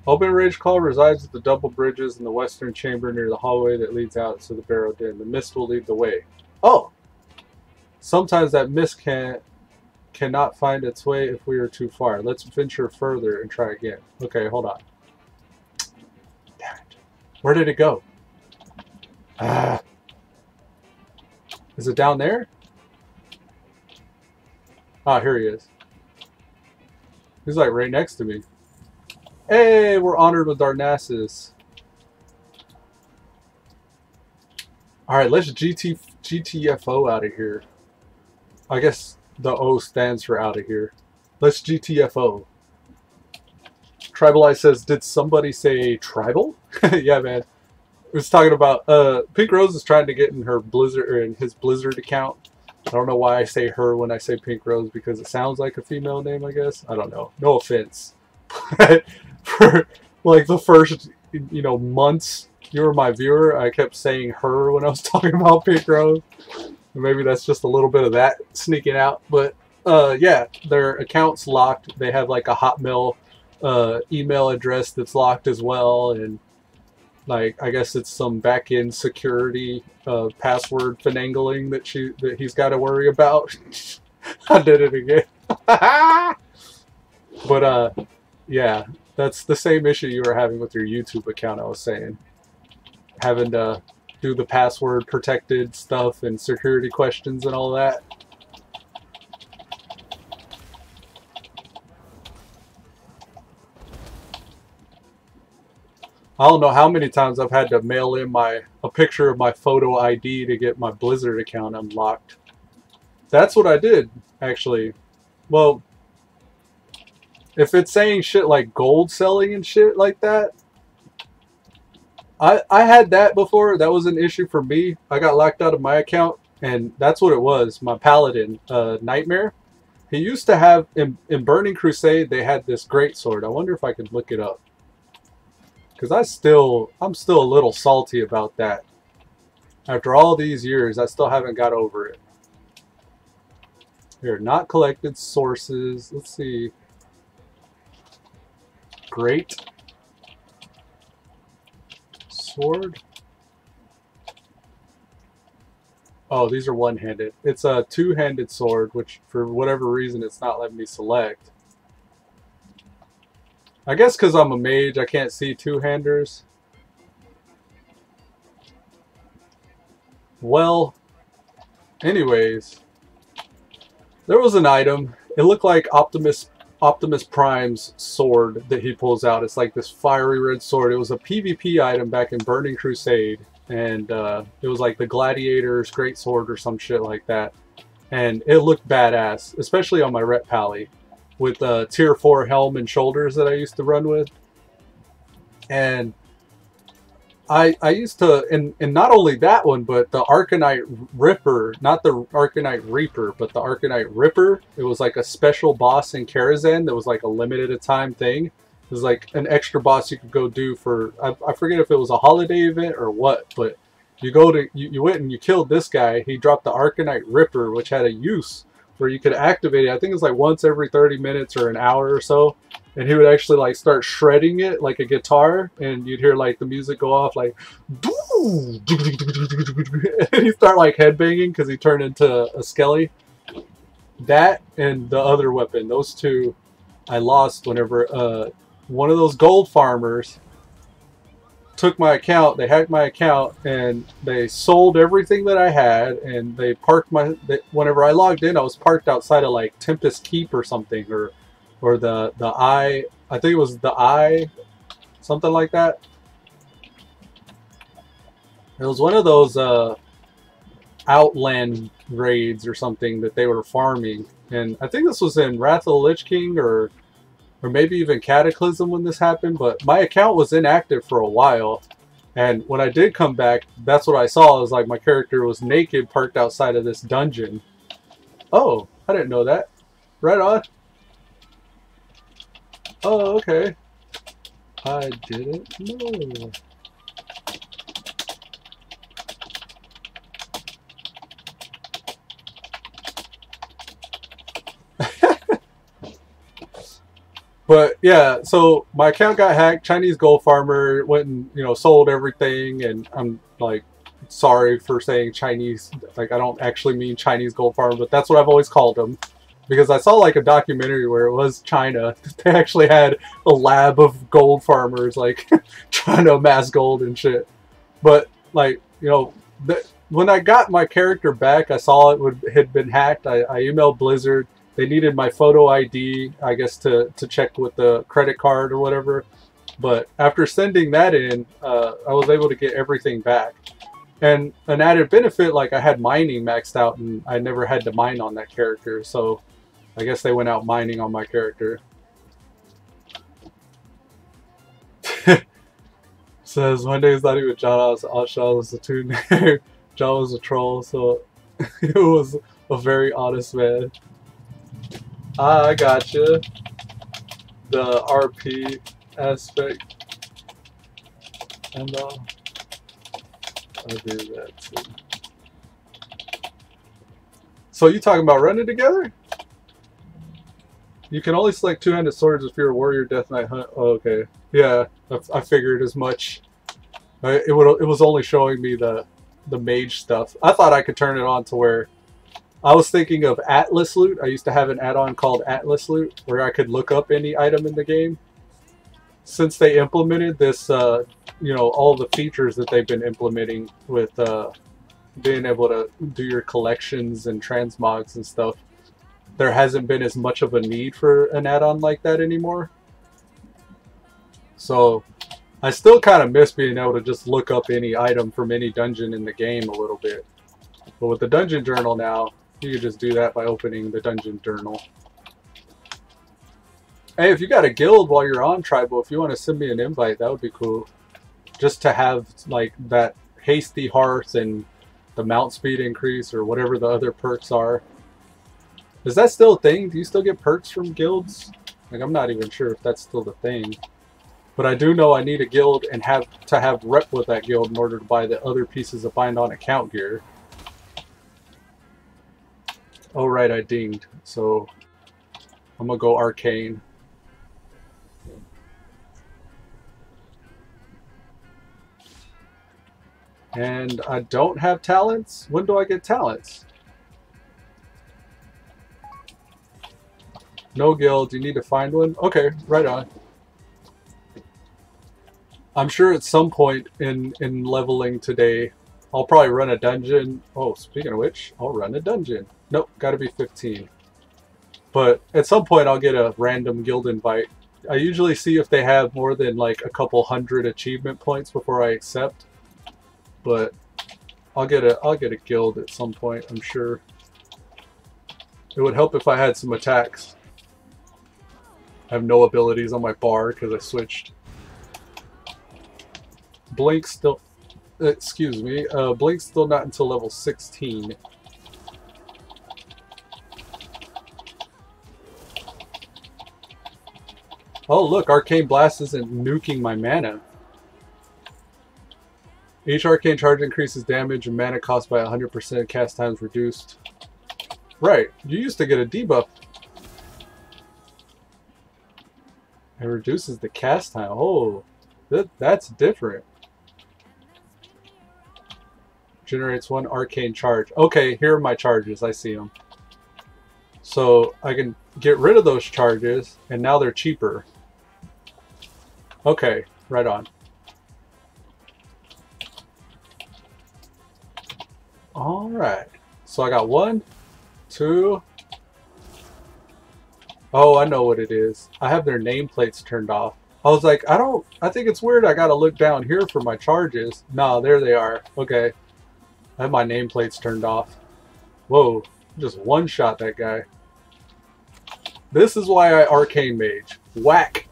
Open Rage Claw resides at the double bridges in the western chamber near the hallway that leads out to the Barrow Den. The mist will lead the way. Oh! Sometimes that mist cannot find its way if we are too far. Let's venture further and try again. Okay, hold on. Damn it. Where did it go? Ah. Is it down there? Ah, here he is. He's like right next to me. Hey, we're honored with Darnassus. Alright, let's GTFO out of here. I guess the O stands for out of here. Let's GTFO. Tribaleyes says, did somebody say tribal? Yeah, man. It was talking about Pink Rose is trying to get in her Blizzard or in his Blizzard account. I don't know why I say her when I say Pink Rose because it sounds like a female name, I guess. I don't know. No offense. But for like the first, months you were my viewer, I kept saying her when I was talking about Pink Rose. Maybe that's just a little bit of that sneaking out. But yeah, their account's locked. They have like a Hotmail email address that's locked as well, and like I guess it's some back-end security password finagling that he's got to worry about. I did it again. But yeah, that's the same issue you were having with your YouTube account. I was saying, having to do the password protected stuff and security questions and all that. I don't know how many times I've had to mail in a picture of my photo ID to get my Blizzard account unlocked. That's what I did, actually. Well, if it's saying shit like gold selling and shit like that, I had that before. That was an issue for me. I got locked out of my account, and that's what it was. My Paladin, Nightmare. He used to have, in Burning Crusade, they had this great sword. I wonder if I could look it up. Because I'm still a little salty about that. After all these years, I still haven't got over it. Here, not collected sources. Let's see. Great sword. Oh, these are one-handed. It's a two-handed sword, which for whatever reason it's not letting me select. I guess because I'm a mage, I can't see two-handers. Well, anyways, there was an item. It looked like Optimus Prime's sword that he pulls out. It's like this fiery red sword. It was a PvP item back in Burning Crusade, and it was like the Gladiator's great sword or some shit like that. And it looked badass, especially on my Rep Pally, with tier 4 helm and shoulders that I used to run with. And I used to, and not only that one, but the Arcanite Ripper, not the Arcanite Reaper, but the Arcanite Ripper. It was like a special boss in Karazhan that was like a limited a time thing. It was like an extra boss you could go do for, I forget if it was a holiday event or what, but you went and you killed this guy. He dropped the Arcanite Ripper, which had a use where you could activate it. I think it was like once every 30 minutes or an hour or so. And he would actually like start shredding it like a guitar, and you'd hear like the music go off like, and he'd start like headbanging because he turned into a skelly. That and the other weapon, those two, I lost whenever one of those gold farmers took my account. They hacked my account and they sold everything that I had, and they parked whenever I logged in, I was parked outside of like Tempest Keep or something, or the eye, I think it was the eye, something like that. It was one of those outland raids or something that they were farming, and I think this was in Wrath of the Lich King or maybe even Cataclysm when this happened. But my account was inactive for a while, and when I did come back, that's what I saw. It was like my character was naked, parked outside of this dungeon. Oh, I didn't know that. Right on. Oh, okay. I didn't know. But yeah, so my account got hacked. Chinese gold farmer went and, you know, sold everything, and I'm like, sorry for saying Chinese. Like, I don't actually mean Chinese gold farmer, but that's what I've always called them. Because I saw like a documentary where it was China. They actually had a lab of gold farmers like trying to amass gold and shit. But like, you know, when I got my character back, I saw it had been hacked. I emailed Blizzard. They needed my photo ID, I guess, to check with the credit card or whatever. But after sending that in, I was able to get everything back. And an added benefit, like I had mining maxed out and I never had to mine on that character. So I guess they went out mining on my character. Says one day it's not even John, John was a tune name. John was a troll, so it was a very honest man. I gotcha. The RP aspect. And I do that too. So you talking about running together? You can only select two-handed swords if you're a warrior death knight hunt. Oh, okay. Yeah, I figured as much. It was only showing me the mage stuff. I thought I could turn it on to where I was thinking of Atlas Loot. I used to have an add-on called Atlas Loot where I could look up any item in the game. Since they implemented this, you know, all the features that they've been implementing with being able to do your collections and transmogs and stuff, there hasn't been as much of a need for an add-on like that anymore. So I still kind of miss being able to just look up any item from any dungeon in the game a little bit. But with the dungeon journal now, you can just do that by opening the dungeon journal. Hey, if you got a guild while you're on Tribal, if you want to send me an invite, that would be cool. Just to have like that hasty hearth and the mount speed increase or whatever the other perks are. Is that still a thing? Do you still get perks from guilds? Like, I'm not even sure if that's still the thing. But I do know I need a guild and have to have rep with that guild in order to buy the other pieces of bind on account gear. Oh right, I dinged. So I'm gonna go arcane. And I don't have talents? When do I get talents? No guild, you need to find one? Okay, right on. I'm sure at some point in leveling today, I'll probably run a dungeon. Oh, speaking of which, I'll run a dungeon. Nope, gotta be 15. But at some point I'll get a random guild invite. I usually see if they have more than like a couple hundred achievement points before I accept. But I'll get a guild at some point, I'm sure. It would help if I had some attacks. I have no abilities on my bar because I switched. Blink still, excuse me, Blink still not until level 16. Oh look, Arcane Blast isn't nuking my mana. Each arcane charge increases damage and mana cost by 100%, cast times reduced. Right, you used to get a debuff. It reduces the cast time. Oh, that's different. Generates 1 arcane charge. Okay, here are my charges. I see them. So I can get rid of those charges, and now they're cheaper. Okay, right on. Alright. So I got 1, 2. Oh, I know what it is. I have their nameplates turned off. I was like, I think it's weird I gotta look down here for my charges. No, there they are. Okay. I have my nameplates turned off. Whoa. Just one-shot that guy. This is why I Arcane Mage. Whack.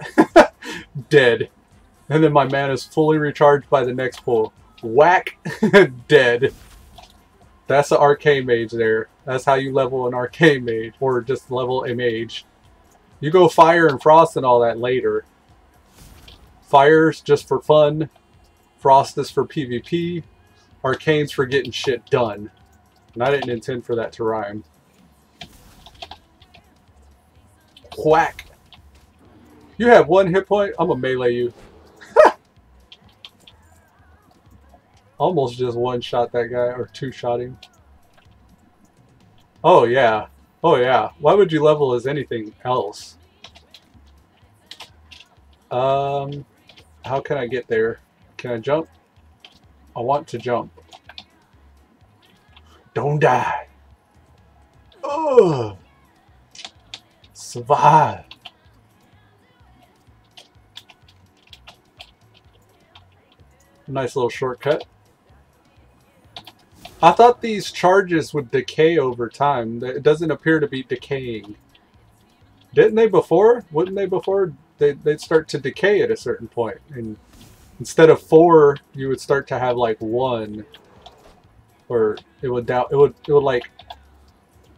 Dead. And then my mana is fully recharged by the next pull. Whack. Dead. That's an Arcane Mage there. That's how you level an Arcane Mage. Or just level a Mage. You go Fire and Frost and all that later. Fire's just for fun. Frost is for PvP. Arcane's for getting shit done. And I didn't intend for that to rhyme. Whack. You have 1 hit point, I'm gonna melee you. Almost just one-shot that guy, or two-shot him. Oh yeah. Oh yeah. Why would you level as anything else? How can I get there? Can I jump? I want to jump. Don't die. Ugh. Survive. Nice little shortcut. I thought these charges would decay over time. It doesn't appear to be decaying. Didn't they before? Wouldn't they before? They'd start to decay at a certain point. And instead of 4, you would start to have like 1. Or it would like,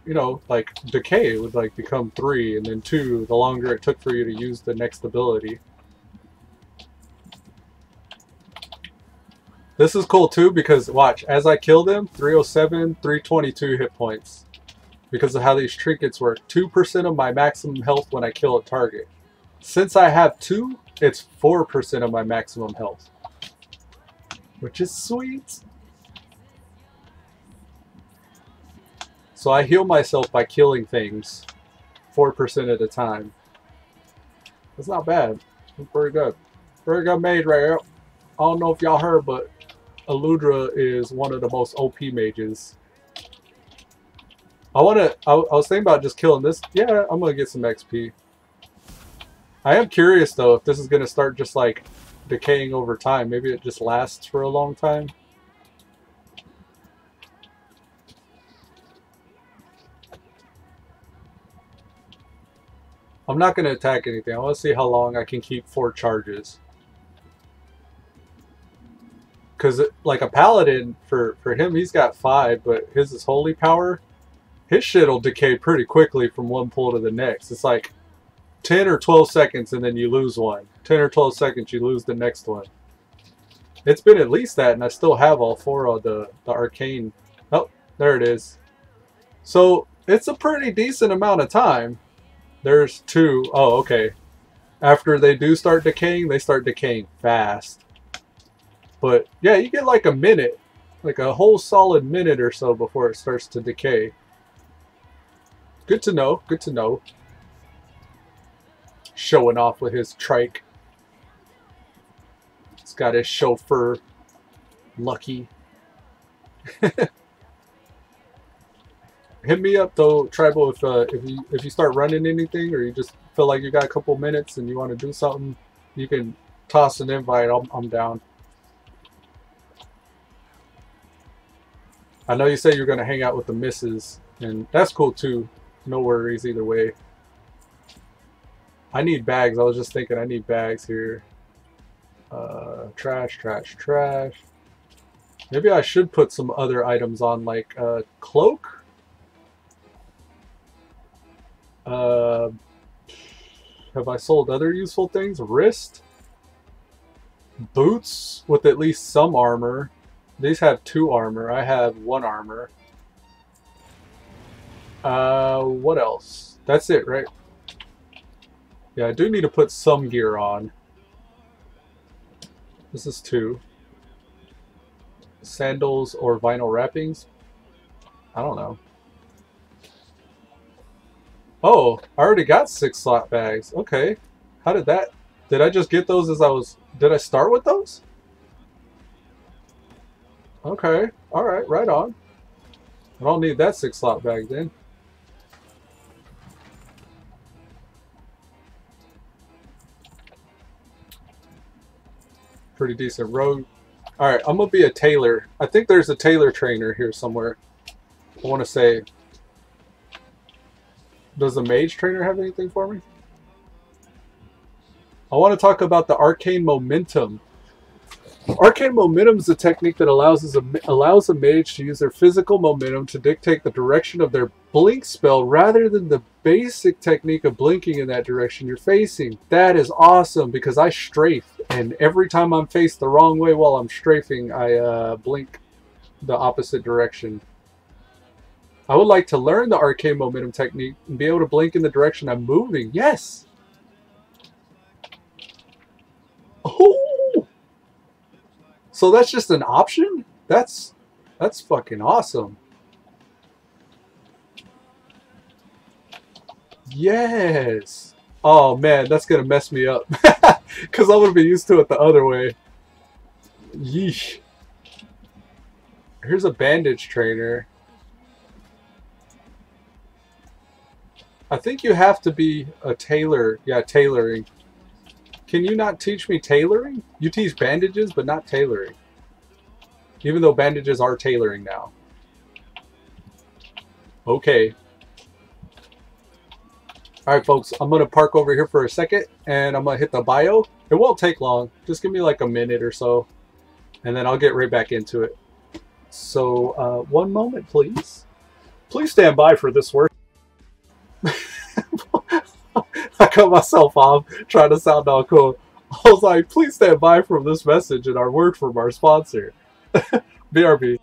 you know, like decay. It would like become 3 and then 2 the longer it took for you to use the next ability. This is cool too because, watch, as I kill them, 307, 322 hit points. Because of how these trinkets work. 2% of my maximum health when I kill a target. Since I have 2, it's 4% of my maximum health. Which is sweet. So I heal myself by killing things 4% at a time. That's not bad. That's pretty good. Very good mage right here. I don't know if y'all heard, but Elude is one of the most OP mages. I was thinking about just killing this. Yeah, I'm gonna get some XP. I am curious though if this is gonna start just like decaying over time. Maybe it just lasts for a long time. I'm not gonna attack anything. I want to see how long I can keep 4 charges. Because like a paladin, for him, he's got 5, but his is holy power. His shit'll decay pretty quickly from one pull to the next. It's like 10 or 12 seconds and then you lose one. 10 or 12 seconds, you lose the next one. It's been at least that, and I still have all 4 of the arcane. Oh, there it is. So it's a pretty decent amount of time. There's 2. Oh, okay. After they do start decaying, they start decaying fast. But yeah, you get like a minute, like a whole solid minute or so before it starts to decay. Good to know, good to know. Showing off with his trike. He's got his chauffeur, Lucky. Hit me up though, Tribal, if you start running anything or you just feel like you got a couple minutes and you want to do something, you can toss an invite. I'm down. I know you say you're going to hang out with the missus, and that's cool too. No worries either way. I need bags. I was just thinking I need bags here. Trash, trash, trash. Maybe I should put some other items on, like cloak. Uh, have I sold other useful things? Wrist. Boots with at least some armor. These have 2 armor. I have 1 armor. What else? That's it, right? Yeah, I do need to put some gear on. This is 2. Sandals or vinyl wrappings? I don't know. Oh, I already got 6 slot bags. Okay. How did that... Did I just get those as I was... Did I start with those? Okay. Alright, right on. I don't need that 6 slot bag then. Pretty decent rogue. Alright, I'm gonna be a tailor. I think there's a tailor trainer here somewhere. I want to say... Does the mage trainer have anything for me? I want to talk about the arcane momentum. Arcane momentum is a technique that allows a mage to use their physical momentum to dictate the direction of their blink spell rather than the basic technique of blinking in that direction you're facing. That is awesome because I strafe, and every time I'm faced the wrong way while I'm strafing, I blink the opposite direction. I would like to learn the arcane momentum technique and be able to blink in the direction I'm moving. Yes! Oh! So that's just an option? That's fucking awesome. Yes! Oh man, that's gonna mess me up. Because I'm gonna be used to it the other way. Yeesh. Here's a bandage trainer. I think you have to be a tailor. Yeah, tailoring. Can you not teach me tailoring? You teach bandages, but not tailoring. Even though bandages are tailoring now. Okay. Alright, folks. I'm going to park over here for a second, and I'm going to hit the bio. It won't take long. Just give me like a minute or so, and then I'll get right back into it. So, one moment, please. Please stand by for this work. I cut myself off trying to sound all cool. I was like, please stand by from this message and our word from our sponsor. BRB.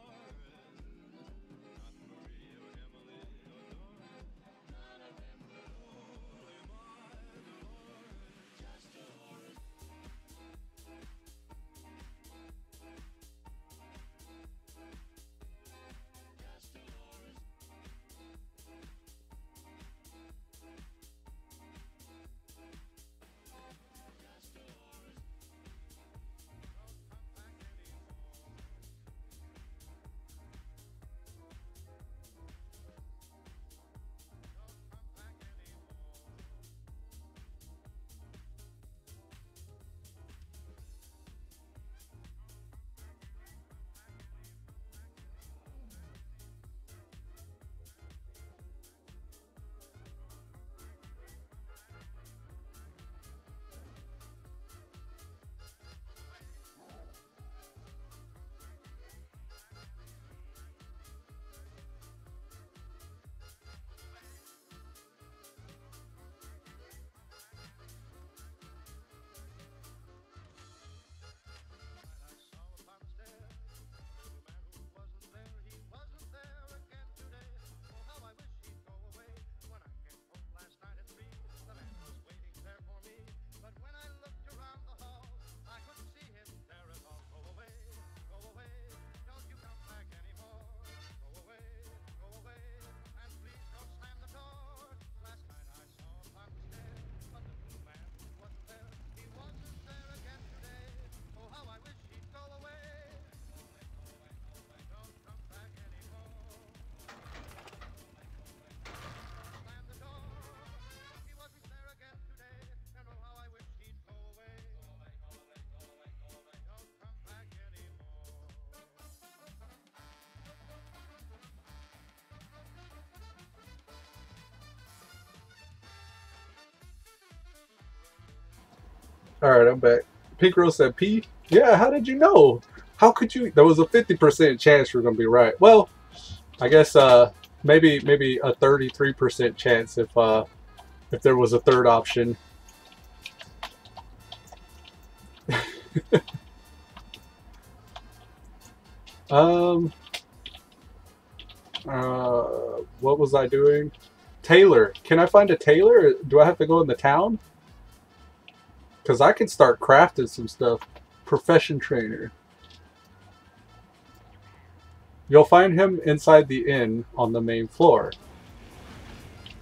Alright, I'm back. Pink Rose said P. Yeah, how did you know? How could you? There was a 50% chance you're gonna be right. Well, I guess maybe a 33% chance if there was a third option. What was I doing? Tailor. Can I find a tailor? Do I have to go in the town? Because I can start crafting some stuff. Profession trainer. You'll find him inside the inn on the main floor.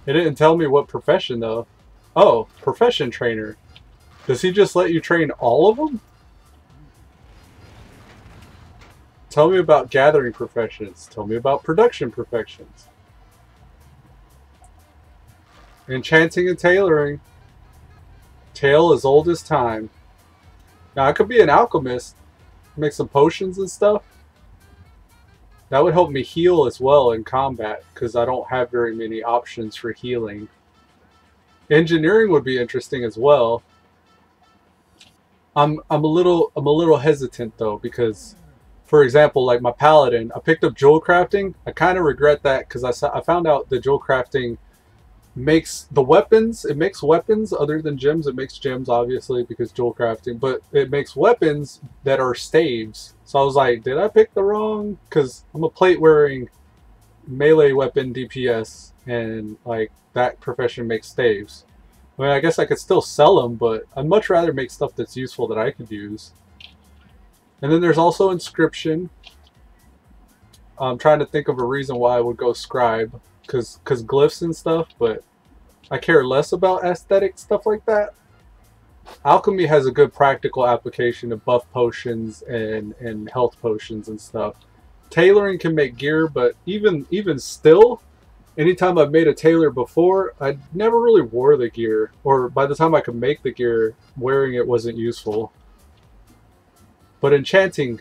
It didn't tell me what profession though. Oh, profession trainer. Does he just let you train all of them? Tell me about gathering professions. Tell me about production professions. Enchanting and tailoring. Tale as old as time. Now I could be an alchemist. Make some potions and stuff. That would help me heal as well in combat, because I don't have very many options for healing. Engineering would be interesting as well. I'm a little hesitant though, because for example, like my paladin, I picked up jewel crafting. I kind of regret that because I found out the jewel crafting makes the weapons, it makes weapons other than gems. It makes gems obviously because jewel crafting, but it makes weapons that are staves. So I was like, did I pick the wrong? Because I'm a plate wearing melee weapon DPS, and like that profession makes staves. I mean, I guess I could still sell them, but I'd much rather make stuff that's useful that I could use. And then there's also inscription. I'm trying to think of a reason why I would go scribe, because glyphs and stuff, but I care less about aesthetic stuff like that. Alchemy has a good practical application of buff potions and health potions and stuff. Tailoring can make gear, but even still, anytime I've made a tailor before, I never really wore the gear, or by the time I could make the gear, wearing it wasn't useful. But enchanting,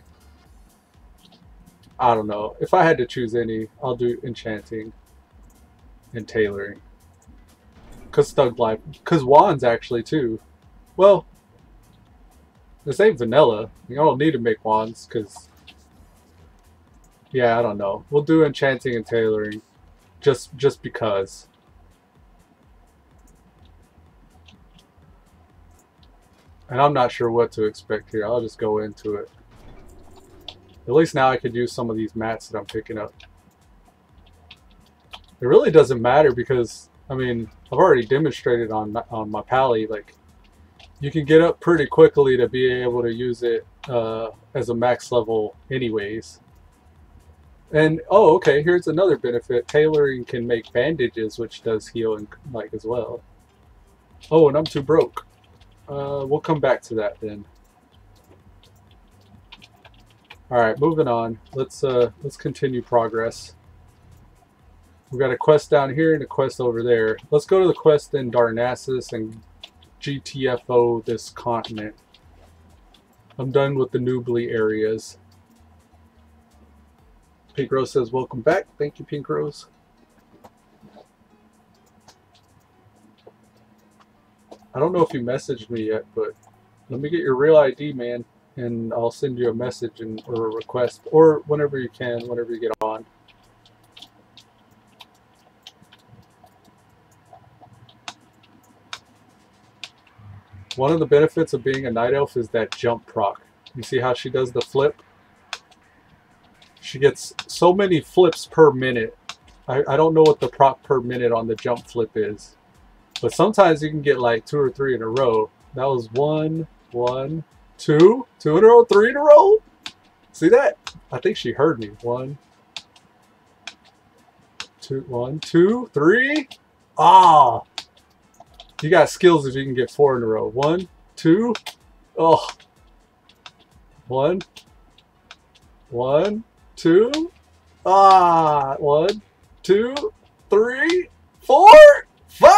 I don't know. If I had to choose any, I'll do enchanting and tailoring. Because Thug Life. Because wands actually too. Well, this ain't vanilla. You don't need to make wands because... Yeah, I don't know. We'll do enchanting and tailoring. Just because. And I'm not sure what to expect here. I'll just go into it. At least now I could use some of these mats that I'm picking up. It really doesn't matter because, I mean, I've already demonstrated on my pally, like, you can get up pretty quickly to be able to use it as a max level anyways. And, oh, okay, here's another benefit. Tailoring can make bandages, which does heal and, like, as well. Oh, and I'm too broke. We'll come back to that then. Alright, moving on. Let's continue progress. We've got a quest down here and a quest over there. Let's go to the quest in Darnassus and GTFO this continent. I'm done with the Noobly areas. Pink Rose says, welcome back. Thank you, Pink Rose. I don't know if you messaged me yet, but let me get your real ID, man, and I'll send you a message or a request, or whenever you can, whenever you get on. One of the benefits of being a night elf is that jump proc. You see how she does the flip? She gets so many flips per minute. I don't know what the proc per minute on the jump flip is. But sometimes you can get like 2 or 3 in a row. That was 1, 2 in a row, 3 in a row. See that? I think she heard me. 1, 2, 3. Ah! You got skills if you can get 4 in a row. 1, 2. Oh. 1, 2. Ah! 1, 2, 3, 4, 5.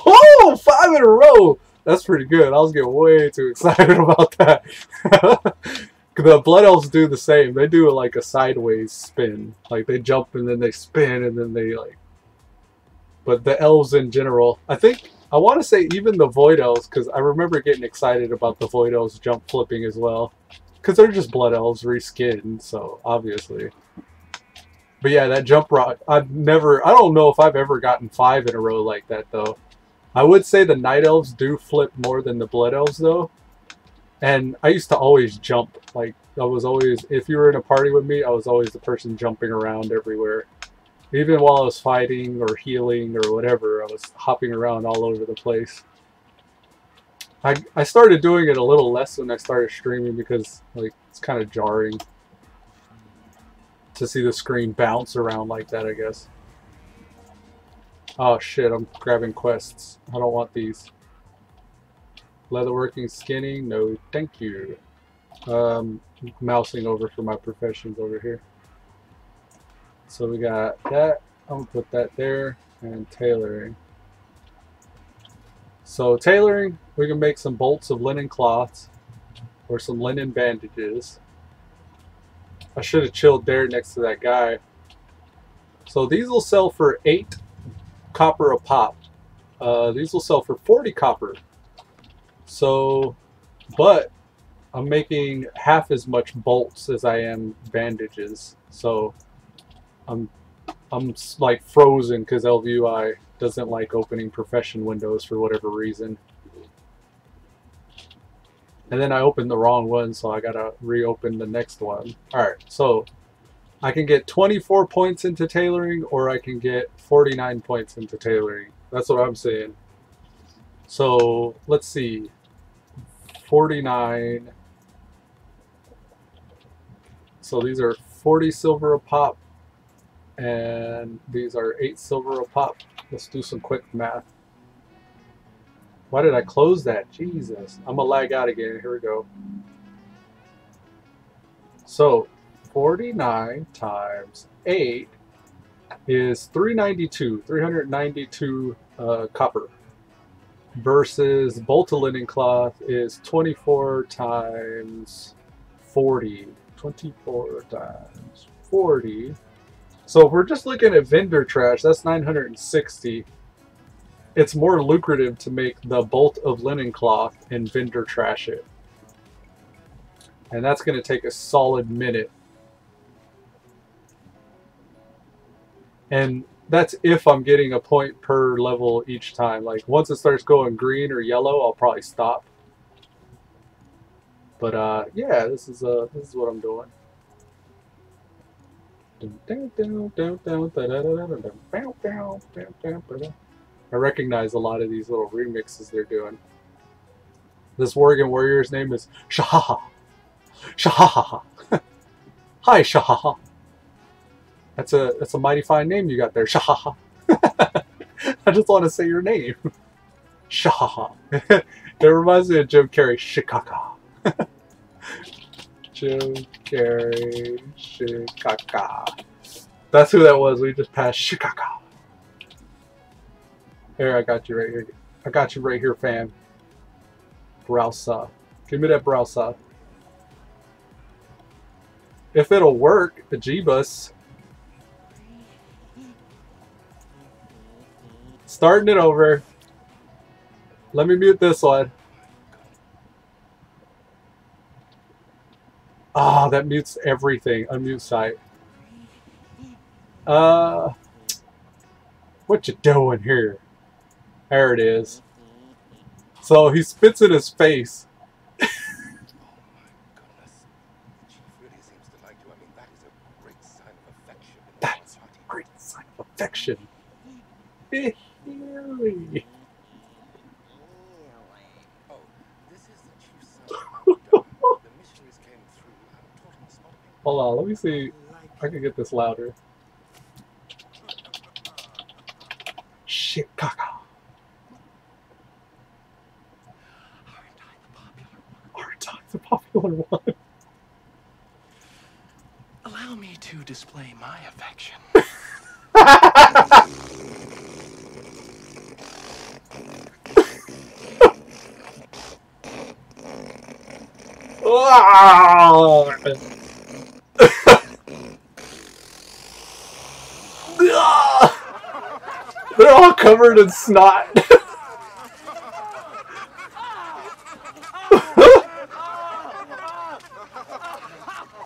Oh, 5 in a row. That's pretty good. I was getting way too excited about that. The Blood Elves do the same. They do like a sideways spin. Like they jump and then they spin and then they like... But the elves in general, I think I want to say even the Void Elves, because I remember getting excited about the Void Elves jump flipping as well. Because they're just Blood Elves reskinned, so obviously. But yeah, that jump rock, I don't know if I've ever gotten 5 in a row like that though. I would say the Night Elves do flip more than the Blood Elves though. And I used to always jump. Like, I was always, if you were in a party with me, I was always the person jumping around everywhere. Even while I was fighting or healing or whatever, I was hopping around all over the place. I started doing it a little less when I started streaming because like it's kind of jarring to see the screen bounce around like that, I guess. Oh shit, I'm grabbing quests. I don't want these. Leatherworking, skinning, no thank you. Mousing over for my professions over here. So we got that. I'm gonna put that there, and tailoring. So tailoring, we can make some bolts of linen cloths or some linen bandages. I should have chilled there next to that guy. So these will sell for 8 copper a pop. These will sell for 40 copper. So, but I'm making half as much bolts as I am bandages. So I'm like frozen because Elvui doesn't like opening profession windows for whatever reason. And then I opened the wrong one, so I gotta reopen the next one. Alright, so I can get 24 points into tailoring, or I can get 49 points into tailoring. That's what I'm saying. So let's see. 49. So these are 40 silver a pop, and these are 8 silver a pop. Let's do some quick math. Why did I close that? Jesus. I'm gonna lag out again. Here we go. So 49 times 8 is 392 copper. Versus bolt of linen cloth is 24 times 40. 24 times 40. So if we're just looking at vendor trash, that's 960. It's more lucrative to make the bolt of linen cloth and vendor trash it. And that's going to take a solid minute. And that's if I'm getting a point per level each time. Like once it starts going green or yellow, I'll probably stop. But yeah, this is what I'm doing. I recognize a lot of these little remixes they're doing. This Worgen warrior's name is Shahaha. Shahaha. Hi, Shahaha. That's a mighty fine name you got there, Shahaha. I just want to say your name. Shahaha. It reminds me of Jim Carrey, Shikaka. Jim Carrey, Shikaka. That's who that was. We just passed Shikaka. Here, I got you right here. I got you right here, fam. Browsa. Give me that Browsa. If it'll work, the G-Bus. Starting it over. Let me mute this one. Ah, oh, that mutes everything. Unmute site. What you doing here? There it is. So he spits in his face. Oh my goodness. The chief really seems to like you. I mean, that is a great sign of affection. That's a great sign of affection. Really? Oh, this is the chief's son. The missionaries came through and taught him spotting. Hold on, let me see. I can get this louder. Shit, caca. Aren't I the popular one? Allow me to display my affection. They're all covered in snot.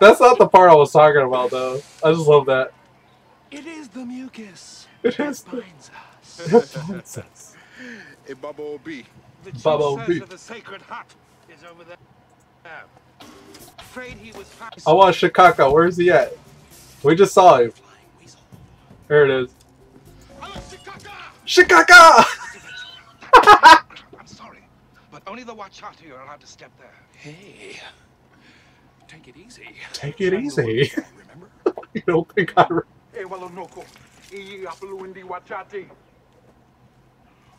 That's not the part I was talking about, though. I just love that. It is the mucus It is that binds us. That binds us. Hey, Bubba B. The chief Bubba says B. that the sacred hut is over there. Afraid he was found. I want Shikaka. Where's he at? We just saw him. Flying weasel. There it is. Hello, Shikaka! Shikaka! I'm sorry, but only the Wachati are allowed to step there. Hey, take it easy. Take it easy. Remember? You don't think I... E walo noko, e apelu indi wachati.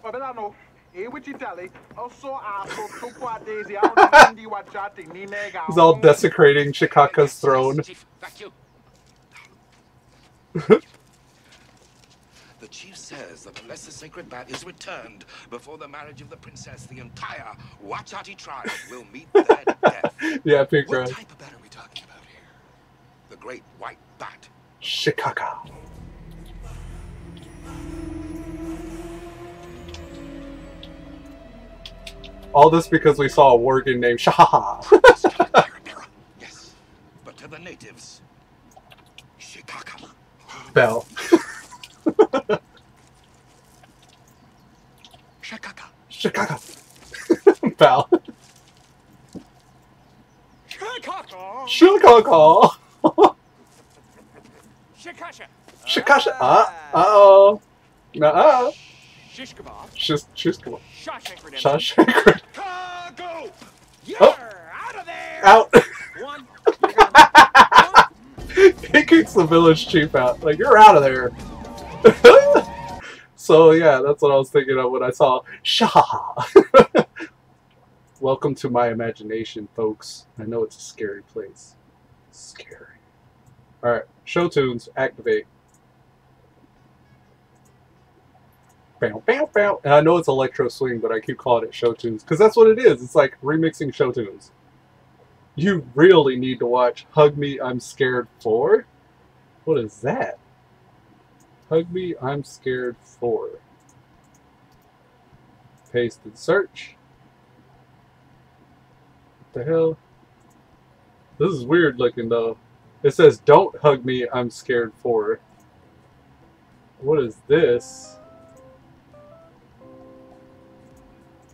Wabelano, e wichitali, also aso tukwa daisy out indi wachati ni nega. He's all desecrating Shikaka's throne. Chief, thank you. The chief says that unless the sacred bat is returned before the marriage of the princess, the entire Wachati tribe will meet their death. Yeah, pink What red. type of bat are we talking about here? The great white bat. Shikaka. All this because we saw a worgen named Shahaha. Yes, but to the natives, Shikaka. Bell. Shikaka. Shikaka. Bell. Shikaka. Shikaka. Shikasha. Shikasha. Uh-oh. Nuh-uh. Shish kebab. Shish kebab. Shawshank Redemption. Shawshank. Chicago! You're Oh. out of there! Out. One. You're gone. He kicks the village chief out. Like, you're out of there. So, yeah, that's what I was thinking of when I saw Shahaha. Welcome to my imagination, folks. I know it's a scary place. Scary. Alright, show tunes, activate. Bow, bow, bow. And I know it's electro swing, but I keep calling it show tunes because that's what it is. It's like remixing show tunes. You really need to watch Hug Me, I'm Scared 4. What is that? Hug Me, I'm Scared 4. Paste and search. What the hell? This is weird looking though. It says, don't hug me, I'm scared 4. What is this?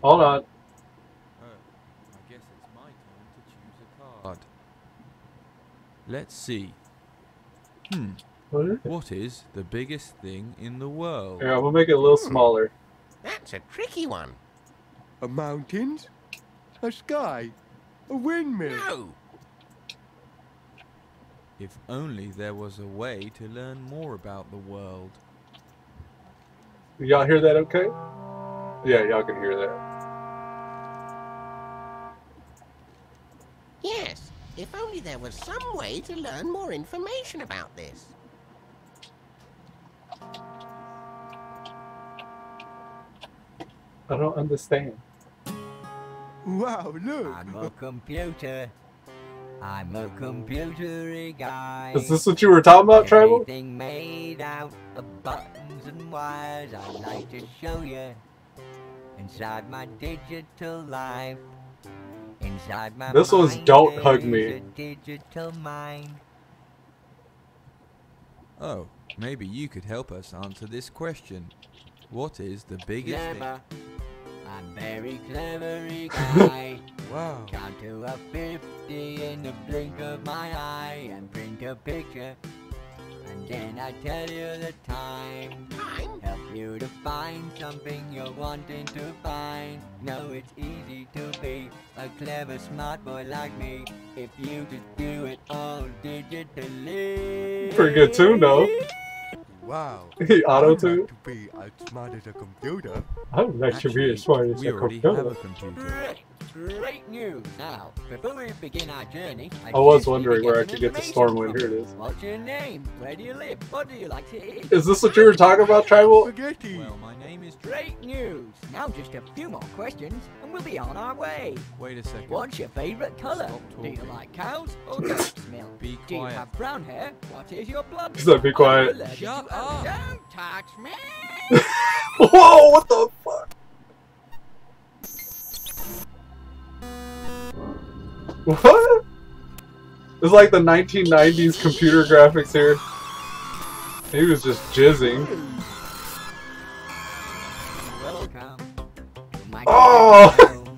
Hold on. Oh, I guess it's my turn to choose a card. Let's see. What is it? What is the biggest thing in the world? Here, I'm gonna make it a little smaller. That's a tricky one. A mountains? A sky? A windmill? No. If only there was a way to learn more about the world. Y'all hear that okay? Yeah, y'all can hear that. Yes, if only there was some way to learn more information about this. I don't understand. Wow, look! I'm a computer. I'm a computer guy. Is this what you were talking about, Tribal? Everything made out of buttons and wires. I'd like to show you inside my digital life. Inside my This one's mind, Don't Hug there's Me. a digital mind. Oh, maybe you could help us answer this question. What is the biggest thing? Clever. I'm very clever guy. Wow. Count to a 50 in the blink of my eye and print a picture. And then I tell you the time. Help you to find something you're wanting to find. No, it's easy to be a clever, smart boy like me if you just do it all digitally. Pretty good tune, though. Wow. He auto I'd tune. like to be as smart as a computer. I would like to be Actually, as smart as we a already have a computer. computer. Great news! Now, before we begin our journey, I was suggest we wondering begin where I with could get the information Stormwind. Here it is. What's your name? Where do you live? What do you like to eat? Is this what you were talking about, Tribal? Spaghetti! Well, my name is... Great news! Now just a few more questions and we'll be on our way. Wait a second. What's your favourite colour? Stop Do you talking. like cows or goat's milk? Be Do you quiet. have brown hair? What is your blood? He said, "Be type? quiet." Are you allergic Shut to up. Don't touch me! Whoa, what the fuck? What? It's like the 1990s computer graphics here. He was just jizzing. Welcome to my Oh!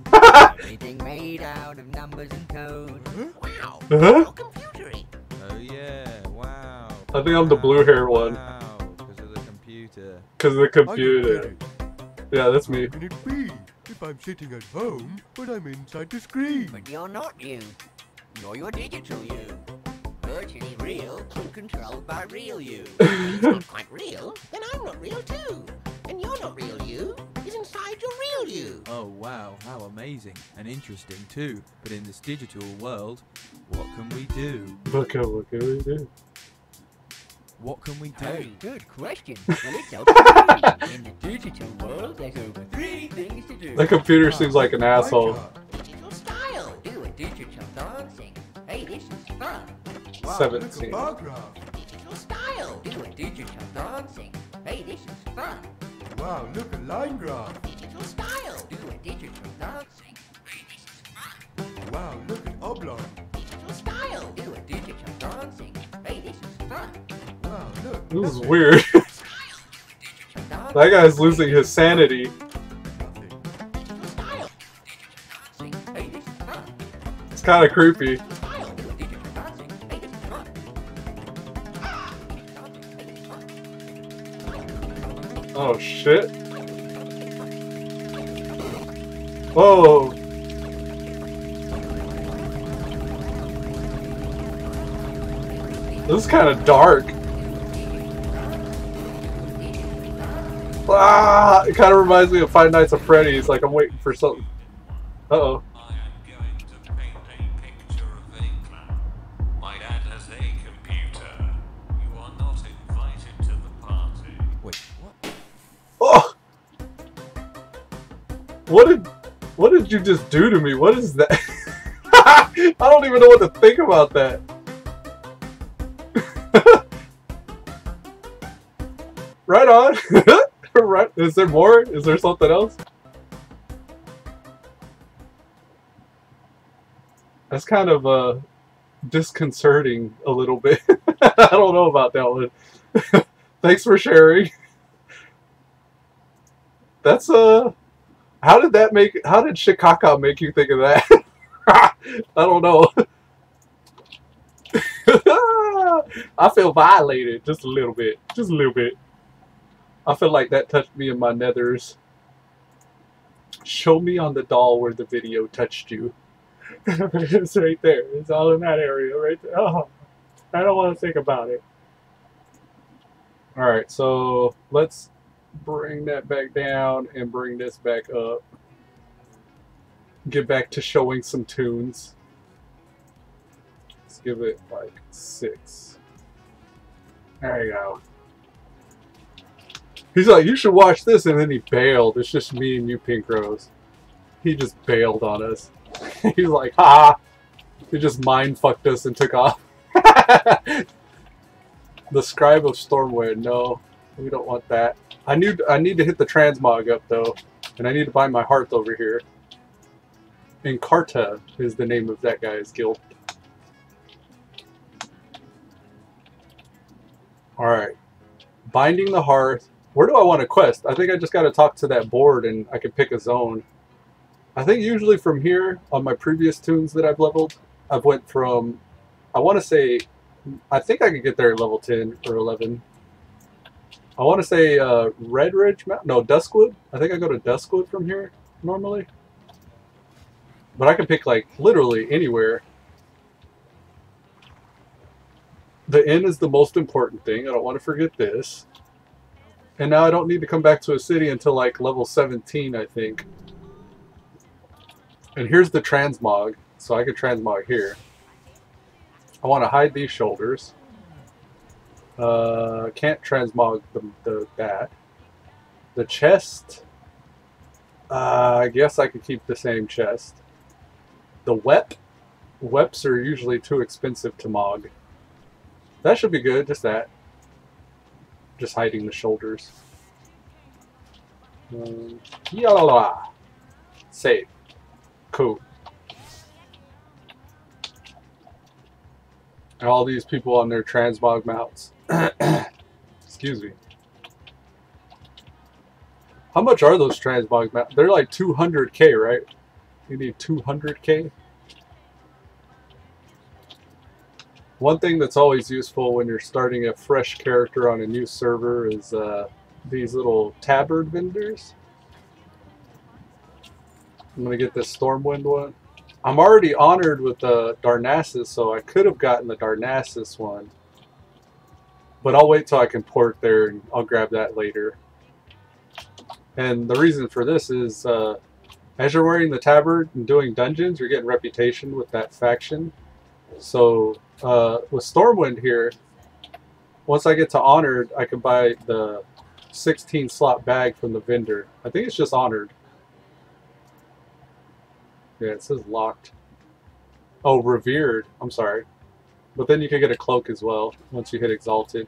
everything made out of numbers and code. Wow. Huh? So computery. Oh yeah, wow. I think I'm the blue hair one. Wow, because of the computer. Because of the I don't computer. get it. Yeah, that's How me. can it be if I'm sitting at home, but I'm inside the screen? But you're not you. You're your digital you. Virtually real and controlled by real you. He's not quite real, then I'm not real too. And you're not real you is inside your real you. Oh wow, how amazing and interesting too. But in this digital world, what can we do? What can we do? What can we Oh, do? good question. Well, it's okay. In the digital world, there's over 3 things to do. The computer seems like an asshole. Digital style. Do a digital dancing. Hey, this is fun. Wow, 17. look, a bar graph. Digital style. Do a digital dancing. Hey, this is fun. Wow, look, a line graph. Digital style. Do a digital dancing. Hey, this is fun. Wow, look, an oblong. Digital style. Do a digital dancing. Hey, this is fun. Wow, look. This is nothing. weird. Digital dancing. That guy's losing his sanity. Nothing. Digital style. Dancing. Hey, this is fun. It's kind of creepy. Style. Do a digital dancing. Hey, this is fun. Oh shit. Whoa. This is kind of dark. Ah, it kind of reminds me of Five Nights at Freddy's. Like I'm waiting for something. Uh-oh. I am going to paint a picture of England. My dad has a computer. You are not invited to the party. Wait, what? Oh! What did you just do to me? What is that? I don't even know what to think about that. Right on. Right. Is there more? Is there something else? That's kind of disconcerting a little bit. I don't know about that one. Thanks for sharing. That's how did Shikaka make you think of that? I don't know. I feel violated just a little bit. Just a little bit. I feel like that touched me in my nethers. Show me on the doll where the video touched you. It's right there. It's all in that area right there. Oh, I don't want to think about it. Alright, so let's bring that back down and bring this back up. Get back to showing some tunes. Let's give it like 6. There you go. He's like, you should watch this, and then he bailed. It's just me and you, Pink Rose. He just bailed on us. He's like, ha! He just mind fucked us and took off. The Scribe of Stormwind. No, we don't want that. I need to hit the transmog up though, and I need to buy my hearth over here. Encarta is the name of that guy's guild. All right, binding the hearth. Where do I want to quest? I think I just got to talk to that board and I can pick a zone. I think usually from here, on my previous tunes that I've leveled, I've went from, I want to say, I think I could get there at level 10 or 11. I want to say Red Ridge Mountain, no, Duskwood. I think I go to Duskwood from here, normally. But I can pick, like, literally anywhere. The inn is the most important thing. I don't want to forget this. And now I don't need to come back to a city until like level 17, I think. And here's the transmog, so I can transmog here. I want to hide these shoulders. Can't transmog that. The chest, I guess I could keep the same chest. The weps are usually too expensive to mog. That should be good, just that. Just hiding the shoulders. Yalala. Save. Cool. And all these people on their transmog mounts. Excuse me. How much are those transmog mounts? They're like 200k, right? You need 200k? One thing that's always useful when you're starting a fresh character on a new server is these little tabard vendors. I'm going to get this Stormwind one. I'm already honored with the Darnassus, so I could have gotten the Darnassus one. But I'll wait till I can port there and I'll grab that later. And the reason for this is as you're wearing the tabard and doing dungeons, you're getting reputation with that faction. So with Stormwind here, once I get to honored, I can buy the 16 slot bag from the vendor. I think it's just honored. Yeah, it says locked. Oh, revered. I'm sorry. But then you can get a cloak as well once you hit exalted.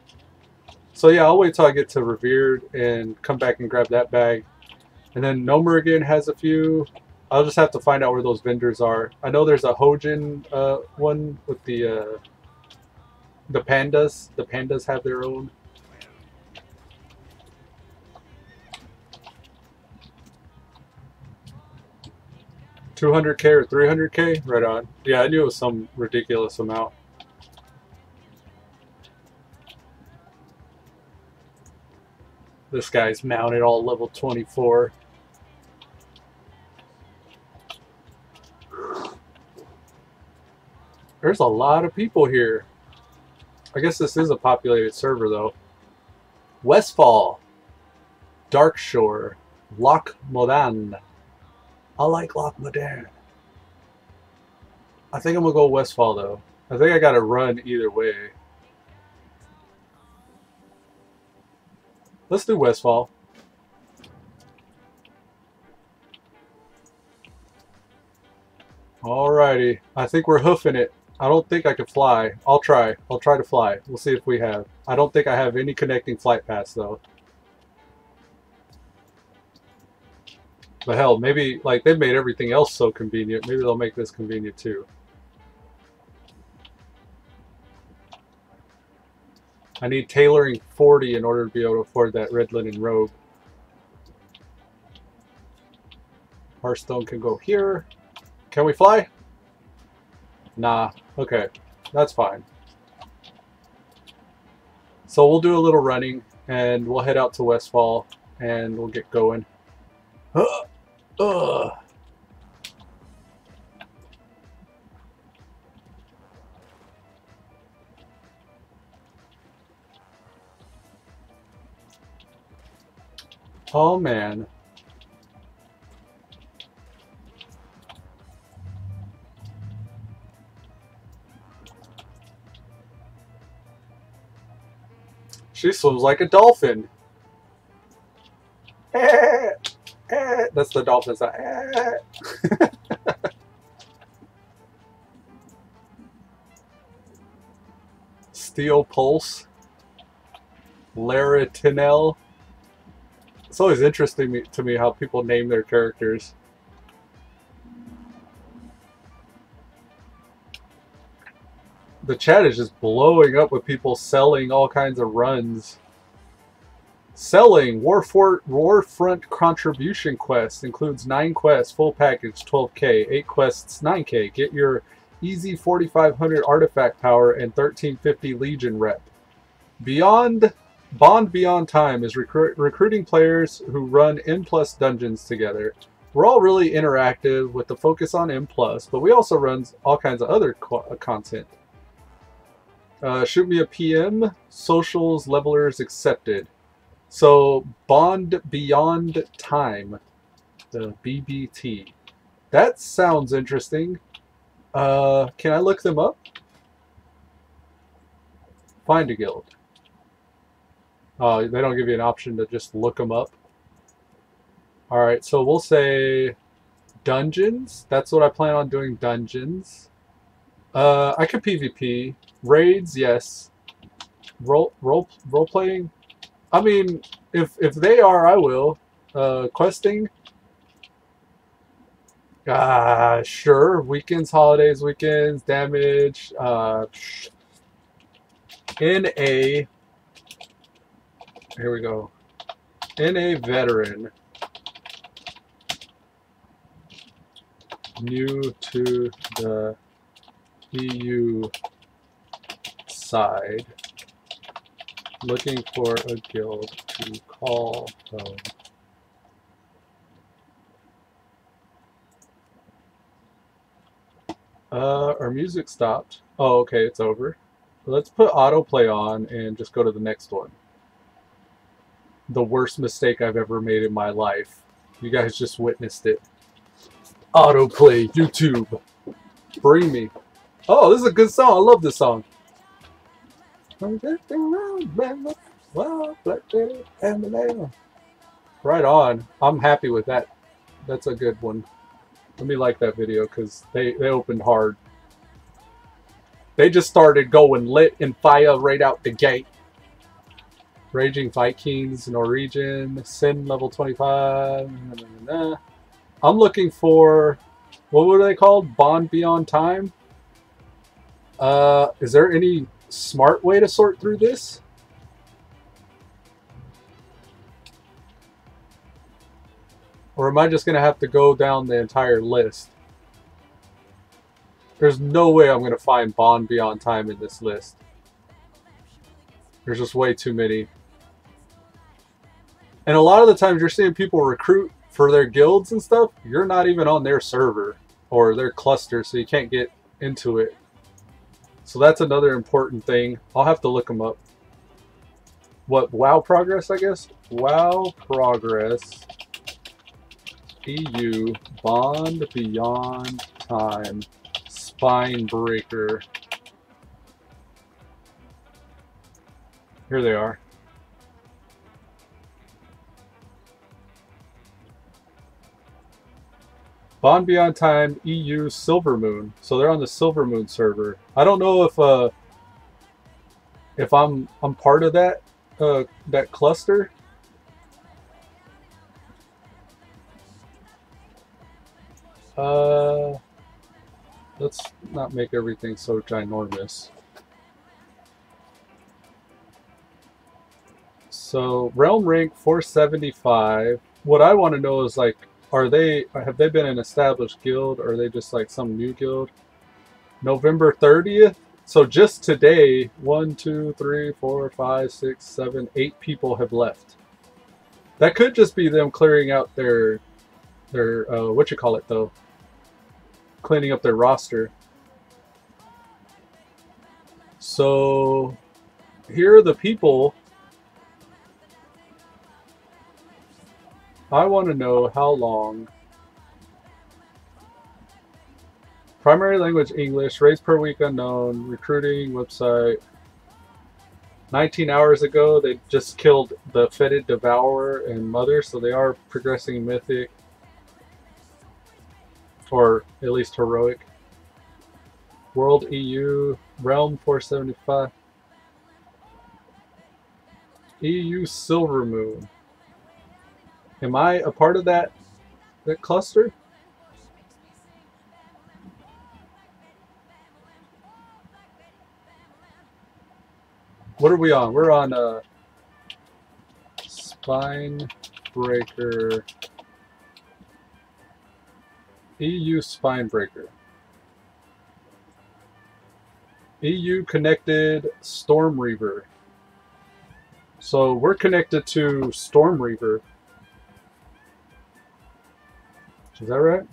So yeah, I'll wait till I get to revered and come back and grab that bag. And then Nomergan has a few. I'll just have to find out where those vendors are. I know there's a Hojin one with the pandas. The pandas have their own. $200k or $300k? Right on. Yeah, I knew it was some ridiculous amount. This guy's mounted all level 24. There's a lot of people here. I guess this is a populated server though. Westfall, Darkshore, Loch Modan. I like Loch Modan. I think I'm gonna go Westfall though. I think I gotta run either way. Let's do Westfall. Alrighty. I think we're hoofing it. I don't think I can fly. I'll try. I'll try to fly. We'll see if we have. I don't think I have any connecting flight paths though. But hell, maybe like they've made everything else so convenient. Maybe they'll make this convenient too. I need tailoring 40 in order to be able to afford that red linen robe. Hearthstone can go here. Can we fly? Nah. Okay. That's fine. So we'll do a little running and we'll head out to Westfall and we'll get going. Oh man. She swims like a dolphin. That's the dolphin side. Steel Pulse. Laratinel. It's always interesting to me how people name their characters. The chat is just blowing up with people selling all kinds of runs. Selling Warfront Contribution Quest includes 9 quests, full package, 12k, 8 quests, 9k. Get your easy 4500 artifact power and 1350 Legion rep. Bond Beyond Time is recruiting players who run M+ dungeons together. We're all really interactive with the focus on M+, but we also run all kinds of other content. Shoot me a PM, socials, levelers accepted. So, Bond Beyond Time, the BBT. That sounds interesting. Can I look them up? Find a guild. They don't give you an option to just look them up. Alright, so we'll say dungeons. That's what I plan on doing, dungeons. I could PvP. Raids, yes. Role playing? I mean, if they are, I will. Questing? Sure. Weekends, holidays, weekends, damage. NA. Here we go. NA veteran. New to the EU side. Looking for a guild to call home. Our music stopped. Oh, okay, it's over. Let's put autoplay on and just go to the next one. The worst mistake I've ever made in my life. You guys just witnessed it. Autoplay, YouTube. Bring me. Oh, this is a good song. I love this song. Right on. I'm happy with that. That's a good one. Let me like that video because they opened hard. They just started going lit and fire right out the gate. Raging Vikings, Norwegian, Sin level 25. I'm looking for, what were they called? Bond Beyond Time? Is there any smart way to sort through this? Or am I just going to have to go down the entire list? There's no way I'm going to find Bond Beyond Time in this list. There's just way too many. And a lot of the times you're seeing people recruit for their guilds and stuff. You're not even on their server or their cluster, so you can't get into it. So that's another important thing. I'll have to look them up. What, WoW progress, I guess? WoW progress. EU Bond Beyond Time Spinebreaker. Here they are. Bond Beyond Time EU Silvermoon. So they're on the Silvermoon server. I don't know if I'm part of that that cluster. Let's not make everything so ginormous. So realm rank 475. What I want to know is, like, have they been an established guild, or are they just like some new guild? November 30th. So just today, 1, 2, 3, 4, 5, 6, 7, 8 people have left. That could just be them clearing out their what you call it though? Cleaning up their roster. So here are the people. I want to know how long. Primary language English, raise per week unknown, recruiting website. 19 hours ago they just killed the Fetid Devourer and Mother, so they are progressing mythic. Or at least heroic. World EU, Realm 475. EU Silvermoon. Am I a part of that cluster? What are we on? We're on Spinebreaker. EU Spinebreaker. EU connected Storm Reaver. So we're connected to Storm Reaver. Is that right?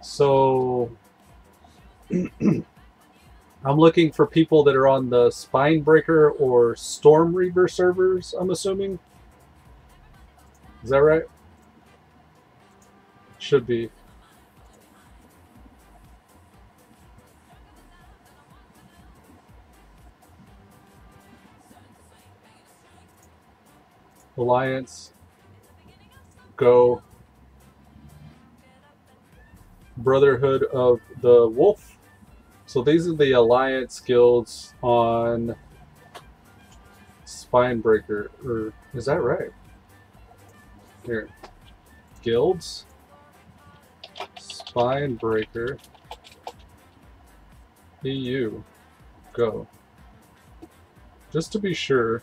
So I'm looking for people that are on the Spinebreaker or Storm Reaver servers, I'm assuming. Is that right? Should be. Alliance. Go. Brotherhood of the Wolf. So these are the alliance guilds on Spinebreaker, or is that right? Here. Guilds. Spinebreaker. EU. Go. Just to be sure.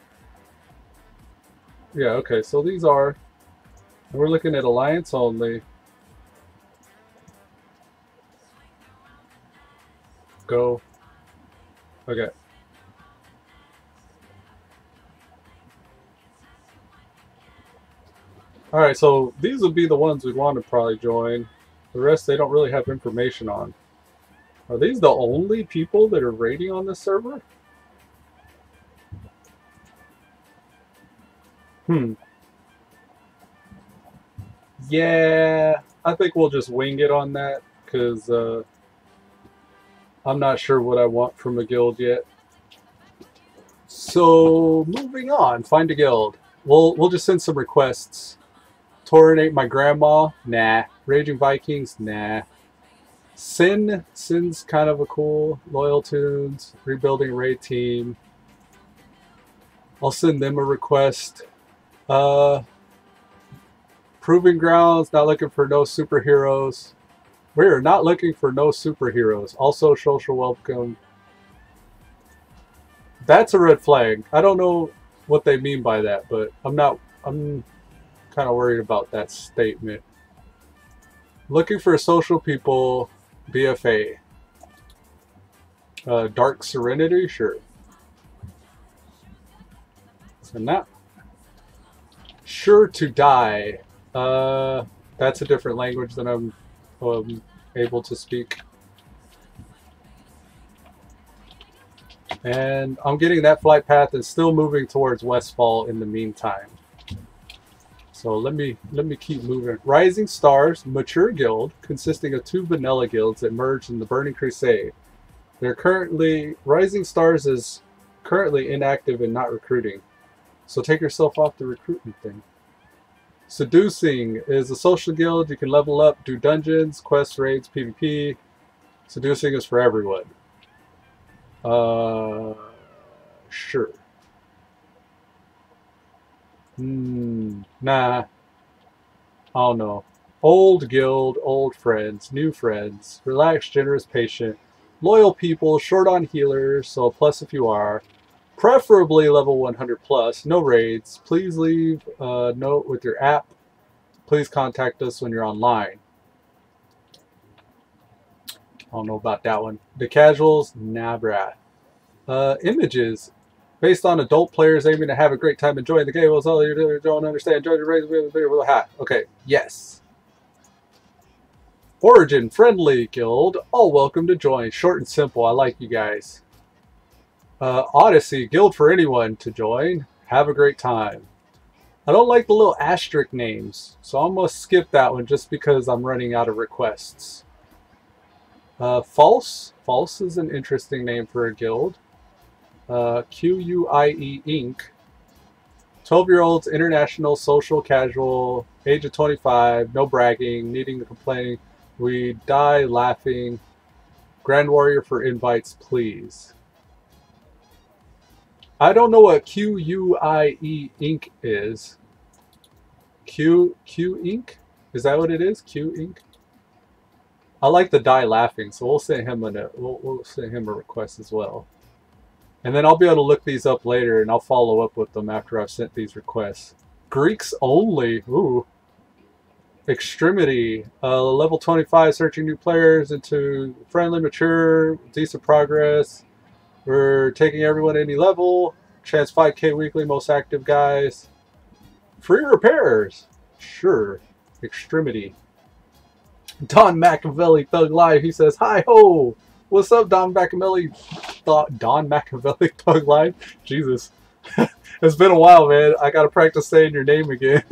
Yeah, okay, so these are... We're looking at Alliance only. Go. Okay. Alright, so these would be the ones we'd want to probably join. The rest they don't really have information on. Are these the only people that are raiding on this server? Yeah, I think we'll just wing it on that, because I'm not sure what I want from a guild yet. So, moving on. Find a guild. We'll just send some requests. Tauronate my grandma? Nah. Raging Vikings? Nah. Sin's kind of a cool. Loyal Tunes. Rebuilding Raid Team. I'll send them a request. Proving Grounds, not looking for no superheroes. We're not looking for no superheroes. Also social welcome. That's a red flag. I don't know what they mean by that, but I'm kind of worried about that statement. Looking for social people, BFA. Dark Serenity, sure. And that. Sure to Die. That's a different language than I'm able to speak. And I'm getting that flight path and still moving towards Westfall in the meantime. So let me keep moving. Rising Stars, mature guild consisting of 2 vanilla guilds that merged in the Burning Crusade. They're currently Rising Stars is currently inactive and not recruiting. So take yourself off the recruiting thing. Seducing is a social guild. You can level up, do dungeons, quests, raids, PvP. Seducing is for everyone. Sure. Nah. I don't know. Old guild, old friends, new friends. Relaxed, generous, patient. Loyal people, short on healers, so a plus if you are. Preferably level 100 plus. No raids. Please leave a note with your app. Please contact us when you're online. I don't know about that one. The casuals, nah, brah. Images. Based on adult players aiming to have a great time enjoying the game. What's all you don't understand? Enjoy the raid with a hat. Okay, yes. Origin Friendly Guild. All welcome to join. Short and simple. I like you guys. Odyssey, guild for anyone to join. Have a great time. I don't like the little asterisk names, so I'm going to skip that one just because I'm running out of requests. False. False is an interesting name for a guild. QUIE Inc. 12-year-olds, international, social, casual, age of 25, no bragging, needing to complain. We die laughing. Grand Warrior for invites, please. I don't know what QUIE Inc. is. Q Inc. Is that what it is? Q Inc. I like the die laughing, so we'll send him we'll send him a request as well. And then I'll be able to look these up later, and I'll follow up with them after I've sent these requests. Greeks only. Ooh. Extremity. Level 25, searching new players into friendly, mature, decent progress. We're taking everyone at any level. Chance 5k weekly, most active guys. Free repairs. Sure. Extremity. Don Machiavelli Thug Life. He says, hi ho. What's up, Don Machiavelli? Don Machiavelli Thug Life? Jesus. It's been a while, man. I gotta practice saying your name again.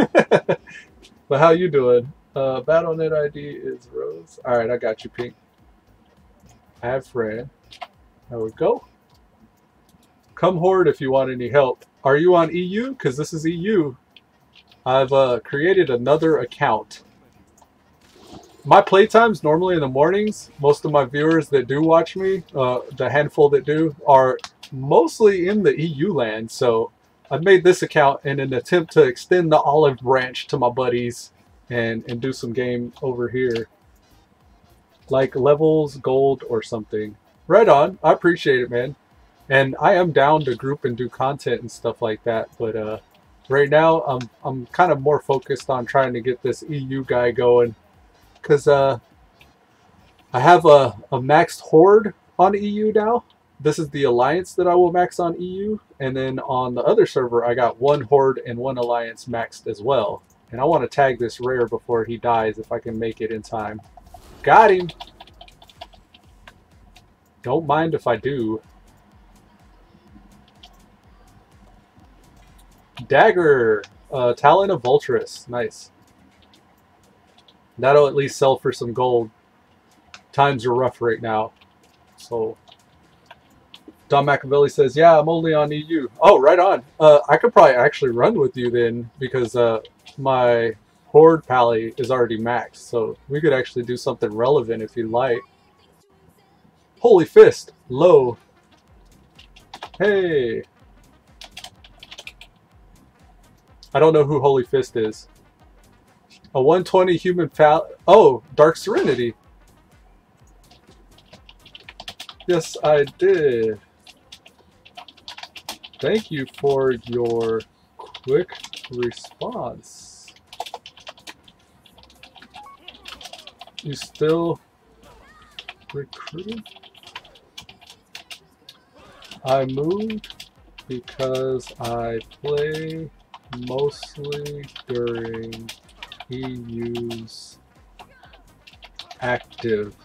But how you doing? Battle.net ID is Rose. Alright, I got you, Pink. Add friend. There we go. Come Horde if you want any help. Are you on EU? Because this is EU. I've created another account. My playtime's normally in the mornings. Most of my viewers that do watch me, the handful that do, are mostly in the EU land. So I made this account in an attempt to extend the olive branch to my buddies and do some game over here. Like levels, gold, or something. Right on. I appreciate it, man. And I am down to group and do content and stuff like that, but right now I'm kind of more focused on trying to get this EU guy going, because I have a maxed horde on EU now. This is the alliance that I will max on EU, and then on the other server I got one horde and one alliance maxed as well. And I want to tag this rare before he dies if I can make it in time. Got him! Don't mind if I do. Dagger! Talon of Vulturus. Nice. That'll at least sell for some gold. Times are rough right now. So, Don Machiavelli says, yeah, I'm only on EU. Oh, right on. I could probably actually run with you then, because my Horde Pally is already maxed. So, we could actually do something relevant if you like. Holy Fist! Low. Hey! I don't know who Holy Fist is. A 120 human pal. Oh, Dark Serenity. Yes, I did. Thank you for your quick response. You still recruiting? I moved because I play mostly during EU's active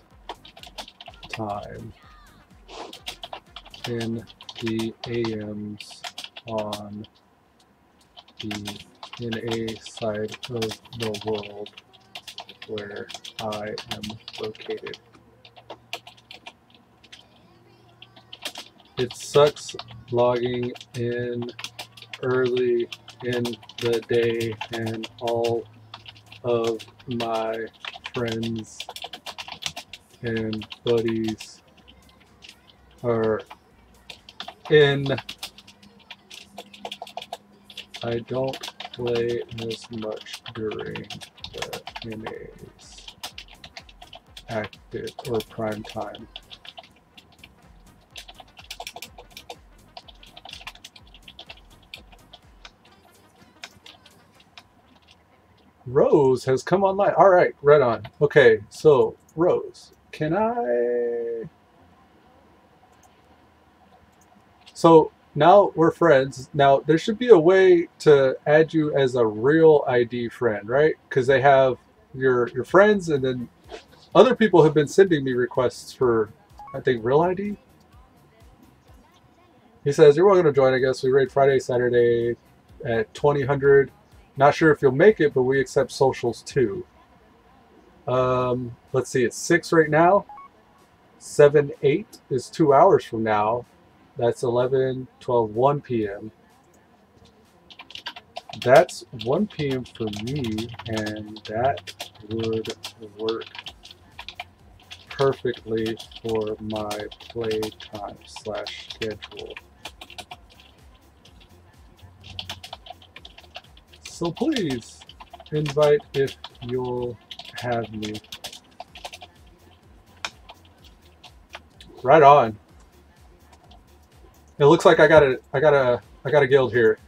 time in the AMs on the NA side of the world where I am located. It sucks logging in early in the day and all of my friends and buddies are in. I don't play as much during the NA's active or prime time. Rose has come online. All right, right on. Okay, so Rose, can I? So now we're friends. Now there should be a way to add you as a real ID friend, right? Because they have your friends, and then other people have been sending me requests for, I think, real ID. He says you're welcome to join. I guess we raid Friday, Saturday at 2000. Not sure if you'll make it, but we accept socials too. Let's see, it's 6 right now. 7, 8 is 2 hours from now. That's 11, 12, 1 p.m. That's 1 p.m. for me, and that would work perfectly for my playtime / schedule. So please invite if you'll have me. Right on. It looks like I got a guild here.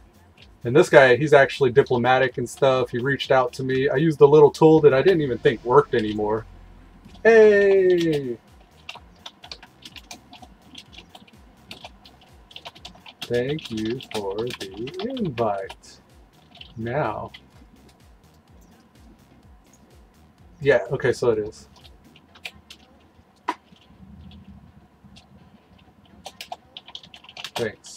And this guy, he's actually diplomatic and stuff. He reached out to me. I used a little tool that I didn't even think worked anymore. Hey! Thank you for the invite. Now. Yeah, okay, so it is. Thanks.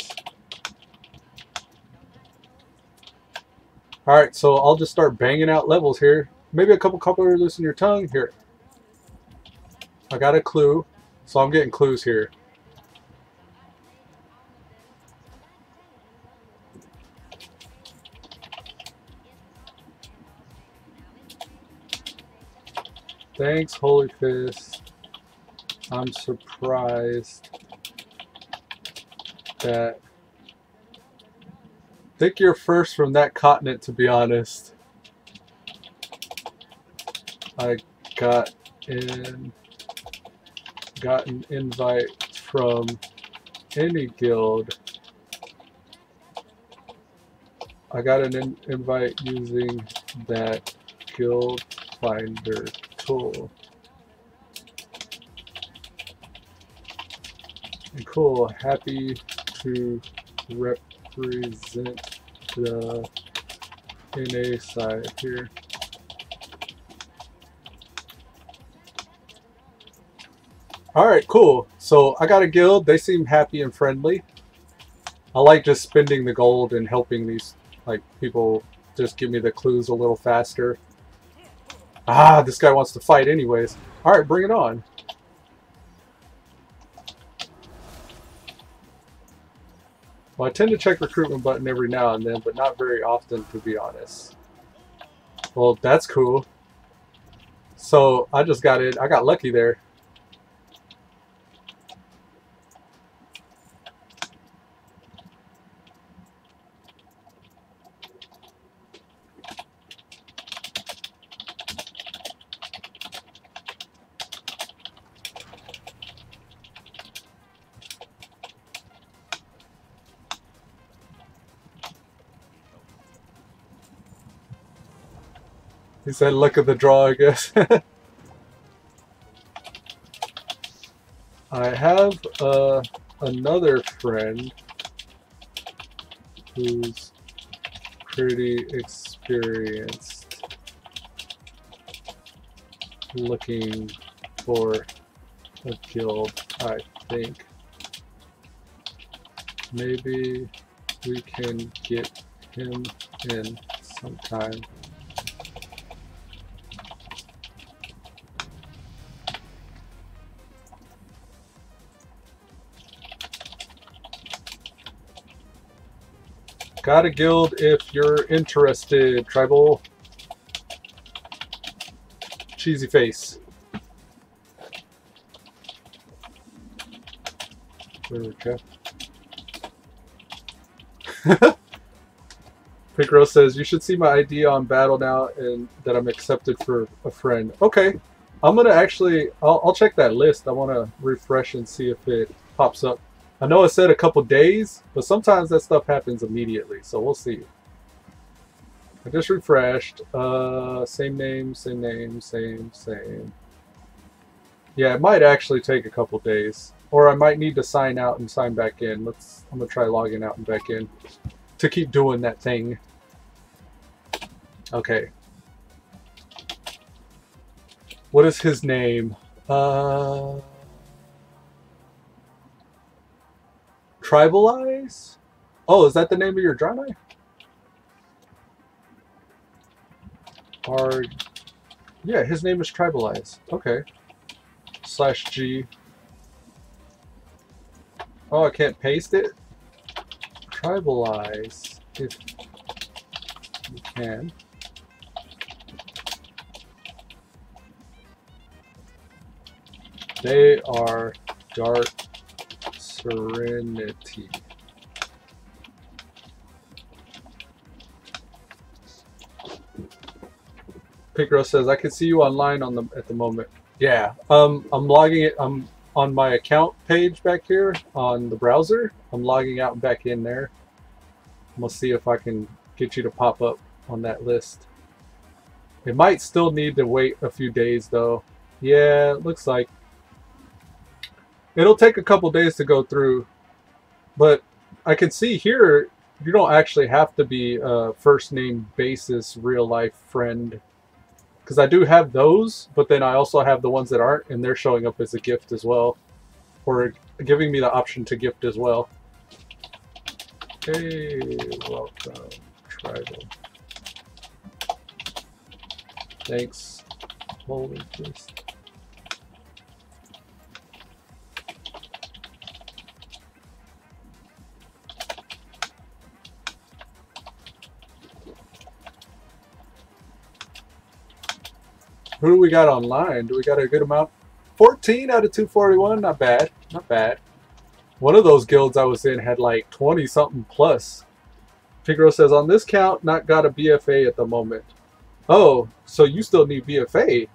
Alright, so I'll just start banging out levels here. Maybe a couple loosen your tongue. Here. I got a clue, so I'm getting clues here. Thanks, Holy Fist. I'm surprised that think you're first from that continent, to be honest. I got an invite from any guild. I got an invite using that guild finder tool. And cool, happy to represent the NA side here. Alright, cool. So I got a guild. They seem happy and friendly. I like just spending the gold and helping these people just give me the clues a little faster. Ah, this guy wants to fight anyways. Alright, bring it on. Well, I tend to check recruitment button every now and then, but not very often, to be honest. Well, that's cool. So, I just got it. I got lucky there. He said, "Look at the draw," I guess. I have another friend who's pretty experienced looking for a guild, I think. Maybe we can get him in sometime. Got a guild if you're interested, Tribal. Cheesy face. Where we go? Picro says, you should see my ID on Battle now and that I'm accepted for a friend. Okay. I'm going to actually, I'll check that list. I want to refresh and see if it pops up. I know it said a couple days, but sometimes that stuff happens immediately, so we'll see. I just refreshed. Same name, same name, same. Yeah, it might actually take a couple days. Or I might need to sign out and sign back in. I'm gonna try logging out and back in to keep doing that thing. Okay. What is his name? Tribaleyes? Oh, is that the name of your dry knife? Yeah, his name is Tribaleyes. Okay. /G. Oh, I can't paste it? Tribaleyes, if you can. They are dark serenity. Picro says, I can see you online at the moment. Yeah, I'm logging it. I'm on my account page back here on the browser. I'm logging out and back in there. I'm gonna see if I can get you to pop up on that list. It might still need to wait a few days though. Yeah, it looks like it'll take a couple days to go through, but I can see here you don't actually have to be a first name basis real life friend, because I do have those, but then I also have the ones that aren't, and they're showing up as a gift as well, or giving me the option to gift as well. Hey, welcome, Tribal. Thanks. Holy Christ. Who do we got online? Do we got a good amount? 14 out of 241, not bad, not bad. One of those guilds I was in had like 20 something plus. Figaro says, on this count, not got a BFA at the moment. Oh, so you still need BFA?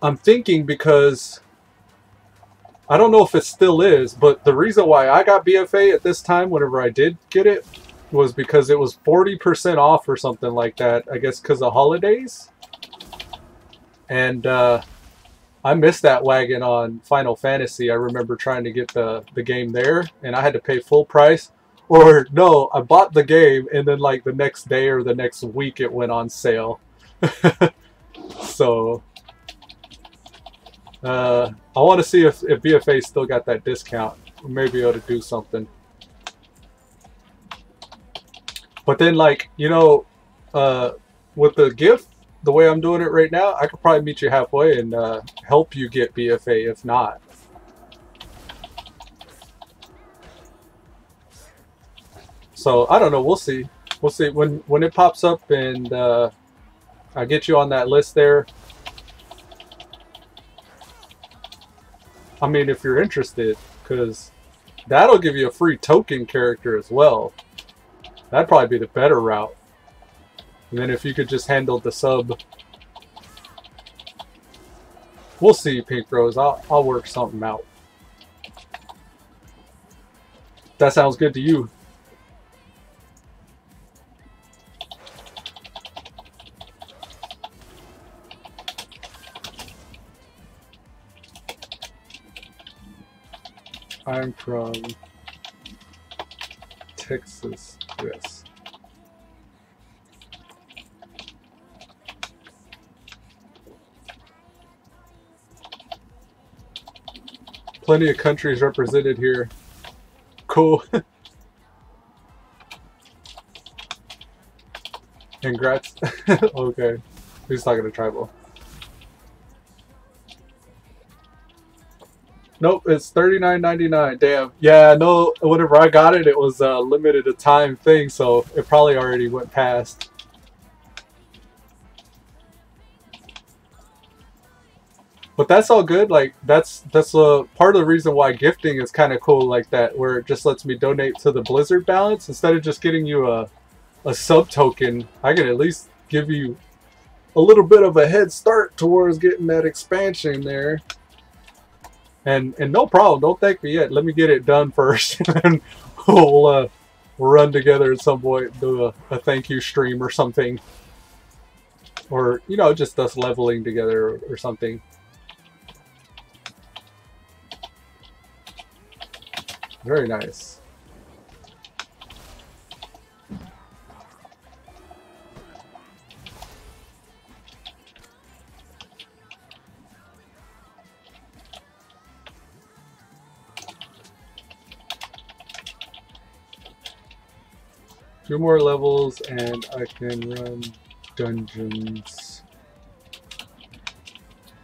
I'm thinking because I don't know if it still is, but the reason why I got BFA at this time, whenever I did get it, was because it was 40% off or something like that. I guess because of holidays. And I missed that wagon on Final Fantasy. I remember trying to get the game there, and I had to pay full price. Or no, I bought the game, and then like the next day or the next week it went on sale. So I want to see if BFA still got that discount. We may be able to do something. But then, like, you know, with the gift, the way I'm doing it right now, I could probably meet you halfway and help you get BFA if not. So I don't know. We'll see. We'll see when it pops up and I get you on that list there. I mean, if you're interested, because that'll give you a free token character as well. That'd probably be the better route. And then if you could just handle the sub. We'll see, Pink Rose. I'll work something out. That sounds good to you. I'm from Texas, yes. Plenty of countries represented here. Cool. Congrats. Okay. He's talking to Tribal. Nope, it's $39.99. Damn. Yeah, no, whenever I got it, it was a limited time thing, so it probably already went past. But that's all good. Like that's part of the reason why gifting is kind of cool like that, where it just lets me donate to the Blizzard balance instead of just getting you a sub token. I can at least give you a little bit of a head start towards getting that expansion there. And no problem. Don't thank me yet. Let me get it done first, and we'll run together at some point and do a thank you stream or something, or you know, just us leveling together or something. Very nice. Two more levels and I can run dungeons.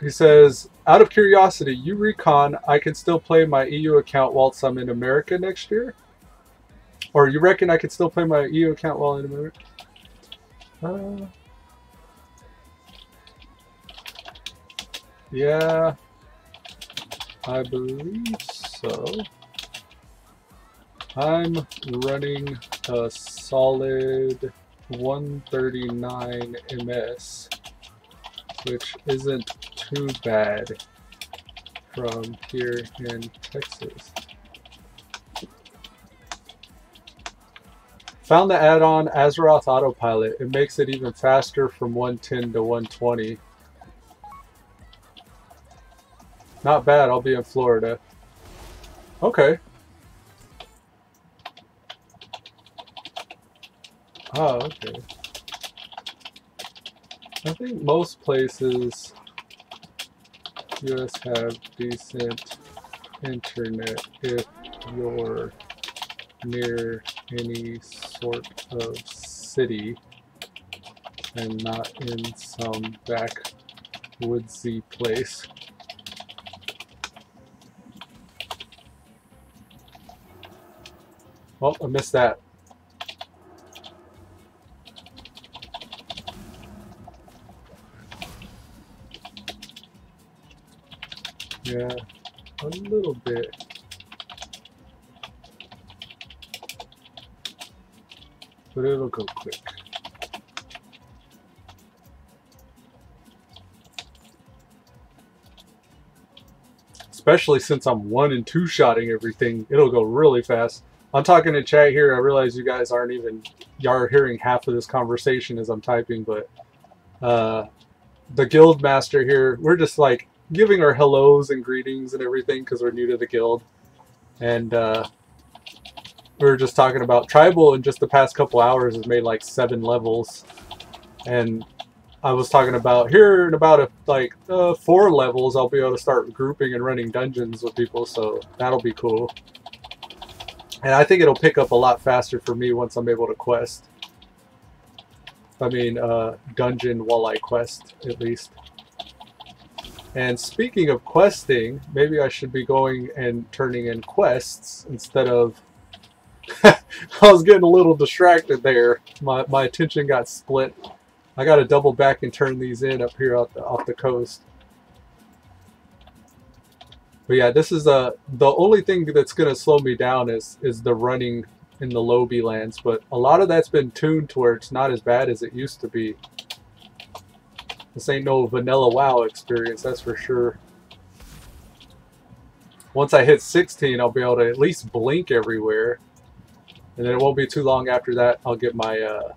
He says, out of curiosity, you recon I can still play my EU account whilst I'm in America next year? Or you reckon I could still play my EU account while in America? Yeah, I believe so. I'm running a solid 139 MS, which isn't too bad from here in Texas. Found the add-on Azeroth Autopilot. It makes it even faster from 110 to 120. Not bad, I'll be in Florida. Okay. Oh, okay. I think most places US have decent internet if you're near any sort of city and not in some backwoodsy place. Oh, I missed that. Yeah, a little bit. but it'll go quick. Especially since I'm 1- and 2-shotting everything, it'll go really fast. I'm talking to chat here. I realize you guys aren't even, y'all are hearing half of this conversation as I'm typing, but the guild master here, we're just like giving our hellos and greetings and everything because we're new to the guild. And we were just talking about Tribal in just the past couple hours has made like 7 levels. And I was talking about here in about 4 levels I'll be able to start grouping and running dungeons with people, so that'll be cool. And I think it'll pick up a lot faster for me once I'm able to quest. I mean, dungeon while I quest, at least. And speaking of questing, maybe I should be going and turning in quests instead of... I was getting a little distracted there. My attention got split. I gotta double back and turn these in up here off the coast. But yeah, this is the only thing that's gonna slow me down is the running in the lowbie lands. But a lot of that's been tuned to where it's not as bad as it used to be. This ain't no vanilla WoW experience, that's for sure. Once I hit 16, I'll be able to at least blink everywhere. And then it won't be too long after that, I'll get my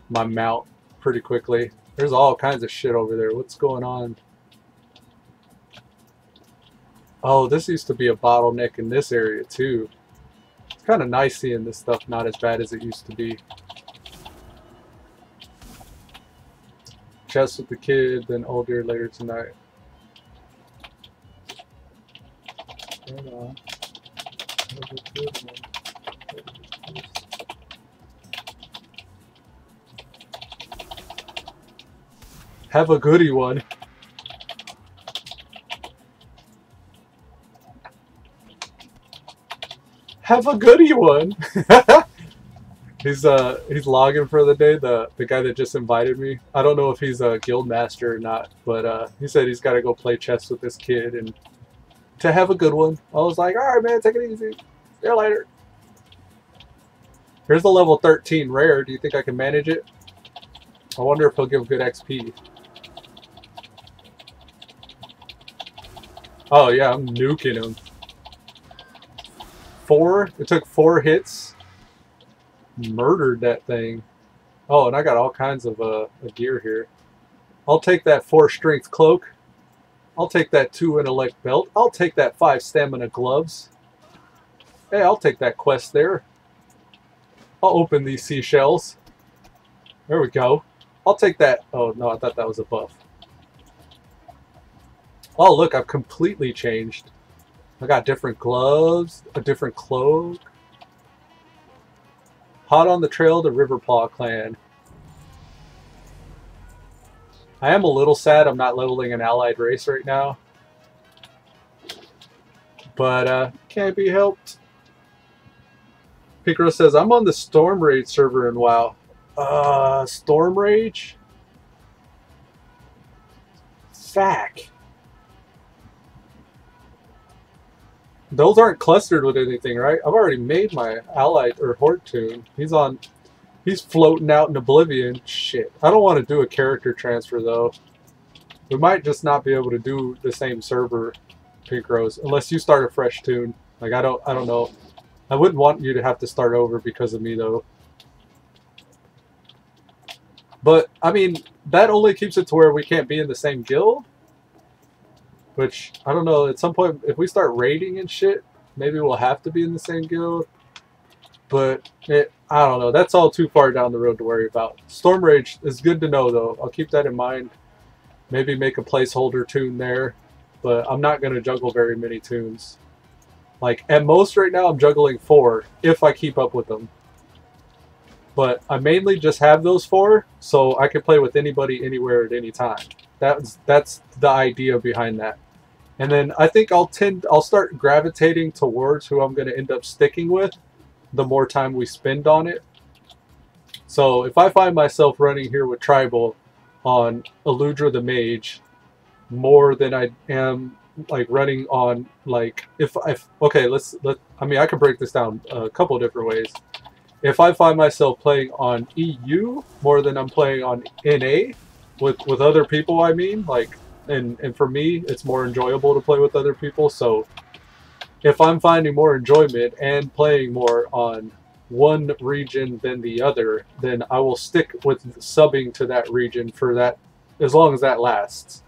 my mount pretty quickly. There's all kinds of shit over there. What's going on? Oh, this used to be a bottleneck in this area too. It's kind of nice seeing this stuff not as bad as it used to be. Chess with the kid, then oh dear later tonight. Hold on. Have a goodie one. Have a goodie one. He's logging for the day, the guy that just invited me. I don't know if he's a guild master or not, but he said he's got to go play chess with this kid and to have a good one. I was like, all right, man, take it easy. See you later. Here's the level 13 rare. Do you think I can manage it? I wonder if he'll give good XP. Oh yeah, I'm nuking him. 4? It took 4 hits. Murdered that thing. Oh, and I got all kinds of gear here. I'll take that 4 strength cloak. I'll take that 2 intellect belt. I'll take that 5 stamina gloves. Hey, I'll take that quest there. I'll open these seashells. There we go. I'll take that. Oh no, I thought that was a buff. Oh look, I've completely changed. I got different gloves, a different cloak. Hot on the trail to Riverpaw clan. I am a little sad I'm not leveling an allied race right now. But can't be helped. Picro says, I'm on the Storm Raid server in WoW. Storm Rage? Fack. Those aren't clustered with anything, right? I've already made my allied or horde tune. He's floating out in oblivion. Shit. I don't want to do a character transfer though. We might just not be able to do the same server, Pink Rose, unless you start a fresh tune. Like I don't know. I wouldn't want you to have to start over because of me though. But I mean, that only keeps it to where we can't be in the same guild. Which, I don't know, at some point, if we start raiding and shit, maybe we'll have to be in the same guild. But, I don't know, that's all too far down the road to worry about. Storm Rage is good to know, though. I'll keep that in mind. Maybe make a placeholder tune there. But I'm not going to juggle very many tunes. Like, at most right now, I'm juggling 4, if I keep up with them. But I mainly just have those 4, so I can play with anybody, anywhere, at any time. That's the idea behind that. And then I think I'll start gravitating towards who I'm going to end up sticking with the more time we spend on it. So if I find myself running here with Tribal on Elude the Mage more than I am like running on like if okay, I mean I could break this down a couple different ways. if I find myself playing on EU more than I'm playing on NA with other people, I mean, like, and for me, it's more enjoyable to play with other people. So if I'm finding more enjoyment and playing more on one region than the other, then I will stick with subbing to that region for that as long as that lasts.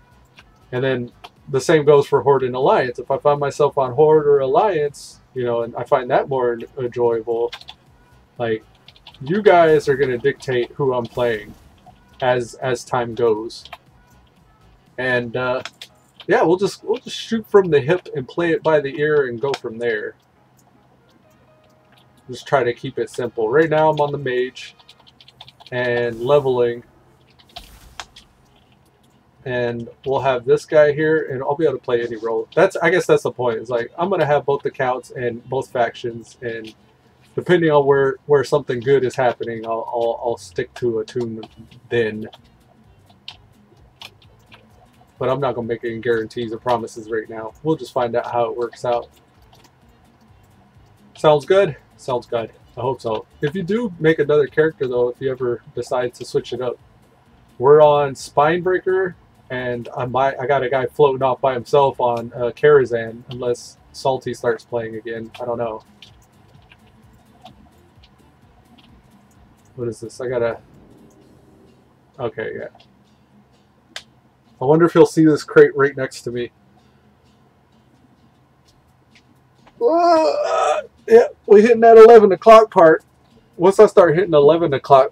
And then the same goes for Horde and Alliance. If I find myself on Horde or Alliance, you know, and I find that more enjoyable, like, you guys are going to dictate who I'm playing as time goes. And yeah, we'll just shoot from the hip and play it by the ear and go from there. Just try to keep it simple. Right now I'm on the Mage and leveling. And we'll have this guy here, and I'll be able to play any role. I guess that's the point. It's like, I'm going to have both accounts and both factions, and depending on where something good is happening, I'll stick to a tune then. But I'm not going to make any guarantees or promises right now. We'll just find out how it works out. Sounds good? Sounds good. I hope so. If you do make another character, though, if you ever decide to switch it up, we're on Spinebreaker, and I got a guy floating off by himself on Karazhan, unless Salty starts playing again. I don't know. What is this? I gotta... Okay, yeah. I wonder if he'll see this crate right next to me. Yeah, we're hitting that 11 o'clock part. Once I start hitting 11 o'clock,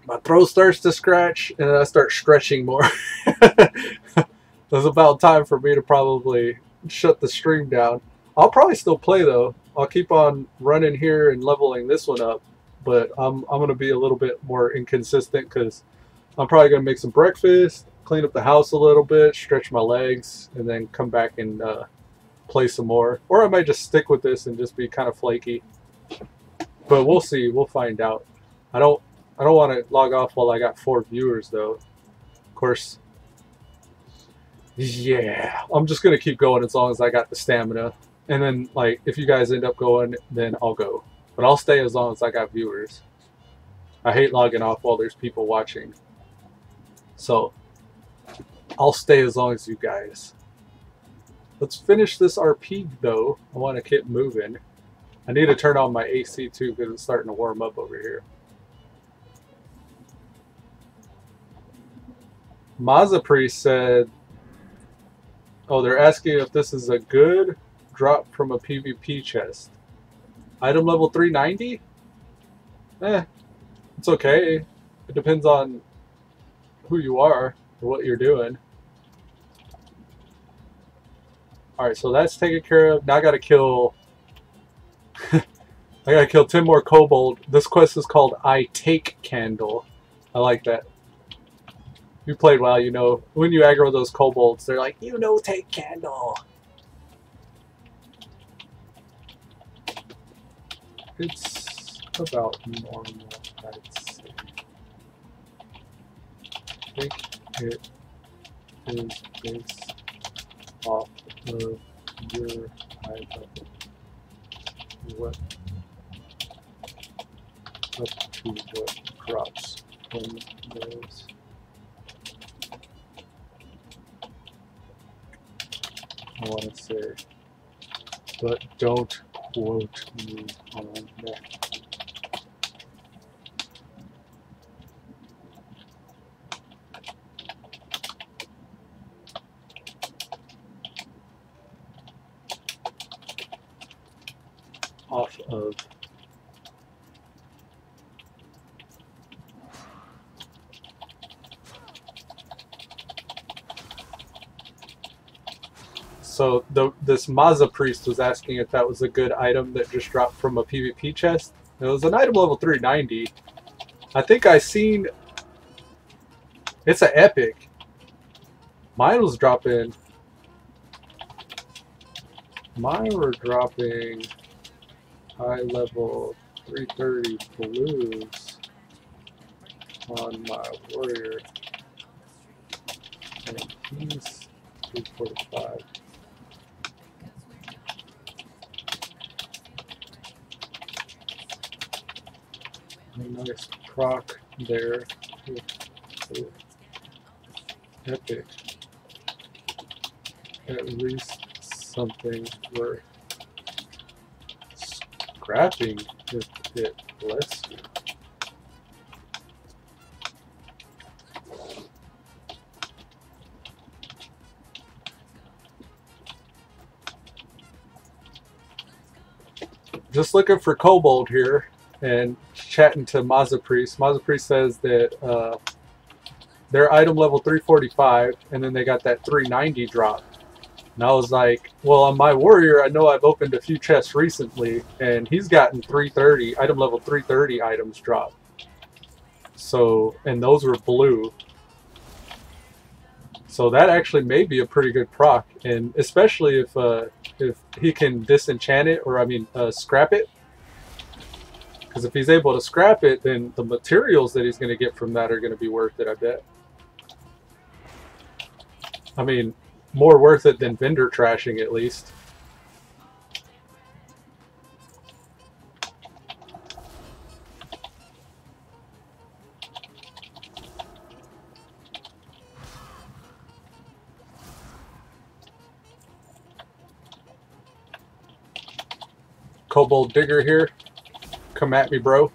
my throat starts to scratch, and I start stretching more. It's about time for me to probably shut the stream down. I'll probably still play, though. I'll keep on running here and leveling this one up, but I'm going to be a little bit more inconsistent because I'm probably going to make some breakfast, clean up the house a little bit, stretch my legs, and then come back and play some more. Or I might just stick with this and just be kind of flaky. But we'll see. We'll find out. I don't want to log off while I got 4 viewers, though. Of course, yeah, I'm just going to keep going as long as I got the stamina. And then, like, if you guys end up going, then I'll go. But I'll stay as long as I got viewers. I hate logging off while there's people watching. So, I'll stay as long as you guys. Let's finish this RP, though. I want to keep moving. I need to turn on my AC, too, because it's starting to warm up over here. Mazapri said, oh, they're asking if this is a good drop from a PvP chest. Item level 390? It's okay. It depends on who you are or what you're doing. Alright, so that's taken care of. Now I gotta kill... I gotta kill 10 more kobold. This quest is called I Take Candle. I like that. You played WoW, you know, when you aggro those kobolds, they're like, you know, take candle. It's about normal, I'd say. I think it is based off of your high level. What up to what drops from those. I want to say, but don't quote me on that. Off of So this Maza Priest was asking if that was a good item that just dropped from a PvP chest. It was an item level 390. I think I seen... It's an epic. Mine was dropping... Mine were dropping high level 330 blues on my warrior. And he's 245. A nice proc there. Epic. At least something worth scrapping if it lets you. Just looking for Kobold here and chatting to Mazapriest. Mazapriest says that they're item level 345 and then they got that 390 drop. And I was like, well, on my warrior, I know I've opened a few chests recently and he's gotten 330, item level 330 items drop. So, and those were blue. So that actually may be a pretty good proc, and especially if he can disenchant it, or I mean scrap it. Because if he's able to scrap it, then the materials that he's going to get from that are going to be worth it, I bet. I mean, more worth it than vendor trashing at least. Kobold Digger here. Come at me, bro.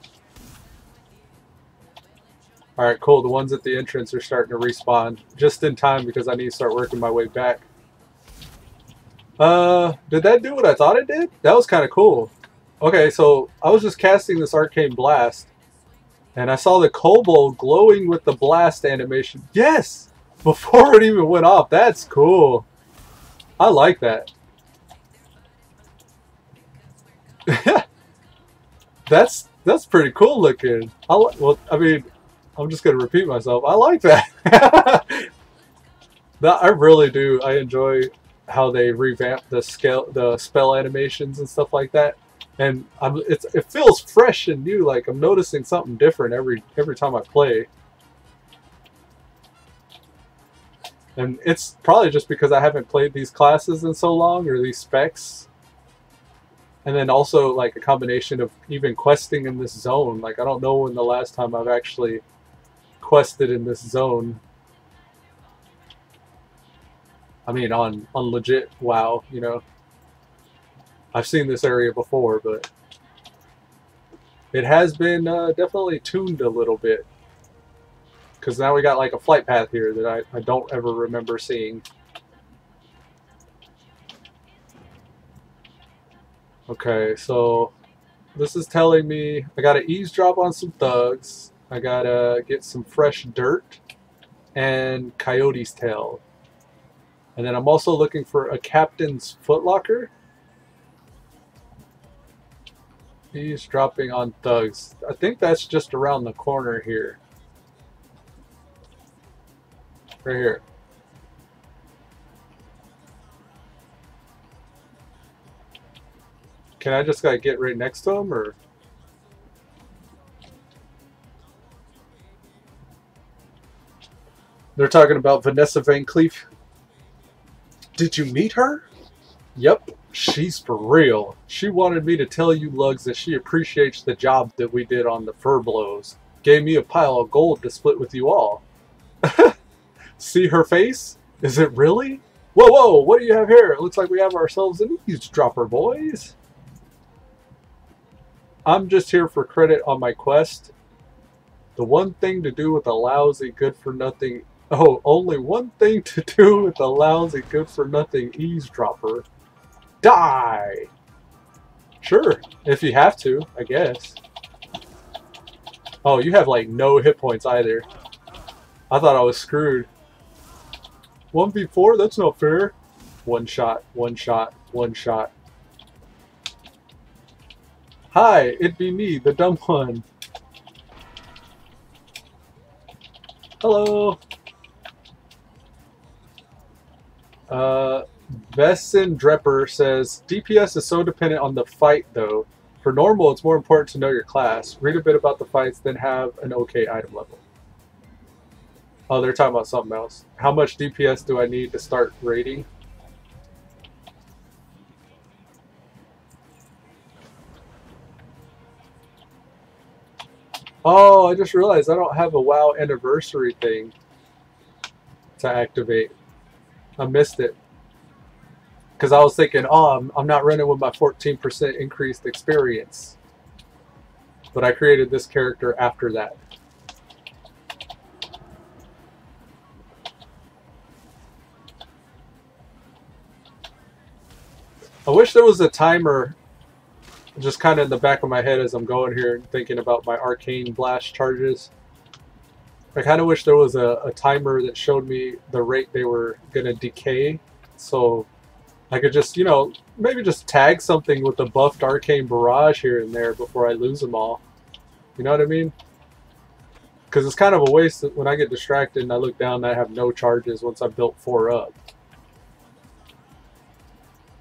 Alright, cool. The ones at the entrance are starting to respawn. Just in time because I need to start working my way back. Did that do what I thought it did? That was kind of cool. Okay, so I was just casting this Arcane Blast. And I saw the Kobold glowing with the blast animation. Yes! Before it even went off. That's cool. I like that. That's pretty cool looking. Well, I mean, I'm just gonna repeat myself. I like that. I really do. I enjoy how they revamp the spell animations and stuff like that. And it feels fresh and new. Like I'm noticing something different every time I play. And it's probably just because I haven't played these classes in so long, or these specs. And then also like a combination of even questing in this zone. Like I don't know when the last time I've actually quested in this zone. I mean on legit WoW, you know. I've seen this area before, but it has been definitely tuned a little bit. Because now we got like a flight path here that I don't ever remember seeing. Okay, so this is telling me I gotta eavesdrop on some thugs. I gotta get some fresh dirt and coyote's tail. And then I'm also looking for a captain's footlocker. Eavesdropping on thugs. I think that's just around the corner here. Right here. Can I just like get right next to him, or? They're talking about Vanessa Van Cleef. Did you meet her? Yep, she's for real. She wanted me to tell you lugs that she appreciates the job that we did on the fur blows. Gave me a pile of gold to split with you all. See her face? Is it really? Whoa, whoa, what do you have here? It looks like we have ourselves an eavesdropper, boys. I'm just here for credit on my quest. The one thing to do with a lousy good-for-nothing... Oh, only one thing to do with a lousy good-for-nothing eavesdropper. Die! Sure, if you have to, I guess. Oh, you have like no hit points either. I thought I was screwed. 1v4? That's not fair. One shot, one shot, one shot. Hi, it be me, the dumb one. Hello. Vesson Drepper says, DPS is so dependent on the fight though. For normal, it's more important to know your class. Read a bit about the fights, then have an okay item level. Oh, they're talking about something else. How much DPS do I need to start raiding? Oh, I just realized I don't have a WoW anniversary thing to activate. I missed it. Because I was thinking, oh, I'm not running with my 14% increased experience. But I created this character after that. I wish there was a timer just kind of in the back of my head as I'm going here and thinking about my arcane blast charges. I kind of wish there was a timer that showed me the rate they were going to decay. So I could just, you know, maybe just tag something with a buffed arcane barrage here and there before I lose them all. You know what I mean? Because it's kind of a waste when I get distracted and I look down and I have no charges once I've built 4 up.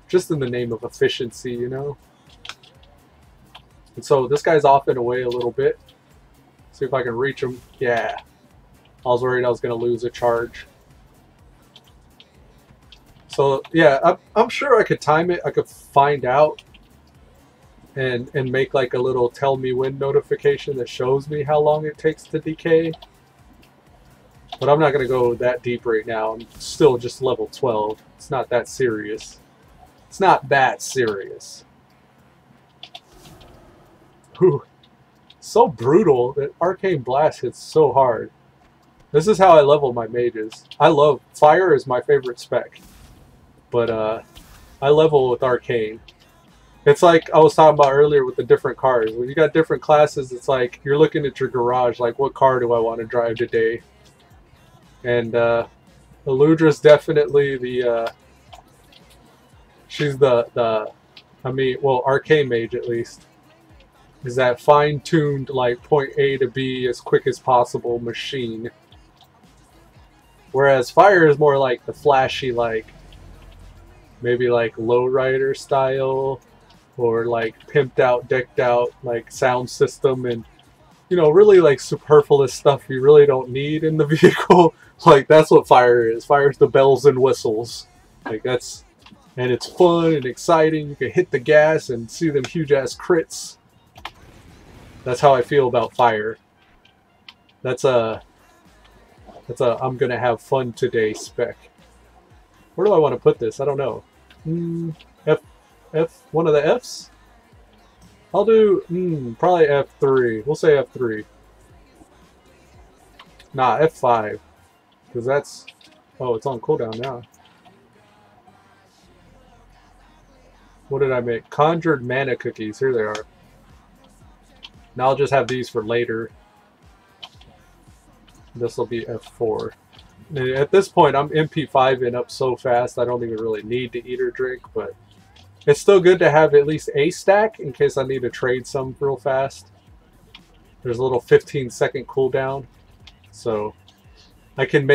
Just in the name of efficiency, you know? And so this guy's off and away a little bit. See if I can reach him. Yeah. I was worried I was going to lose a charge. So yeah, I'm sure I could time it. I could find out and make like a little tell me when notification that shows me how long it takes to decay. But I'm not going to go that deep right now. I'm still just level 12. It's not that serious. It's not that serious. Whew. So brutal. That Arcane Blast hits so hard. This is how I level my mages. I love... Fire is my favorite spec. But I level with Arcane. It's like I was talking about earlier with the different cars. When you got different classes, it's like you're looking at your garage, like what car do I want to drive today? And Eludra's definitely the... she's the I mean, well, Arcane Mage at least. Is that fine-tuned, like, point A to B as quick as possible machine. Whereas Fire is more like the flashy, like, maybe like lowrider style, or like pimped out, decked out, like sound system, and you know, really like superfluous stuff you really don't need in the vehicle. Like that's what Fire is. Fire's the bells and whistles. Like that's, and it's fun and exciting. You can hit the gas and see them huge ass crits. That's how I feel about Fire. That's a I'm gonna have fun today spec. Where do I want to put this? I don't know. F, one of the Fs? I'll do, probably F3. We'll say F3. Nah, F5. Because that's, oh, it's on cooldown now. What did I make? Conjured mana cookies. Here they are. Now I'll just have these for later. This will be F4. At this point, I'm MP5ing up so fast I don't even really need to eat or drink, but it's still good to have at least a stack in case I need to trade some real fast. There's a little 15-second cooldown, so I can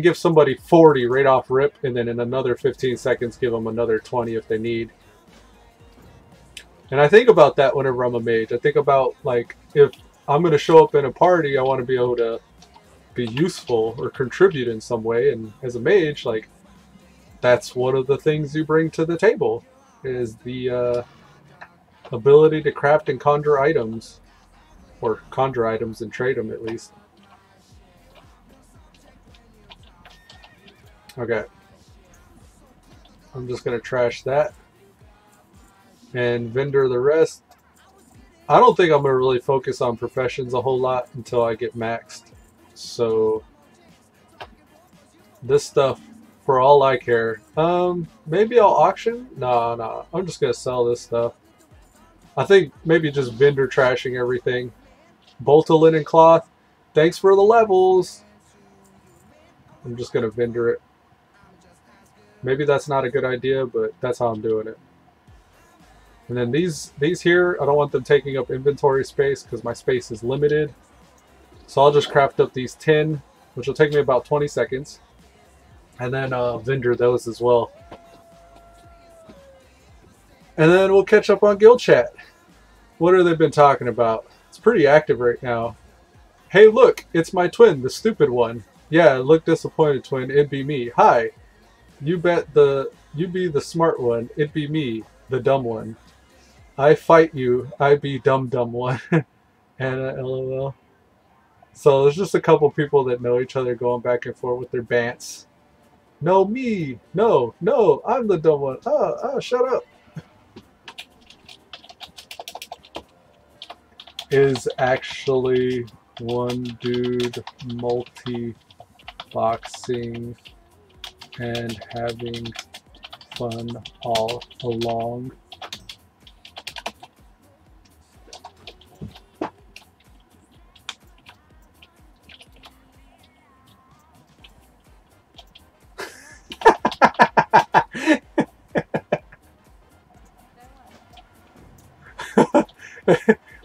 give somebody 40 right off rip, and then in another 15 seconds give them another 20 if they need. And I think about that whenever I'm a mage. I think about, like, if I'm going to show up in a party, I want to be able to be useful or contribute in some way, and as a mage, like, that's one of the things you bring to the table, is the ability to craft and conjure items, or conjure items and trade them at least. Okay, I'm just gonna trash that and vendor the rest. I don't think I'm gonna really focus on professions a whole lot until I get maxed. So this stuff, for all I care, maybe I'll auction. No, I'm just gonna sell this stuff. I think maybe just vendor trashing everything. Bolt of linen cloth, thanks for the levels. I'm just gonna vendor it. Maybe that's not a good idea, but that's how I'm doing it. And then these here, I don't want them taking up inventory space because my space is limited. So I'll just craft up these 10, which will take me about 20 seconds. And then vendor those as well. And then we'll catch up on guild chat. What have they been talking about? It's pretty active right now. Hey look, it's my twin, the stupid one. Yeah, look disappointed twin, it'd be me. Hi. You be the smart one, it'd be me, the dumb one. I fight you, I be dumb one. Anna, LOL. So there's just a couple people that know each other going back and forth with their bants. No, me. No, no, I'm the dumb one. Shut up. Is actually one dude multi-boxing and having fun all along.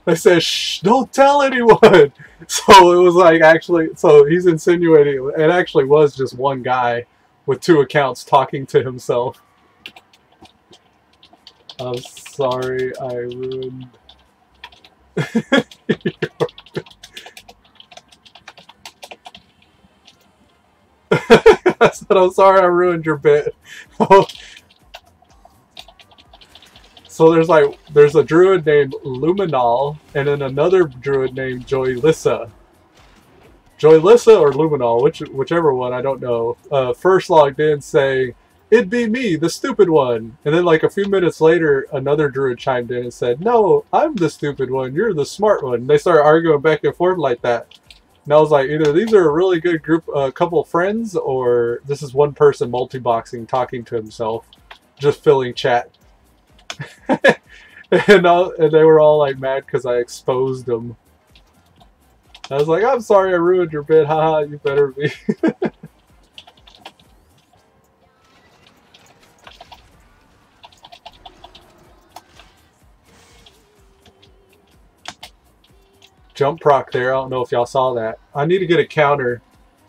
They said, shh, don't tell anyone. So it was like actually, so he's insinuating it actually was just one guy with 2 accounts talking to himself. I'm sorry I ruined. I said, I'm sorry I ruined your bit. So there's a druid named Luminal and then another druid named Joylissa. Joylissa or Luminal, whichever one, I don't know. First logged in saying, "It'd be me, the stupid one." And then like a few minutes later, another druid chimed in and said, "No, I'm the stupid one, you're the smart one." And they started arguing back and forth like that. And I was like, either these are a really good group, couple of friends, or this is one person multi-boxing talking to himself, just filling chat. and they were all like mad because I exposed them. I was like, I'm sorry I ruined your bit, haha, you better be. Jump proc there, I don't know if y'all saw that. I need to get a counter.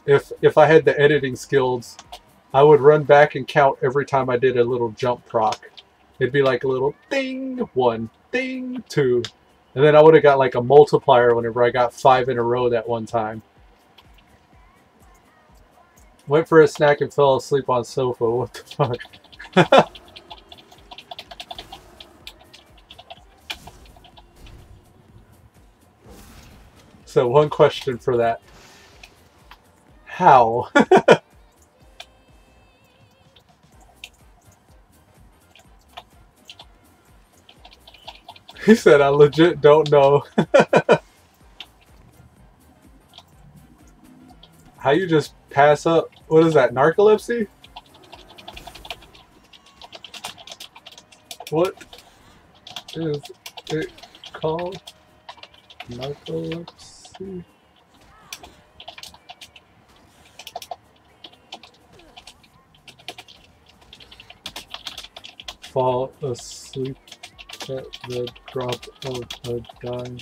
If I had the editing skills, I would run back and count every time I did a little jump proc. It'd be like a little ding, 1, ding, 2. And then I would have got like a multiplier whenever I got 5 in a row that one time. Went for a snack and fell asleep on sofa. What the fuck? So one question for that. How? He said, I legit don't know. How you just pass up? What is that, narcolepsy? What is it called? Narcolepsy? Fall asleep at the drop of a dime.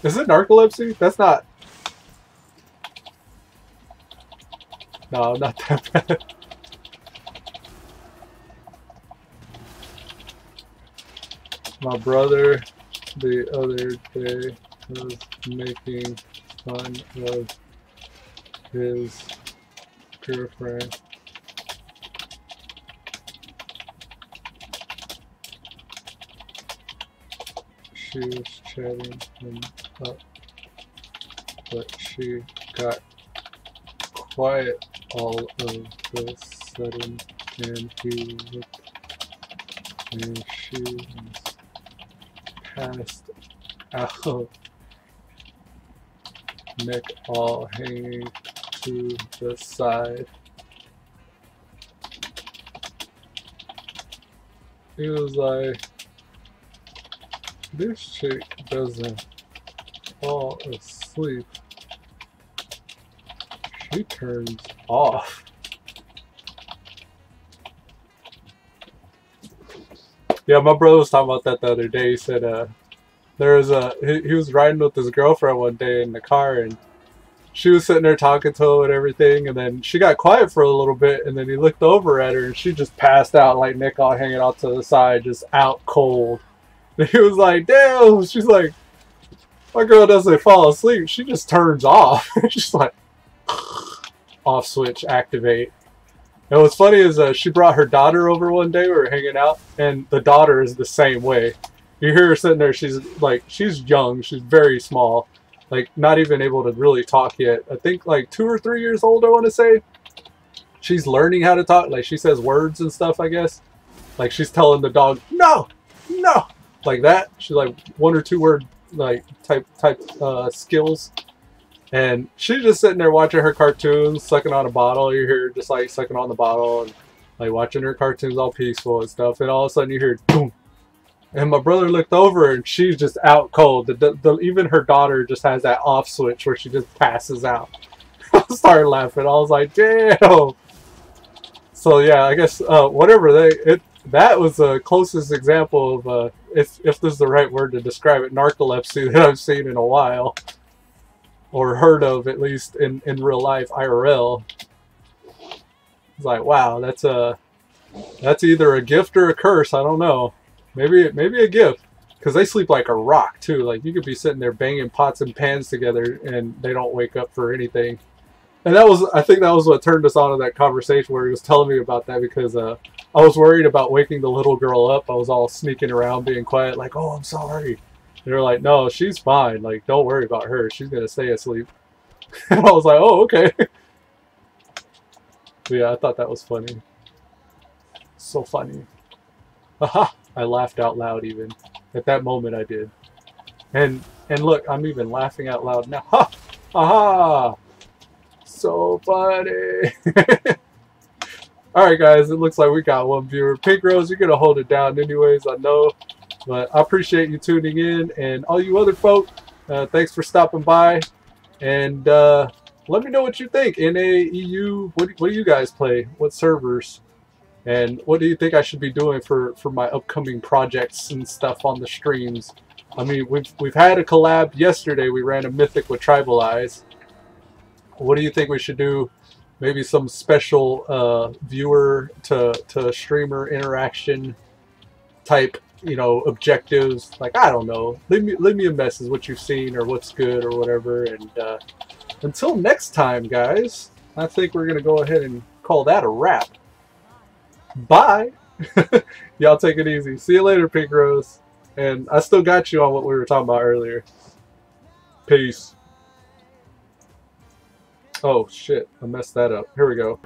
Is it narcolepsy? That's not. No, not that bad. My brother the other day was making fun of his girlfriend. She was chatting him up, but she got quiet all of a sudden, and he looked, and she was passed out, neck all hanging to the side. He was like, this chick doesn't fall asleep. She turns off. Yeah, my brother was talking about that the other day. He said he was riding with his girlfriend one day in the car, and she was sitting there talking to him and everything, and then she got quiet for a little bit, and then he looked over at her, and she just passed out, like neck all hanging out to the side, just out cold. And he was like, damn. She's like, my girl doesn't fall asleep. She just turns off. She's like, off switch, activate. And what's funny is she brought her daughter over one day. We were hanging out, and the daughter is the same way. You hear her sitting there. She's like, she's young. She's very small, like not even able to really talk yet. I think like 2 or 3 years old, I want to say. She's learning how to talk. Like she says words and stuff, I guess. Like she's telling the dog, no, no, like that. She's like 1 or 2 word like type skills. And she's just sitting there watching her cartoons, sucking on a bottle. You hear her just like sucking on the bottle and like watching her cartoons all peaceful and stuff. And all of a sudden you hear boom. And my brother looked over and she's just out cold. Even her daughter just has that off switch where she just passes out. I started laughing. I was like, damn. So yeah, I guess whatever that was the closest example of if this is the right word to describe it, narcolepsy that I've seen in a while. Or heard of, at least in real life, IRL. It's like, wow, that's either a gift or a curse. I don't know. Maybe a gift, because they sleep like a rock too. Like you could be sitting there banging pots and pans together, and they don't wake up for anything. And I think that was what turned us on to that conversation where he was telling me about that, because I was worried about waking the little girl up. I was all sneaking around, being quiet, like, oh, I'm sorry. They're like, no, she's fine. Like, don't worry about her. She's going to stay asleep. And I was like, oh, okay. But yeah, I thought that was funny. So funny. Aha! I laughed out loud even. At that moment I did. And look, I'm even laughing out loud now. Ha! Aha! So funny. Alright guys, it looks like we got 1 viewer. Pink Rose, you're going to hold it down anyways, I know. But I appreciate you tuning in, and all you other folk, thanks for stopping by. And let me know what you think. NA, EU, what do you guys play? What servers? And what do you think I should be doing for my upcoming projects and stuff on the streams? I mean, we've had a collab yesterday. We ran a Mythic with Tribaleyes. What do you think we should do? Maybe some special viewer to streamer interaction type, you know, objectives. Like, I don't know. Leave me a message what you've seen or what's good or whatever. And until next time, guys, I think we're gonna go ahead and call that a wrap. Bye. Y'all take it easy. See you later, Pink Rose. And I still got you on what we were talking about earlier. Peace. Oh shit, I messed that up. Here we go.